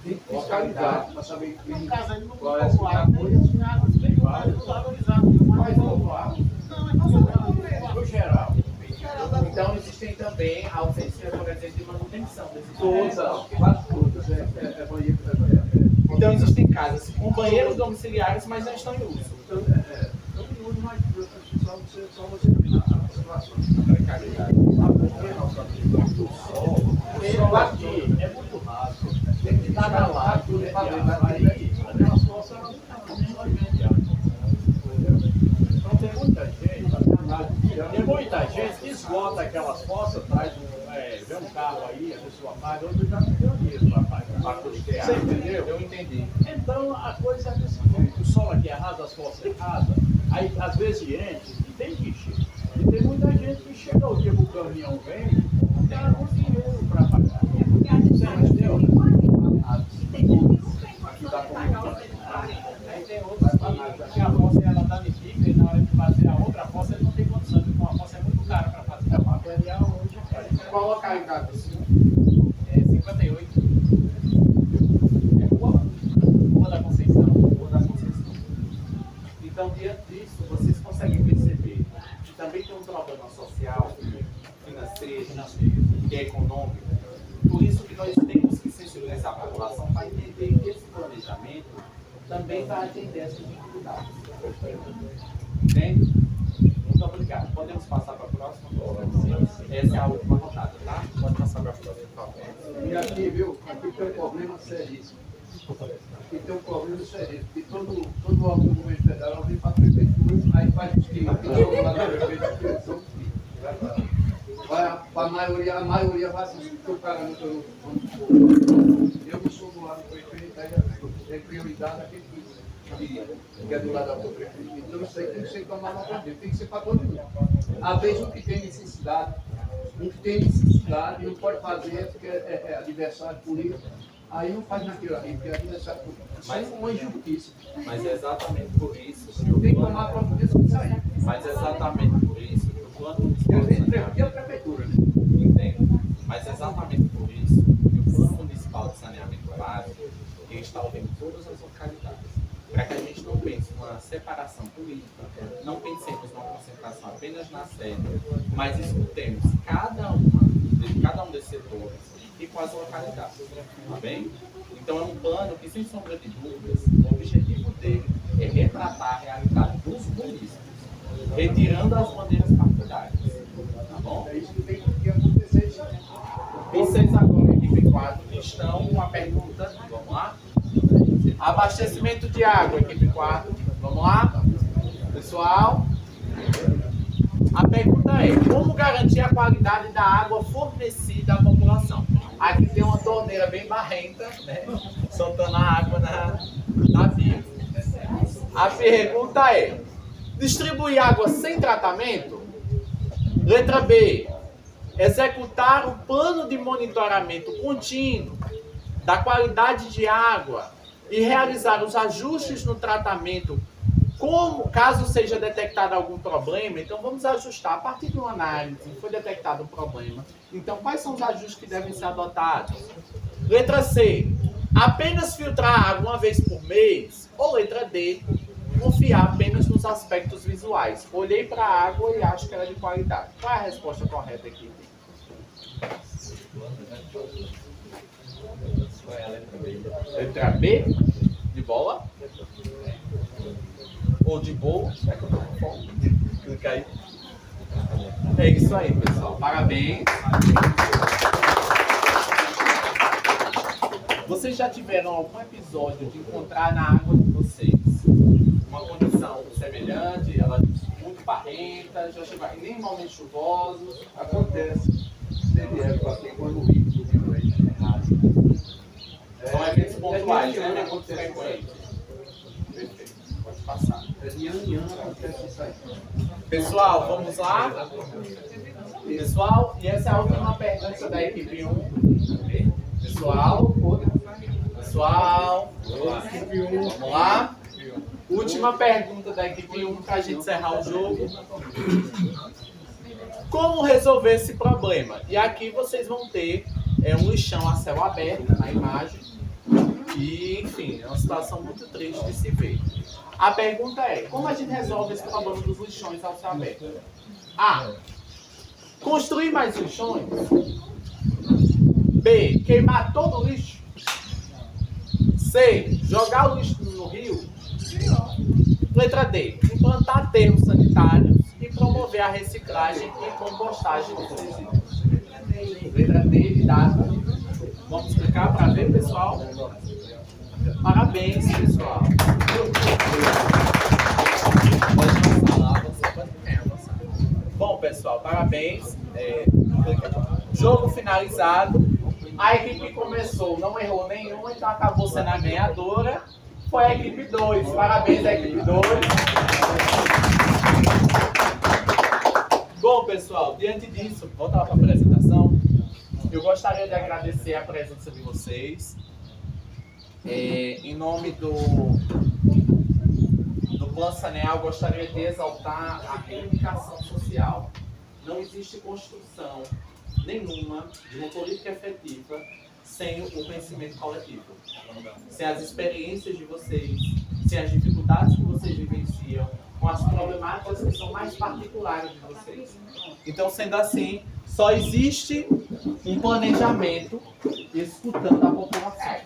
Tem que fiscalizar para saber Tem casa aí no qual é a popular, tem as casas, tem vários valorizados. Mas não, No geral. Então existem também a ausência, por exemplo, de manutenção desses todas, quase todas, é banheiro. Então existem casas com banheiros domiciliares, mas não estão em uso. Então, não uso mais só você dominar a situação. A precariedade. O aqui é muito raso. Tem que estar na lá, tudo para ver, mas Aí, aquelas fossas não Então tem muita gente que esgota aquelas fossas, traz vê um carro aí, a pessoa paga, outro já não tem dinheiro para custear. Você entendeu? Eu entendi. Então a coisa é desse jeito. O solo aqui é raso, as fossas é rasa, aí às vezes enche e tem que encher. E tem muita gente que chega o dia que o caminhão vem, não tem algum dinheiro para pagar. Você entendeu? Aqui dá aí tem outras famílias, que a fossa ela dá de pica e na hora de fazer a outra fossa ele não tem condição, porque uma fossa é muito cara para fazer. O material hoje é qual localidade do senhor? É 58. É Rua da Conceição. Rua da Conceição. Então, diante disso, vocês conseguem perceber que também tem um problema social, financeiro e econômico. Por isso que nós temos que sensibilizar a população para entender que esse planejamento também vai atender essas dificuldades. Entende? Muito obrigado. Podemos passar para a próxima? Essa é a última rodada, tá? Pode passar para a próxima, por favor. E aqui, viu? Aqui tem um problema seríssimo. Aqui tem um problema seríssimo. Porque todo órgão do governo federal vem para a prefeitura, aí faz os que são lá da prefeitura, são vai a maioria vai assistir, porque o cara não tem. Eu não sou do lado do prefeito, aí é prioridade aquele que é do lado da prefeitura. Então isso aí tem que ser tomado na frente, tem que ser para todo mundo. Às vezes o que tem necessidade não pode fazer porque é adversário político. Aí não faz naquilo ali, porque é adversário político. Mas é uma injustiça. Mas é exatamente por isso. Tem que tomar providência disso aí. Mas é exatamente por isso que o plano municipal Eu de venho saneamento. aqui a prefeitura, né? Entendo. Mas é exatamente por isso que o plano municipal de saneamento básico está ouvindo todas as localidades. Para que a gente não pense numa separação política, não pensemos numa concentração apenas na sede, mas escutemos cada um desses setores e com as localidades. Tá bem? Então é um plano que, sem sombra de dúvidas, o objetivo dele é retratar a realidade dos municípios, retirando as bandeiras partidárias. Tá bom? É isso que tem que acontecer. Vocês agora, equipe 4, estão com a pergunta. Vamos lá? Abastecimento de água, equipe 4. Vamos lá? Pessoal? A pergunta é: como garantir a qualidade da água fornecida à população? Aqui tem uma torneira bem barrenta, né? Soltando a água na pia. A pergunta é: distribuir água sem tratamento? Letra B: executar um plano de monitoramento contínuo da qualidade de água e realizar os ajustes no tratamento, como caso seja detectado algum problema. Então vamos ajustar. A partir de uma análise, foi detectado um problema. Então quais são os ajustes que devem ser adotados? Letra C: apenas filtrar água uma vez por mês? Ou letra D: confiar apenas nos aspectos visuais? Olhei para a água e acho que ela é de qualidade. Qual é a resposta correta aqui? Letra B? De bola? Ou de boa? Clica aí. É isso aí, pessoal. Parabéns. Vocês já tiveram algum episódio de encontrar na água de vocês uma condição semelhante, ela muito barrenta, já chegaram nem momentos chuvosos? Acontece. Teve época assim, quando o rio do Rio é errado. São eventos pontuais, né? Não Muito acontece. frequente. Perfeito. Pode passar. De ano em ano acontece isso aí. Pessoal, vamos lá? Pessoal, e essa é a última pergunta da equipe 1. Pessoal, vamos lá? Última pergunta da equipe 1 para a gente encerrar o jogo. Como resolver esse problema? E aqui vocês vão ter um lixão a céu aberto na imagem. E, enfim, é uma situação muito triste de se ver. A pergunta é: como a gente resolve esse problema dos lixões ao céu aberto? A: construir mais lixões. B: queimar todo o lixo. C: jogar o lixo no rio. Letra D: implantar aterros sanitários e promover a reciclagem e compostagem dos resíduos. Letra D de dado. Vamos explicar para ver, pessoal? Parabéns, pessoal. Bom, pessoal, parabéns. Jogo finalizado. A equipe que começou não errou nenhuma, então acabou sendo a ganhadora. Foi a equipe 2. Parabéns à equipe 2. Bom, pessoal, diante disso, voltar lá para a apresentação. Eu gostaria de agradecer a presença de vocês. Em nome do Plano Saneal, gostaria de exaltar a reivindicação social. Não existe construção nenhuma de uma política efetiva sem o conhecimento coletivo, sem as experiências de vocês, sem as dificuldades que vocês vivenciam, com as problemáticas que são mais particulares de vocês. Então, sendo assim, só existe um planejamento escutando a população.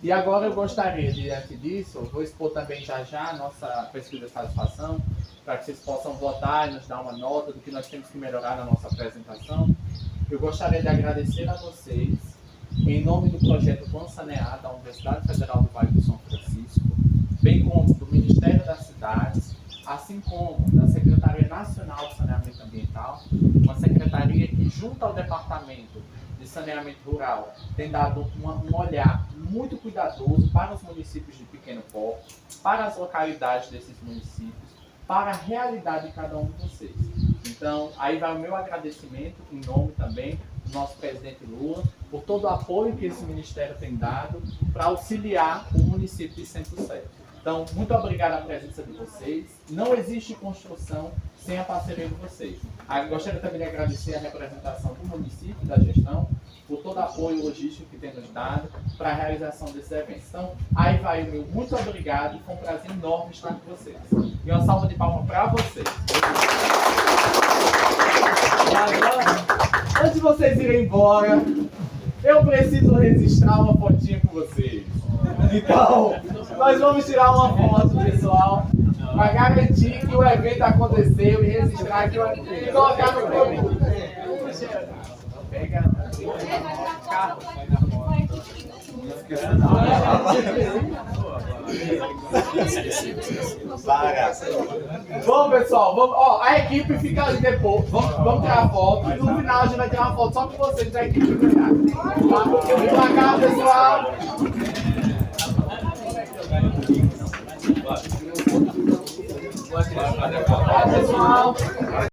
E agora eu gostaria, diante disso, eu vou expor também já a nossa pesquisa de satisfação, para que vocês possam votar e nos dar uma nota do que nós temos que melhorar na nossa apresentação. Eu gostaria de agradecer a vocês, em nome do projeto Plano Sanear da Universidade Federal do Vale do São Francisco, bem como do Ministério das Cidades, assim como da Secretaria Nacional de Saneamento Ambiental, uma secretaria que, junto ao Departamento de Saneamento Rural, tem dado um olhar muito cuidadoso para os municípios de pequeno porte, para as localidades desses municípios, para a realidade de cada um de vocês. Então, aí vai o meu agradecimento, em nome também do nosso presidente Lula, por todo o apoio que esse ministério tem dado para auxiliar o município de Centro Sé. Então, muito obrigado à presença de vocês. Não existe construção sem a parceria de vocês. Gostaria também de agradecer a representação do município, da gestão, por todo o apoio logístico que tem nos dado para a realização desses eventos. Então, aí vai o meu muito obrigado, foi um prazer enorme estar com vocês. E uma salva de palmas para vocês. E agora, Antes de vocês irem embora, eu preciso registrar uma fotinha com vocês. Então, nós vamos tirar uma foto, pessoal, para garantir que o evento aconteceu e registrar que e colocar no produto. Pega. Bom, pessoal, vamos, ó, a equipe fica ali depois. Vamos tirar foto. E no final a gente vai tirar uma foto só com vocês da equipe. Tá? Vem pra cá, pessoal. Vai, pessoal.